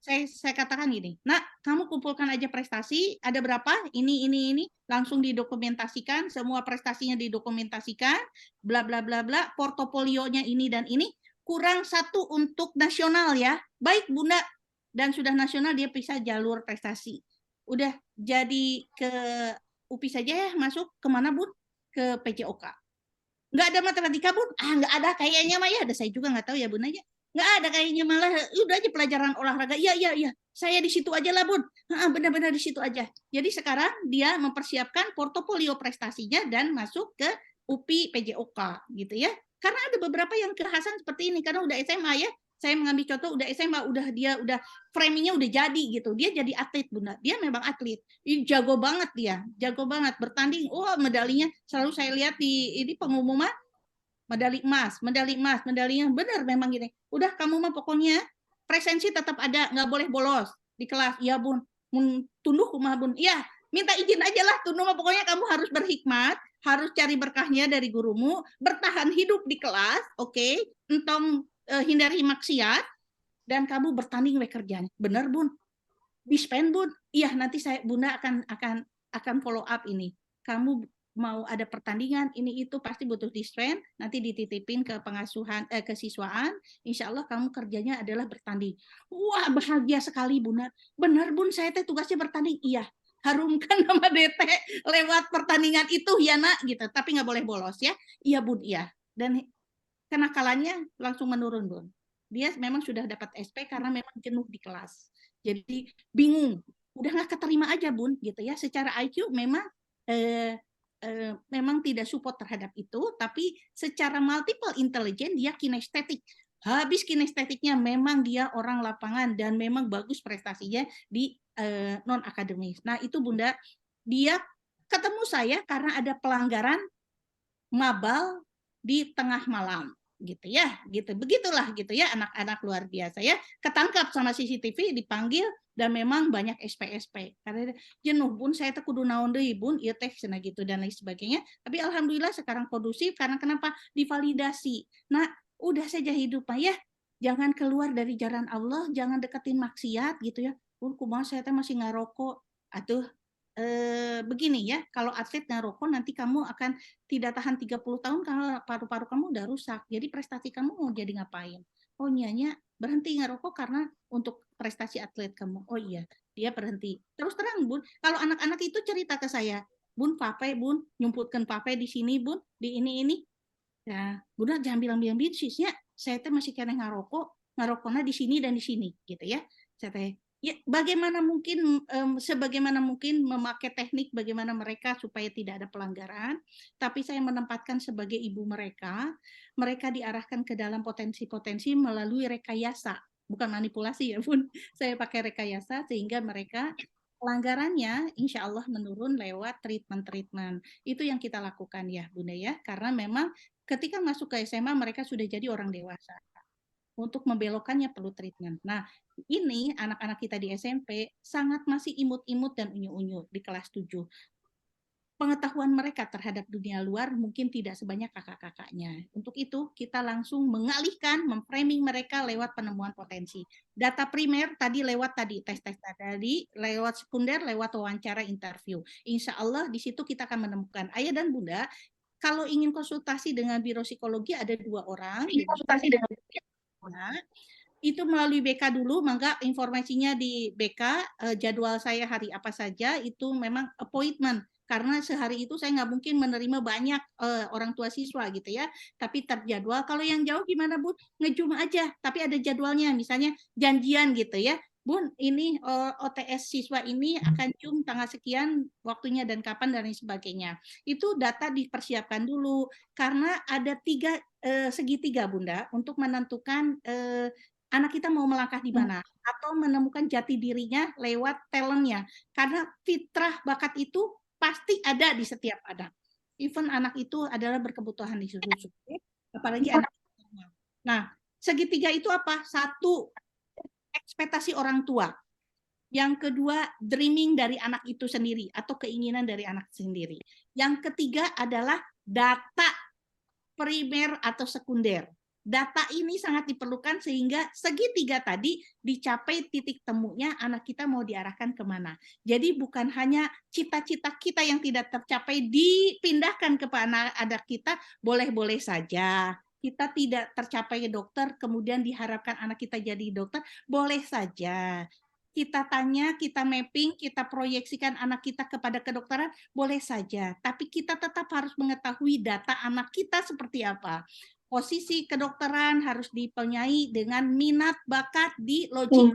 Saya katakan gini, nak kamu kumpulkan aja prestasi, ada berapa, ini, langsung didokumentasikan, semua prestasinya didokumentasikan, bla bla bla bla, portofolionya ini dan ini, kurang satu untuk nasional ya, baik Bunda, dan sudah nasional dia bisa jalur prestasi. Udah jadi ke UPI saja ya, masuk kemana Bun? Ke PJOK. Nggak ada matematika Bun? Nggak ada kayaknya mah ya, ada saya juga nggak tahu ya Bun aja. Nggak ada kayaknya, malah udah aja pelajaran olahraga. Iya, saya di situ aja lah Bun. Benar-benar di situ aja. Jadi sekarang dia mempersiapkan portofolio prestasinya dan masuk ke UPI PJOK gitu ya. Karena ada beberapa yang kekhasan seperti ini, karena udah SMA ya. Saya mengambil contoh udah SMA, udah framingnya udah jadi gitu. Dia jadi atlet Bunda. Dia memang atlet. Jago banget dia, jago banget bertanding. Medalinya selalu saya lihat di ini pengumuman medali emas, medalinya benar memang gini. Udah kamu mah pokoknya presensi tetap ada, nggak boleh bolos di kelas. Iya Bun, tunduh kumah Bun. Iya, minta izin aja lah tunduh mah pokoknya kamu harus berhikmat, harus cari berkahnya dari gurumu, bertahan hidup di kelas, oke? Entong hindari maksiat dan kamu bertanding we kerjaan. Bener Bun. Dispen Bun. Iya, nanti Bunda akan follow up ini. Kamu mau ada pertandingan ini itu pasti butuh dispen, nanti dititipin ke pengasuhan kesiswaan, insya Allah kamu kerjanya adalah bertanding. Wah bahagia sekali Bunda. Benar Bun, saya tugasnya bertanding. Iya, harumkan nama DT lewat pertandingan itu ya nak gitu, tapi nggak boleh bolos ya. Iya Bun, iya. Dan kenakalannya langsung menurun Bun. Dia memang sudah dapat SP karena memang jenuh di kelas. Jadi bingung, udah nggak keterima aja Bun gitu ya. Secara IQ memang memang tidak support terhadap itu, tapi secara multiple intelligence dia kinestetik. Habis kinestetiknya memang dia orang lapangan dan memang bagus prestasinya di non akademis. Nah itu Bunda, dia ketemu saya karena ada pelanggaran mabal di tengah malam gitu ya, gitu begitulah gitu ya, anak-anak luar biasa ya, ketangkap sama CCTV, dipanggil dan memang banyak SP karena jenuh Bun, saya teh kudu naon deui Bun, ieu teh cenah gitu dan lain sebagainya. Tapi alhamdulillah sekarang kondusif karena kenapa? Divalidasi. Nah, udah saja hidup Pak ya. Jangan keluar dari jalan Allah, jangan deketin maksiat gitu ya. Bun, kumaha saya teh masih ngarokok. Atuh begini ya, kalau atlet ngerokok nanti kamu akan tidak tahan 30 tahun karena paru-paru kamu udah rusak. Jadi prestasi kamu mau jadi ngapain? Oh nyanya berhenti ngerokok karena untuk prestasi atlet kamu. Oh iya, dia berhenti. Terus terang Bun, kalau anak-anak itu cerita ke saya, Bun, pape Bun, nyumputkan pape di sini Bun, di ini. Ya, Bunda jangan bilang-bilang bisnisnya, saya teh masih kena ngarokoknya di sini dan di sini gitu ya. Saya teh ya bagaimana mungkin sebagaimana mungkin memakai teknik bagaimana mereka supaya tidak ada pelanggaran, tapi saya menempatkan sebagai ibu mereka diarahkan ke dalam potensi-potensi melalui rekayasa, bukan manipulasi ya Bun. Saya pakai rekayasa sehingga mereka pelanggarannya insya Allah menurun lewat treatment. Itu yang kita lakukan ya Bunda ya, karena memang ketika masuk ke SMA mereka sudah jadi orang dewasa. Untuk membelokkannya perlu treatment. Nah, ini anak-anak kita di SMP sangat masih imut-imut dan unyu-unyu di kelas 7. pengetahuan mereka terhadap dunia luar mungkin tidak sebanyak kakak-kakaknya. Untuk itu, kita langsung mengalihkan, memframing mereka lewat penemuan potensi. Data primer tadi lewat tes-tes tadi, lewat sekunder, lewat wawancara interview. Insya Allah di situ kita akan menemukan. Ayah dan Bunda, kalau ingin konsultasi dengan Biro Psikologi ada 2 orang. Konsultasi dengan itu melalui BK dulu, maka informasinya di BK, jadwal saya hari apa saja, itu memang appointment. Karena sehari itu saya nggak mungkin menerima banyak orang tua siswa gitu ya, tapi terjadwal. Kalau yang jauh gimana Bun? Nge-Zoom aja, tapi ada jadwalnya, misalnya janjian gitu ya. Bun, ini OTS siswa ini akan Zoom tanggal sekian waktunya dan kapan dan lain sebagainya. Itu data dipersiapkan dulu, karena ada segitiga Bunda untuk menentukan anak kita mau melangkah di mana atau menemukan jati dirinya lewat talentnya. Karena fitrah bakat itu pasti ada di setiap anak. Even anak itu adalah berkebutuhan khusus, apalagi anak. Nah, segitiga itu apa? 1, ekspektasi orang tua. Yang kedua, dreaming dari anak itu sendiri atau keinginan dari anak sendiri. Yang ketiga adalah data primer atau sekunder. Data ini sangat diperlukan sehingga segitiga tadi dicapai titik temunya anak kita mau diarahkan kemana. Jadi bukan hanya cita-cita kita yang tidak tercapai dipindahkan kepada anak kita, boleh-boleh saja. Kita tidak tercapai dokter, kemudian diharapkan anak kita jadi dokter, boleh saja. Kita tanya, kita mapping, kita proyeksikan anak kita kepada kedokteran, boleh saja. Tapi kita tetap harus mengetahui data anak kita seperti apa. Posisi kedokteran harus dipunyai dengan minat bakat di logik.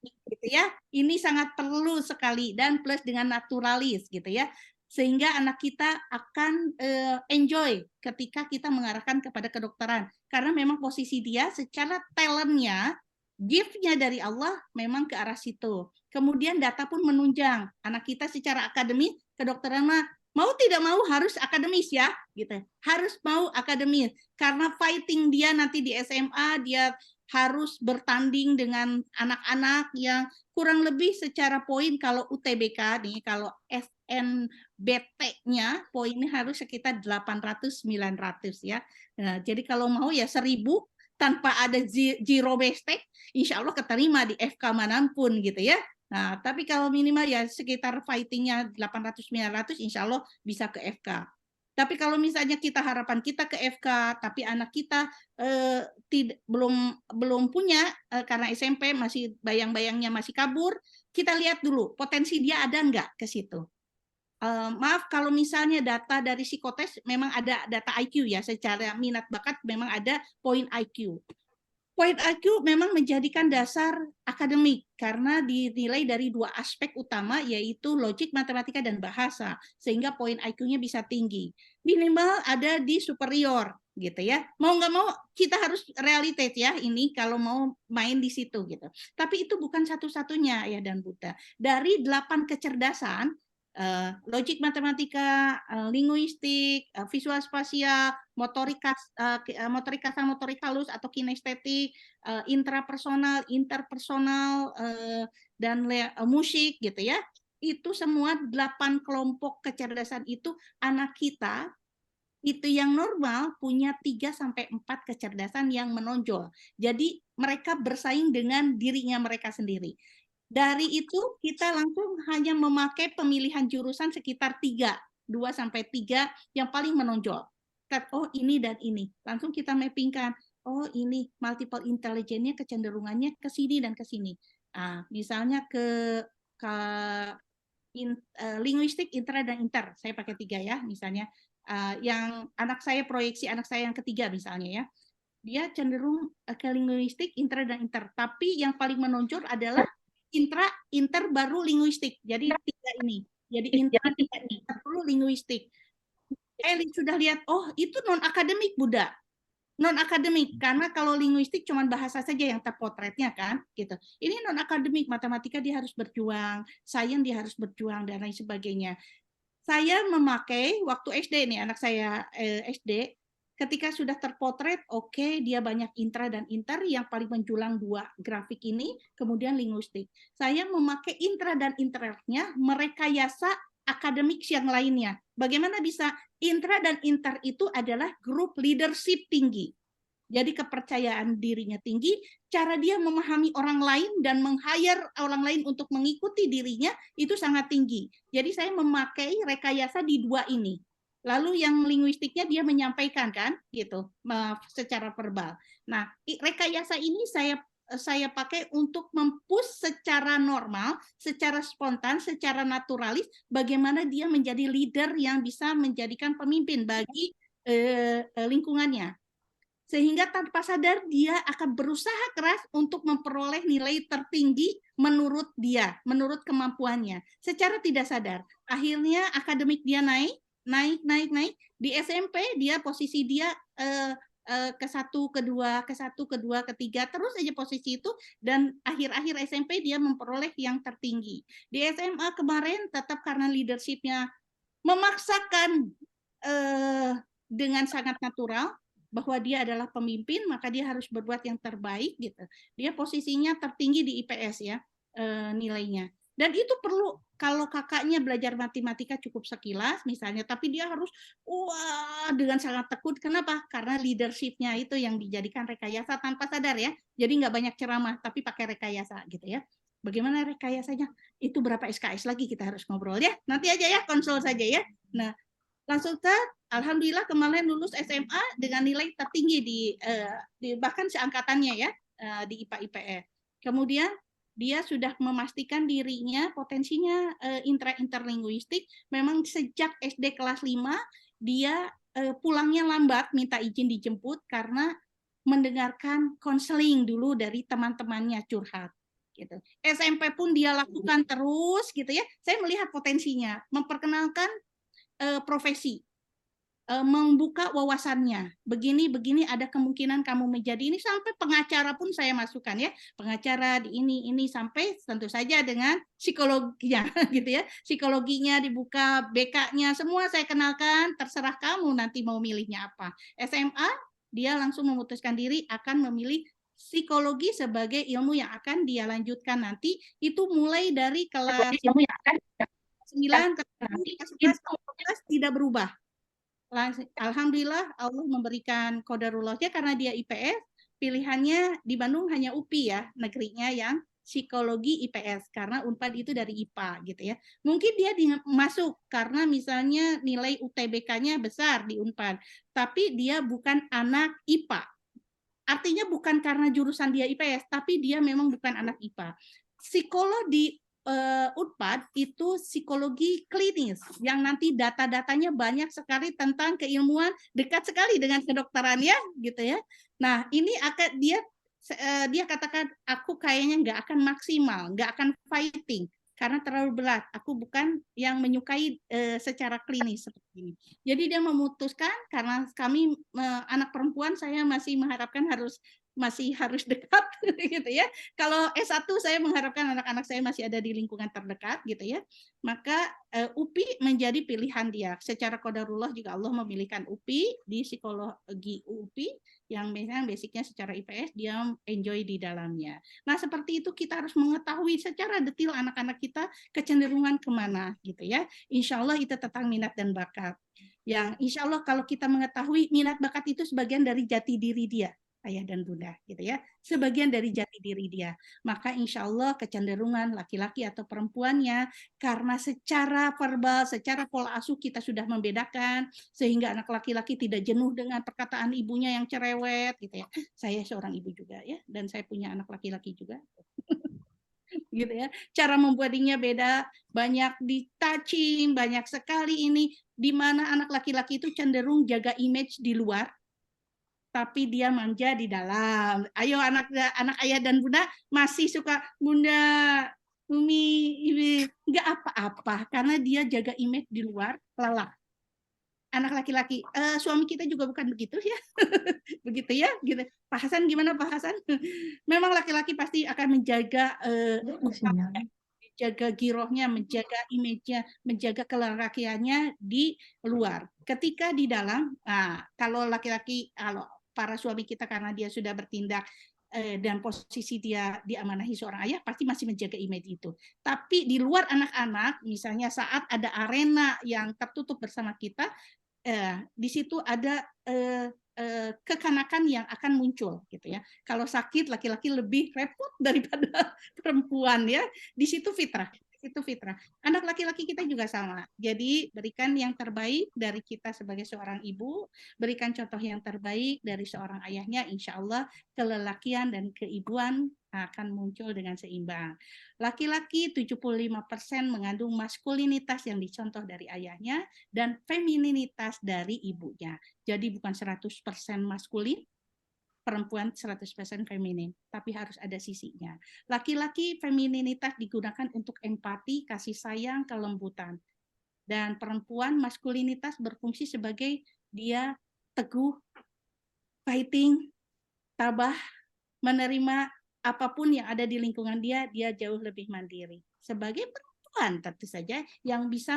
Gitu ya. Ini sangat perlu sekali dan plus dengan naturalis gitu ya. Sehingga anak kita akan enjoy ketika kita mengarahkan kepada kedokteran. Karena memang posisi dia secara talentnya, gift-nya dari Allah memang ke arah situ. Kemudian data pun menunjang. Anak kita secara akademis, kedokteran mah mau tidak mau harus akademis ya, gitu. Harus mau akademis karena fighting dia nanti di SMA dia harus bertanding dengan anak-anak yang kurang lebih secara poin kalau UTBK nih, kalau SNBT-nya poinnya harus sekitar 800-900 ya. Nah, jadi kalau mau ya 1000 tanpa ada zero mistake, insya Allah keterima di FK manapun gitu ya. Nah, tapi kalau minimal ya sekitar fightingnya 800-900, insya Allah bisa ke FK. Tapi kalau misalnya kita harapan kita ke FK, tapi anak kita belum punya karena SMP masih bayang-bayangnya masih kabur, kita lihat dulu potensi dia ada nggak ke situ. Maaf kalau misalnya data dari psikotes memang ada data IQ ya, secara minat bakat memang ada poin IQ. Poin IQ memang menjadikan dasar akademik karena dinilai dari 2 aspek utama yaitu logik, matematika, dan bahasa sehingga poin IQ-nya bisa tinggi. Minimal ada di superior gitu ya. Mau nggak mau kita harus realitas ya ini kalau mau main di situ gitu. Tapi itu bukan satu-satunya ya dan Buddha. Dari 8 kecerdasan logik, matematika, linguistik, visual spasial, motorik kasar, motorik halus atau kinestetik, intrapersonal, interpersonal, dan musik gitu ya. Itu semua 8 kelompok kecerdasan itu anak kita itu yang normal punya 3-4 kecerdasan yang menonjol. Jadi mereka bersaing dengan dirinya mereka sendiri. Dari itu kita langsung hanya memakai pemilihan jurusan sekitar 2-3 yang paling menonjol. Oh ini dan ini. Langsung kita mappingkan. Oh ini multiple intelligence-nya kecenderungannya ke sini dan ke sini. Misalnya ke linguistik, intra dan inter. Saya pakai 3 ya misalnya. Yang anak saya proyeksi anak saya yang ketiga misalnya ya. Dia cenderung ke linguistik, intra dan inter. Tapi yang paling menonjol adalah intra, inter baru linguistik. Jadi 3 ini. Jadi intra, inter perlu linguistik. Sudah lihat, oh itu non akademik Buddha. Non akademik karena kalau linguistik cuma bahasa saja yang terpotretnya kan, gitu. Ini non akademik, matematika dia harus berjuang, sains dia harus berjuang dan lain sebagainya. Saya memakai waktu SD nih anak saya SD. Ketika sudah terpotret, oke, dia banyak intra dan inter, yang paling menjulang 2 grafik ini, kemudian linguistik. Saya memakai intra dan internya, merekayasa akademik yang lainnya. Bagaimana bisa intra dan inter itu adalah grup leadership tinggi. Jadi kepercayaan dirinya tinggi, cara dia memahami orang lain dan meng-hire orang lain untuk mengikuti dirinya itu sangat tinggi. Jadi saya memakai rekayasa di dua ini. Lalu yang linguistiknya dia menyampaikan kan, gitu, secara verbal. Nah, rekayasa ini saya pakai untuk mempush secara normal, secara spontan, secara naturalis, bagaimana dia menjadi leader yang bisa menjadikan pemimpin bagi lingkungannya. Sehingga tanpa sadar dia akan berusaha keras untuk memperoleh nilai tertinggi menurut dia, menurut kemampuannya. Secara tidak sadar, akhirnya akademik dia naik. Di SMP dia posisi dia ke satu, kedua, ketiga, terus aja posisi itu, dan akhir-akhir SMP dia memperoleh yang tertinggi. Di SMA kemarin tetap karena leadership-nya memaksakan dengan sangat natural, bahwa dia adalah pemimpin, maka dia harus berbuat yang terbaik gitu. Dia posisinya tertinggi di IPS ya, nilainya. Dan itu perlu, kalau kakaknya belajar matematika cukup sekilas misalnya, tapi dia harus dengan sangat tekun. Kenapa? Karena leadership-nya itu yang dijadikan rekayasa tanpa sadar ya. Jadi nggak banyak ceramah, tapi pakai rekayasa gitu ya. Bagaimana rekayasanya? Itu berapa SKS lagi kita harus ngobrol ya. Nanti aja ya, konsul saja ya. Nah, langsung alhamdulillah kemarin lulus SMA dengan nilai tertinggi di bahkan seangkatannya ya, di IPA IPS. Kemudian dia sudah memastikan dirinya potensinya interlinguistik. Memang sejak SD kelas 5 dia pulangnya lambat, minta izin dijemput karena mendengarkan konseling dulu dari teman-temannya curhat gitu. SMP pun dia lakukan terus gitu ya. Saya melihat potensinya, memperkenalkan profesi, membuka wawasannya. Begini ada kemungkinan kamu menjadi ini, sampai pengacara pun saya masukkan ya. Pengacara di ini sampai tentu saja dengan psikologinya gitu ya. Psikologinya dibuka, BK-nya semua saya kenalkan, terserah kamu nanti mau milihnya apa. SMA dia langsung memutuskan diri akan memilih psikologi sebagai ilmu yang akan dia lanjutkan nanti. Itu mulai dari kelas 9 ke 11 tidak berubah. Alhamdulillah Allah memberikan qadarullah-nya, karena dia IPS, pilihannya di Bandung hanya UPI ya, negerinya yang psikologi IPS, karena Unpad itu dari IPA gitu ya. Mungkin dia masuk karena misalnya nilai UTBK-nya besar di Unpad, tapi dia bukan anak IPA. Artinya bukan karena jurusan dia IPS, tapi dia memang bukan anak IPA. Psikolog di Unpad itu psikologi klinis yang nanti data-datanya banyak sekali tentang keilmuan, dekat sekali dengan kedokteran ya gitu ya. Nah ini akan dia katakan, aku kayaknya nggak akan maksimal, nggak akan fighting karena terlalu berat. Aku bukan yang menyukai secara klinis seperti ini. Jadi dia memutuskan, karena kami anak perempuan, saya masih mengharapkan masih harus dekat gitu ya. Kalau S1 saya mengharapkan anak-anak saya masih ada di lingkungan terdekat gitu ya. Maka UPI menjadi pilihan dia. Secara qadarullah juga Allah memilihkan UPI di psikologi UPI yang memang basicnya secara IPS dia enjoy di dalamnya. Nah seperti itu kita harus mengetahui secara detail anak-anak kita kecenderungan kemana gitu ya. Insya Allah itu tentang minat dan bakat. Yang insya Allah kalau kita mengetahui minat bakat itu sebagian dari jati diri dia, ayah dan bunda gitu ya, sebagian dari jati diri dia, maka insya Allah kecenderungan laki-laki atau perempuannya, karena secara verbal, secara pola asuh kita sudah membedakan, sehingga anak laki-laki tidak jenuh dengan perkataan ibunya yang cerewet gitu ya. Saya seorang ibu juga ya, dan saya punya anak laki-laki juga gitu ya. Cara membuatnya beda, banyak di-touching, banyak sekali ini, di mana anak laki-laki itu cenderung jaga image di luar, tapi dia manja di dalam. Ayo anak ayah dan bunda masih suka bunda, Umi, Ibi, nggak apa-apa karena dia jaga image di luar, lala. Anak laki-laki, suami kita juga bukan begitu ya, begitu ya, gitu. Pak Hasan gimana Pak Hasan? Memang laki-laki pasti akan menjaga menjaga girohnya, menjaga image-nya, menjaga kelelakiannya di luar. Ketika di dalam, nah, kalau laki-laki, kalau para suami kita karena dia sudah bertindak dan posisi dia diamanahi seorang ayah pasti masih menjaga image itu. Tapi di luar anak-anak, misalnya saat ada arena yang tertutup bersama kita, di situ ada kekanakan yang akan muncul gitu ya. Kalau sakit laki-laki lebih repot daripada perempuan ya. Di situ fitrah. Itu fitrah. Anak laki-laki kita juga sama. Jadi berikan yang terbaik dari kita sebagai seorang ibu, berikan contoh yang terbaik dari seorang ayahnya, insya Allah kelelakian dan keibuan akan muncul dengan seimbang. Laki-laki 75% mengandung maskulinitas yang dicontoh dari ayahnya dan femininitas dari ibunya. Jadi bukan 100% maskulin, perempuan 100% feminin, tapi harus ada sisinya. Laki-laki femininitas digunakan untuk empati, kasih sayang, kelembutan. Dan perempuan maskulinitas berfungsi sebagai dia teguh, fighting, tabah, menerima apapun yang ada di lingkungan dia jauh lebih mandiri. Sebagai perempuan tentu saja yang bisa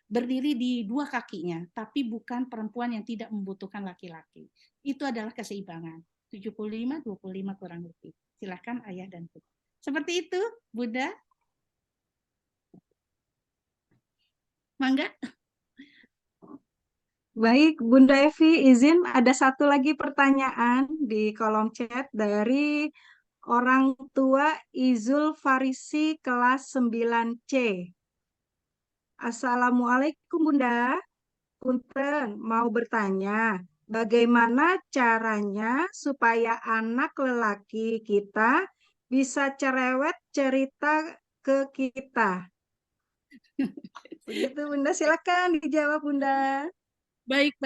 berdiri di dua kakinya, tapi bukan perempuan yang tidak membutuhkan laki-laki. Itu adalah keseimbangan. 75-25 kurang lebih. Silakan ayah dan bunda. Seperti itu, Bunda. Mangga. Baik, Bunda Evi, izin ada satu lagi pertanyaan di kolom chat dari orang tua Izul Farisi kelas 9C. Assalamualaikum Bunda. Punten, mau bertanya, bagaimana caranya supaya anak lelaki kita bisa cerewet cerita ke kita? Begitu Bunda, silakan dijawab Bunda. Baik.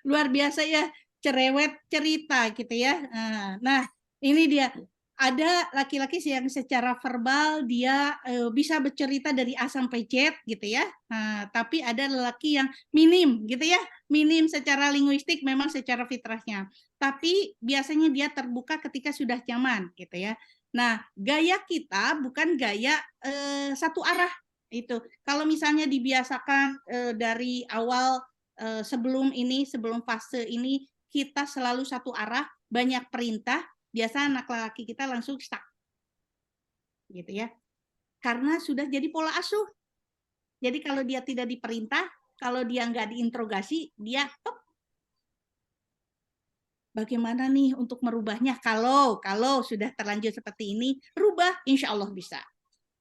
Luar biasa ya, cerewet cerita gitu ya. Nah, ini dia. Ada laki-laki yang secara verbal dia bisa bercerita dari A sampai Z gitu ya. Tapi ada lelaki yang minim gitu ya. Minim secara linguistik memang secara fitrahnya. Tapi biasanya dia terbuka ketika sudah nyaman gitu ya. Nah, gaya kita bukan gaya satu arah itu. Kalau misalnya dibiasakan dari awal sebelum fase ini kita selalu satu arah, banyak perintah, biasa anak laki kita langsung stuck. Gitu ya. Karena sudah jadi pola asuh. Jadi kalau dia tidak diperintah, kalau dia nggak diinterogasi, dia bagaimana nih untuk merubahnya? Kalau sudah terlanjur seperti ini, rubah, insya Allah bisa.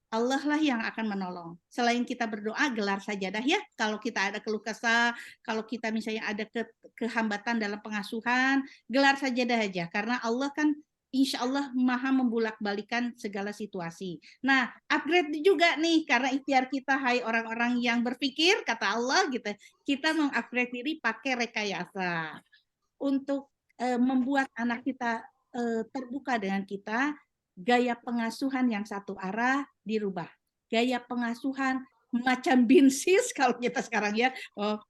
Allah lah yang akan menolong. Selain kita berdoa, gelar sajadah ya. Kalau kita ada keluh kesah, kalau kita misalnya ada kehambatan dalam pengasuhan, gelar sajadah aja. Karena Allah kan insya Allah maha membulak-balikan segala situasi. Nah, upgrade juga nih, karena ikhtiar kita, hai orang-orang yang berpikir, kata Allah gitu, kita mengupgrade diri pakai rekayasa. Untuk membuat anak kita terbuka dengan kita, gaya pengasuhan yang satu arah dirubah. Gaya pengasuhan macam Binsis kalau kita sekarang ya.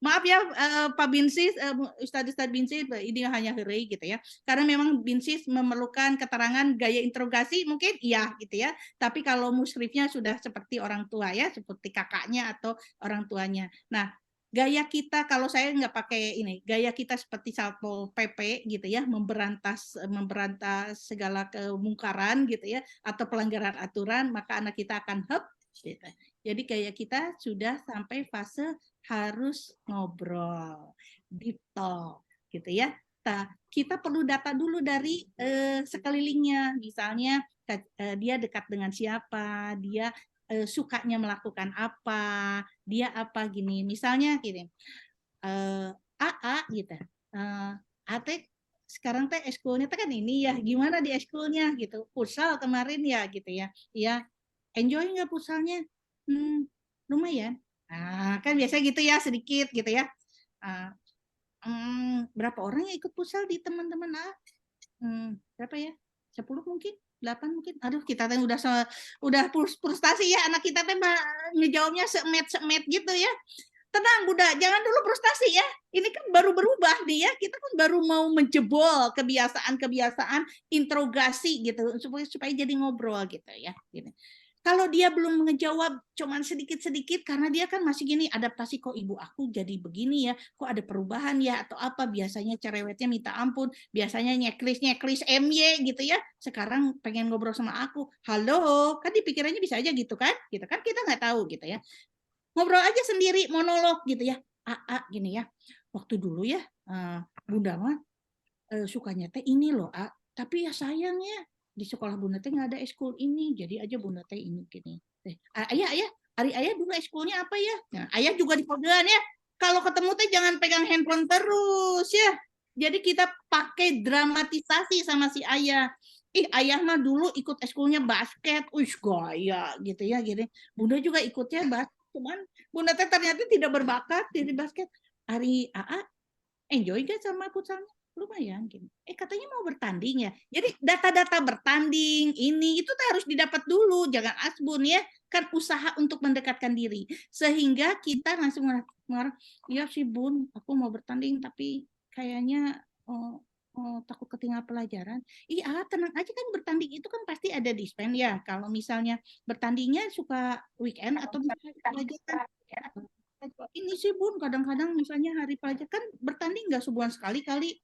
Maaf ya Pak Binsis, Ustadz Binsis, ini hanya hurry gitu ya. Karena memang Binsis memerlukan keterangan gaya interogasi mungkin iya gitu ya. Tapi kalau musyrifnya sudah seperti orang tua ya, seperti kakaknya atau orang tuanya. Nah, gaya kita kalau saya nggak pakai ini, gaya kita seperti Satpol PP gitu ya, memberantas segala kemungkaran gitu ya, atau pelanggaran aturan, maka anak kita akan gitu. Jadi gaya kita sudah sampai fase harus ngobrol, deep talk gitu ya. Kita perlu data dulu dari sekelilingnya, misalnya dia dekat dengan siapa, dia sukanya melakukan apa, dia apa gini. Misalnya gini, AA gitu, Ate sekarang teh eskulnya teh kan ini ya, gimana di eskulnya gitu, futsal kemarin ya gitu ya, ya enjoy nggak futsalnya? Lumayan. Nah, kan biasa gitu ya, sedikit gitu ya. Berapa orang yang ikut futsal di teman-teman A? Berapa ya? 10 mungkin? 8 mungkin. Aduh, kita teh udah frustasi ya, anak kita teh ngejawabnya semet gitu ya. Tenang Bunda, jangan dulu frustasi ya. Ini kan baru berubah nih ya. Kita kan baru mau menjebol kebiasaan interogasi gitu supaya jadi ngobrol gitu ya. Gini. Kalau dia belum ngejawab cuman sedikit-sedikit karena dia kan masih gini adaptasi, kok ibu aku jadi begini ya, kok ada perubahan ya atau apa, biasanya cerewetnya minta ampun, biasanya nyeklis MY gitu ya. Sekarang pengen ngobrol sama aku. Halo, kan dipikirannya bisa aja gitu kan? Gitu kan kita nggak tahu gitu ya. Ngobrol aja sendiri, monolog gitu ya. Gini ya. Waktu dulu ya, Bunda mah sukanya teh ini loh, tapi ya sayang ya di sekolah Bunda teh nggak ada ekskul ini, jadi aja Bunda teh ini gini. Ayah, ayah dulu ekskulnya apa ya? Nah, ayah juga di podean ya. Kalau ketemu teh jangan pegang handphone terus ya. Jadi kita pakai dramatisasi sama si ayah. Ayah mah dulu ikut ekskulnya basket, gaya gitu ya, gini. Bunda juga ikutnya basket, cuman Bunda teh ternyata tidak berbakat di basket. Hari enjoy gak sama futsalnya? Lumayan gini. Katanya mau bertanding ya. Jadi data-data bertanding ini itu harus didapat dulu, jangan asbun ya. Kan usaha untuk mendekatkan diri. Sehingga kita langsung marah, ya sih Bun, aku mau bertanding tapi kayaknya takut ketinggalan pelajaran. Tenang aja kan, bertanding itu kan pasti ada dispen ya. Kalau misalnya bertandingnya suka weekend atau pelajaran. Ini sih Bun, kadang-kadang misalnya hari pelajaran kan bertanding nggak sebulan sekali kali.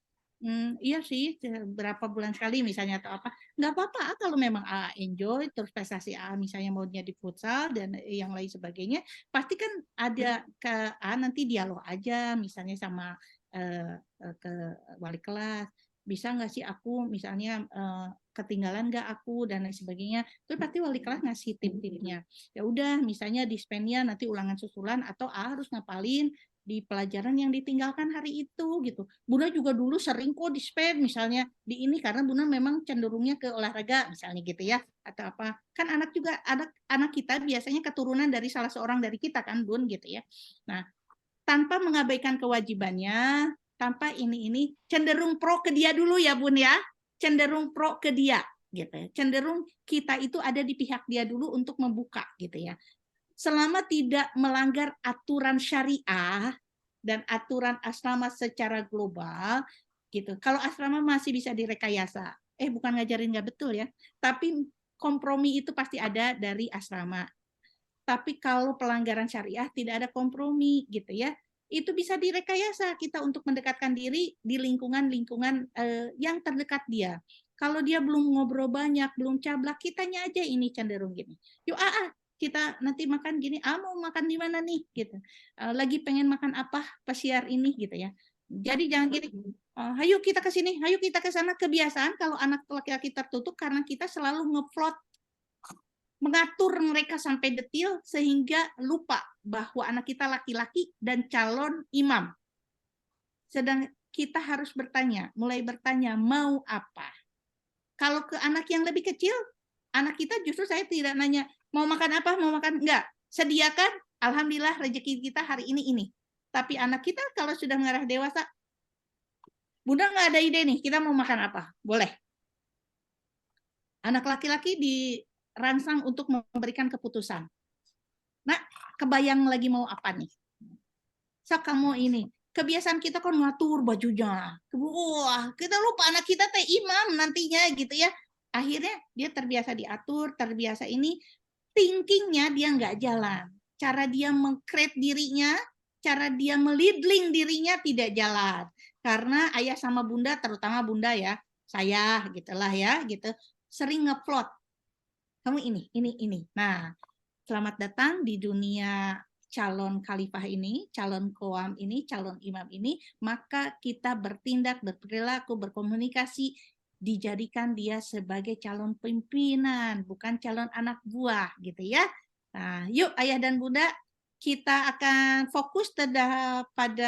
Iya sih, berapa bulan sekali misalnya atau apa. Nggak apa-apa kalau memang enjoy, terus prestasi misalnya maunya di futsal dan yang lain sebagainya, pasti kan ada nanti dialog aja misalnya sama ke wali kelas. Bisa nggak sih aku misalnya ketinggalan nggak aku dan lain sebagainya. Terus pasti wali kelas ngasih tip-tipnya. Ya udah, misalnya dispennya nanti ulangan susulan atau harus ngapalin di pelajaran yang ditinggalkan hari itu gitu. Bunda juga dulu sering kok dispen misalnya di ini karena Bunda memang cenderungnya ke olahraga misalnya gitu ya atau apa. Kan anak juga anak kita biasanya keturunan dari salah seorang dari kita kan Bun gitu ya. Nah, tanpa mengabaikan kewajibannya, tanpa ini cenderung pro ke dia dulu ya Bun ya. Cenderung pro ke dia gitu ya. Cenderung kita itu ada di pihak dia dulu untuk membuka gitu ya. Selama tidak melanggar aturan syariah dan aturan asrama secara global gitu. Kalau asrama masih bisa direkayasa. Bukan ngajarin nggak betul ya, tapi kompromi itu pasti ada dari asrama. Tapi kalau pelanggaran syariah tidak ada kompromi gitu ya. Itu bisa direkayasa kita untuk mendekatkan diri di lingkungan-lingkungan yang terdekat dia. Kalau dia belum ngobrol banyak, belum cablak, kitanya aja ini cenderung gini. Yuk kita nanti makan gini, mau makan di mana nih gitu. Lagi pengen makan apa pasiar ini gitu ya. Jadi jangan gini, ayo kita ke sini, ayo kita ke sana. Kebiasaan kalau anak laki-laki tertutup karena kita selalu ngeflot, mengatur mereka sampai detil sehingga lupa bahwa anak kita laki-laki dan calon imam. Sedang kita harus mulai bertanya mau apa. Kalau ke anak yang lebih kecil, anak kita justru saya tidak nanya mau makan apa, mau makan enggak. Sediakan, alhamdulillah rezeki kita hari ini. Tapi anak kita kalau sudah mengarah dewasa, Bunda nggak ada ide nih, kita mau makan apa? Boleh. Anak laki-laki dirangsang untuk memberikan keputusan. Nah, kebayang lagi mau apa nih? Kamu ini. Kebiasaan kita kan ngatur bajunya. Wah, kita lupa anak kita teh imam nantinya gitu ya. Akhirnya dia terbiasa diatur, terbiasa ini. Thinkingnya dia nggak jalan. Cara dia meng-create dirinya, cara dia melidling dirinya tidak jalan. Karena ayah sama bunda, terutama bunda ya, saya gitulah ya, gitu, sering ngeplot. Kamu ini. Nah, selamat datang di dunia calon khalifah ini, calon qawam ini, calon imam ini, maka kita bertindak, berperilaku, berkomunikasi, dijadikan dia sebagai calon pimpinan, bukan calon anak buah, gitu ya. Nah, yuk ayah dan bunda, kita akan fokus pada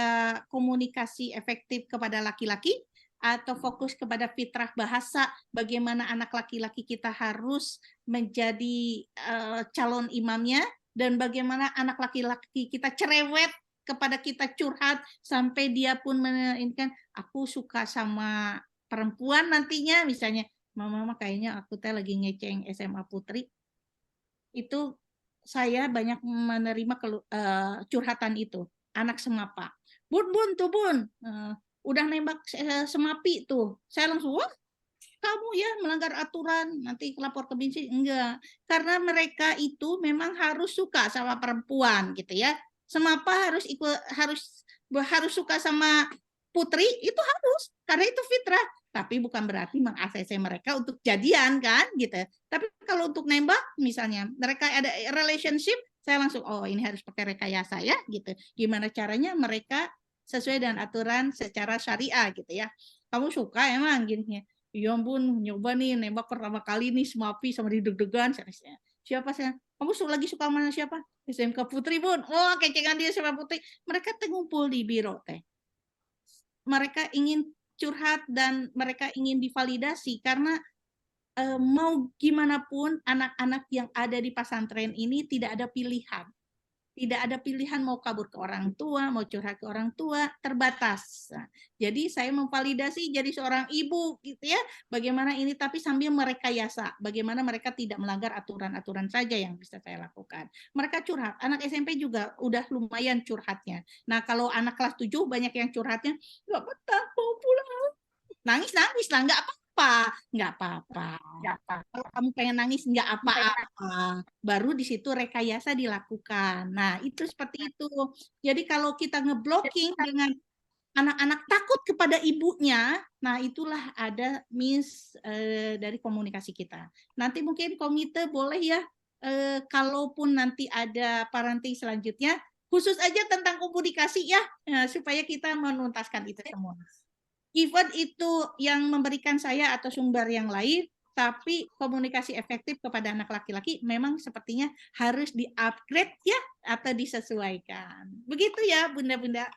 komunikasi efektif kepada laki-laki, atau fokus kepada fitrah bahasa, bagaimana anak laki-laki kita harus menjadi calon imamnya, dan bagaimana anak laki-laki kita cerewet kepada kita curhat sampai dia pun menginginkan aku suka sama perempuan nantinya misalnya, mama kayaknya aku teh lagi ngeceng SMA Putri. Itu saya banyak menerima curhatan itu, anak semapa. Bun tuh bun, udah nembak semapi tuh. Saya langsung, wah kamu ya melanggar aturan, nanti lapor ke polisi. Enggak, karena mereka itu memang harus suka sama perempuan gitu ya. Semapa harus harus suka sama putri, itu harus, karena itu fitrah. Tapi bukan berarti meng-ACC mereka untuk jadian kan gitu. Tapi kalau untuk nembak misalnya mereka ada relationship, saya langsung oh ini harus pakai rekayasa ya gitu. Gimana caranya mereka sesuai dengan aturan secara syariah gitu ya. Kamu suka emang gini ya. Ya ampun, nyoba nih nembak pertama kali nih sama api sama deg-degan. Siapa saya? Kamu lagi suka mana siapa? SMK Putri Bun. Oh, kecengan dia sama Putri. Mereka ngumpul di biro teh. Mereka ingin curhat dan mereka ingin divalidasi karena mau gimana pun anak-anak yang ada di pesantren ini tidak ada pilihan. Tidak ada pilihan mau kabur ke orang tua, mau curhat ke orang tua, terbatas. Nah, jadi saya memvalidasi jadi seorang ibu gitu ya. Bagaimana ini tapi sambil merekayasa, bagaimana mereka tidak melanggar aturan-aturan saja yang bisa saya lakukan. Mereka curhat, anak SMP juga udah lumayan curhatnya. Nah, kalau anak kelas 7 banyak yang curhatnya, nggak betah, mau pulang. Nangis-nangis lah, nggak apa-apa. Nggak apa-apa. Kalau kamu pengen nangis, nggak apa-apa. Baru di situ rekayasa dilakukan. Nah, itu seperti itu. Jadi kalau kita ngeblocking dengan anak-anak takut kepada ibunya, nah itulah ada miss dari komunikasi kita. Nanti mungkin komite boleh ya, kalaupun nanti ada parenting selanjutnya, khusus aja tentang komunikasi ya, supaya kita menuntaskan itu semua. Even itu yang memberikan saya atau sumber yang lain, tapi komunikasi efektif kepada anak laki-laki memang sepertinya harus di-upgrade ya atau disesuaikan. Begitu ya Bunda-bunda.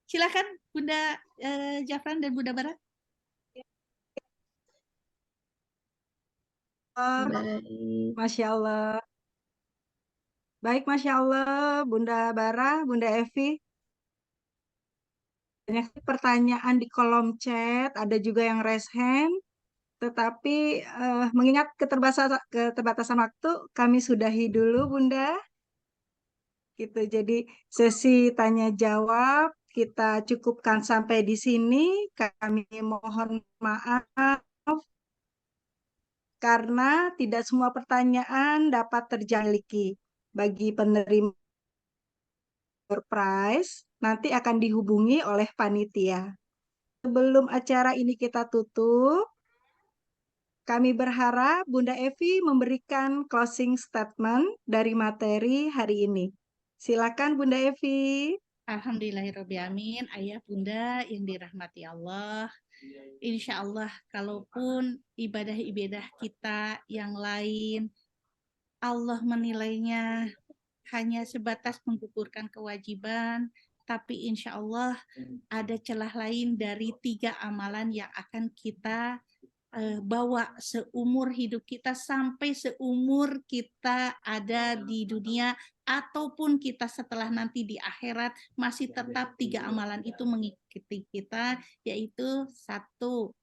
Silakan Bunda Jafran dan Bunda Barat. Baik. Masya Allah. Baik, Masya Allah, Bunda Bara, Bunda Evi. Banyak pertanyaan di kolom chat, ada juga yang raise hand. Tetapi mengingat keterbatasan waktu, kami sudahi dulu, Bunda. Gitu. Jadi sesi tanya jawab kita cukupkan sampai di sini. Kami mohon maaf karena tidak semua pertanyaan dapat terjangkau. Bagi penerima prize nanti akan dihubungi oleh panitia. Sebelum acara ini kita tutup, kami berharap Bunda Evi memberikan closing statement dari materi hari ini. Silakan Bunda Evi. Alhamdulillahirrahmanirrahim, ayah bunda yang dirahmati Allah. Insya Allah, kalaupun ibadah-ibadah kita yang lain, Allah menilainya hanya sebatas menggugurkan kewajiban, tapi insya Allah ada celah lain dari 3 amalan yang akan kita bawa seumur hidup kita sampai seumur kita ada di dunia ataupun kita setelah nanti di akhirat masih tetap 3 amalan itu mengikuti kita, yaitu 1,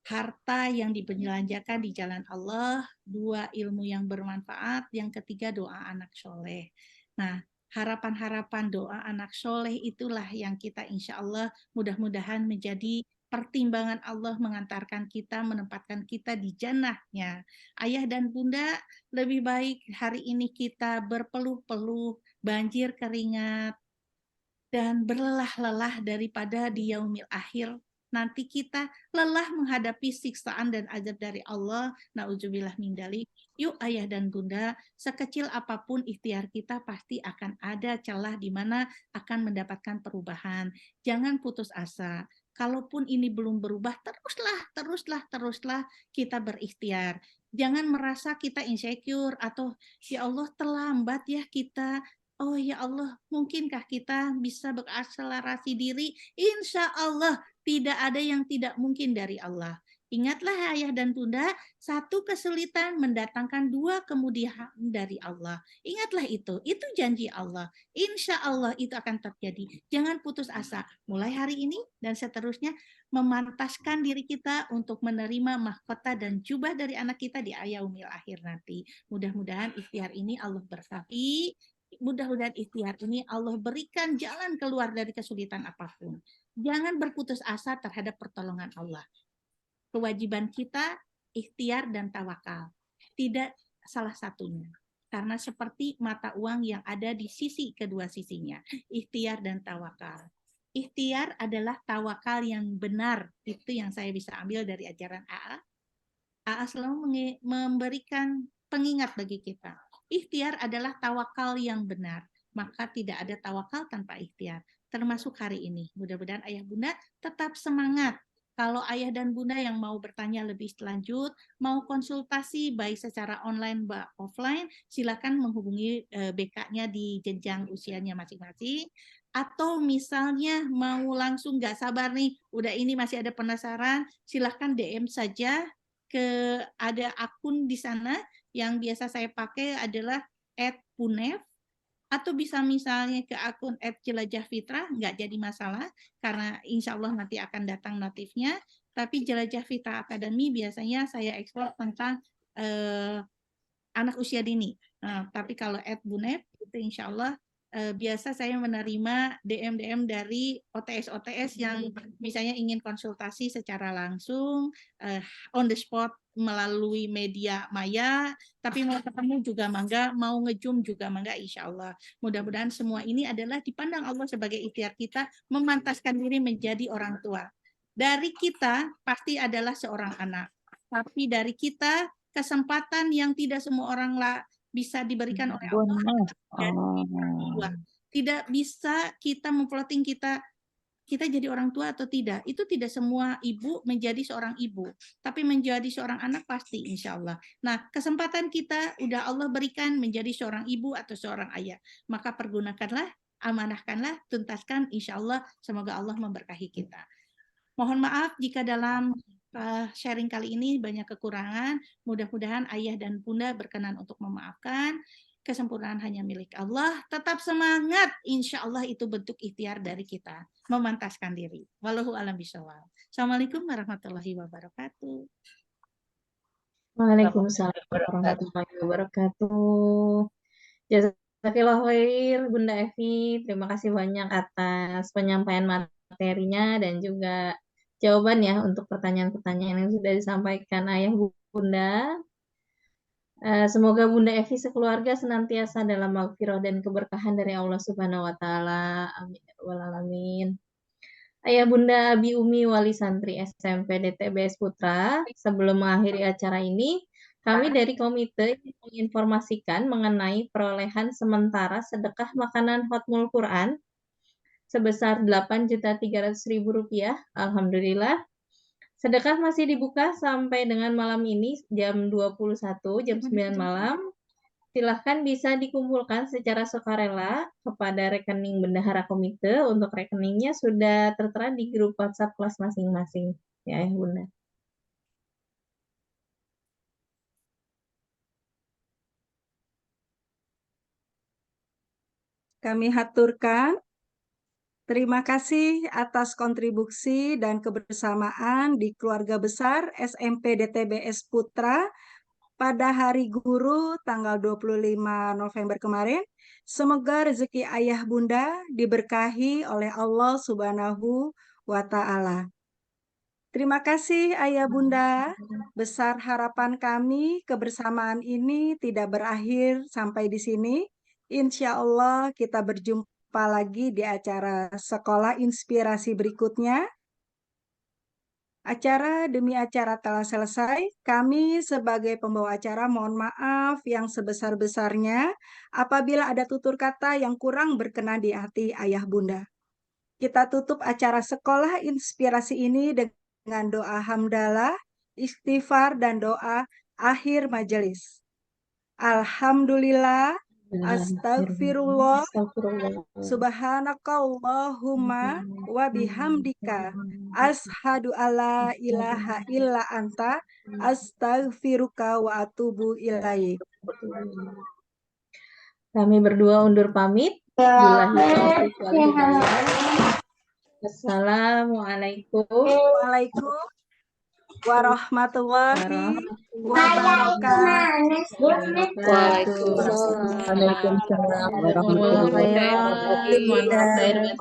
harta yang dibelanjakan di jalan Allah, 2, ilmu yang bermanfaat, yang ketiga doa anak soleh. Nah, harapan-harapan doa anak soleh itulah yang kita insya Allah mudah-mudahan menjadi pertimbangan Allah mengantarkan kita, menempatkan kita di jannahnya. Ayah dan bunda, lebih baik hari ini kita berpeluh-peluh, banjir keringat, dan berlelah-lelah daripada di yaumil akhir nanti kita lelah menghadapi siksaan dan azab dari Allah. Nauzubillah min dzalik. Yuk ayah dan bunda, sekecil apapun ikhtiar kita pasti akan ada celah di mana akan mendapatkan perubahan. Jangan putus asa. Kalaupun ini belum berubah, teruslah kita berikhtiar. Jangan merasa kita insecure atau ya Allah terlambat ya kita. Oh ya Allah, mungkinkah kita bisa berakselerasi diri? Insya Allah tidak ada yang tidak mungkin dari Allah. Ingatlah ayah dan bunda, 1 kesulitan mendatangkan 2 kemudahan dari Allah. Ingatlah itu janji Allah. Insya Allah itu akan terjadi. Jangan putus asa. Mulai hari ini dan seterusnya memantaskan diri kita untuk menerima mahkota dan jubah dari anak kita di yaumil akhir nanti. Mudah-mudahan ikhtiar ini Allah berkahi. Mudah-mudahan ikhtiar ini Allah berikan jalan keluar dari kesulitan apapun. jangan berputus asa terhadap pertolongan Allah. Kewajiban kita ikhtiar dan tawakal. Tidak salah satunya. Karena seperti mata uang yang ada di sisi kedua sisinya, ikhtiar dan tawakal. Ikhtiar adalah tawakal yang benar. Itu yang saya bisa ambil dari ajaran AA. AA selalu memberikan pengingat bagi kita. Ikhtiar adalah tawakal yang benar. Maka tidak ada tawakal tanpa ikhtiar. Termasuk hari ini. Mudah-mudahan ayah bunda tetap semangat. Kalau ayah dan bunda yang mau bertanya lebih lanjut, mau konsultasi baik secara online maupun offline, silakan menghubungi BK-nya di jenjang usianya masing-masing. Atau misalnya mau langsung nggak sabar nih, udah ini masih ada penasaran, silakan DM saja ke ada akun di sana yang biasa saya pakai adalah @punef, atau bisa misalnya ke akun @jelajah fitrah, nggak jadi masalah karena insya Allah nanti akan datang notifnya. Tapi Jelajah Fitrah Academy biasanya saya ekspor tentang anak usia dini. Tapi kalau @bunef itu insya Allah biasa saya menerima DM dari OTS yang misalnya ingin konsultasi secara langsung on the spot melalui media maya, tapi mau ketemu juga mangga, mau nge-zoom juga mangga, insya Allah. Mudah-mudahan semua ini adalah dipandang Allah sebagai ikhtiar kita memantaskan diri menjadi orang tua. Dari kita pasti adalah seorang anak, tapi dari kita kesempatan yang tidak semua orang bisa diberikan oleh Allah. Tidak bisa kita memplotting kita jadi orang tua atau tidak. Itu tidak semua ibu menjadi seorang ibu, tapi menjadi seorang anak pasti insya Allah. Nah, kesempatan kita udah Allah berikan menjadi seorang ibu atau seorang ayah. Maka pergunakanlah, amanahkanlah, tuntaskan, insya Allah semoga Allah memberkahi kita. Mohon maaf jika dalam sharing kali ini banyak kekurangan. Mudah-mudahan ayah dan bunda berkenan untuk memaafkan. Kesempurnaan hanya milik Allah. Tetap semangat. Insya Allah itu bentuk ikhtiar dari kita. Memantaskan diri. Wallahu a'lam bishawab. Assalamualaikum warahmatullahi wabarakatuh. Waalaikumsalam warahmatullahi wabarakatuh. Jazakillah khair Bunda Evi. Terima kasih banyak atas penyampaian materinya dan juga jawaban ya untuk pertanyaan-pertanyaan yang sudah disampaikan ayah bunda. Semoga Bunda Evi sekeluarga senantiasa dalam maghfirah dan keberkahan dari Allah Subhanahu wa taala. Amin ya rabbal alamin. Ayah Bunda Abi Umi Wali Santri SMP DTBS Putra, sebelum mengakhiri acara ini, kami dari komite menginformasikan mengenai perolehan sementara sedekah makanan Hotmul Quran sebesar Rp8.300.000. Alhamdulillah. Sedekah masih dibuka sampai dengan malam ini jam 21, jam 9 malam. Silahkan bisa dikumpulkan secara sukarela kepada rekening bendahara komite. Untuk rekeningnya sudah tertera di grup WhatsApp kelas masing-masing. Ya, Bunda. Kami haturkan terima kasih atas kontribusi dan kebersamaan di keluarga besar SMP DTBS Putra pada Hari Guru tanggal 25 November kemarin. Semoga rezeki ayah bunda diberkahi oleh Allah Subhanahu wa Ta'ala. Terima kasih ayah bunda. Besar harapan kami kebersamaan ini tidak berakhir sampai di sini. Insya Allah kita berjumpa lagi di acara Sekolah Inspirasi berikutnya. Acara demi acara telah selesai. Kami sebagai pembawa acara mohon maaf yang sebesar-besarnya apabila ada tutur kata yang kurang berkenan di hati ayah bunda. Kita tutup acara Sekolah Inspirasi ini dengan doa hamdalah, istighfar, dan doa akhir majelis. Alhamdulillah. Astagfirullah, subhanakallahumma wa bihamdika, ashadu alla ilaha illa anta, astaghfiruka wa atubu ilaik. Kami berdua undur pamit. Assalamualaikum warahmatullahi wabarakatuh. Waalaikumsalam warahmatullahi wabarakatuh.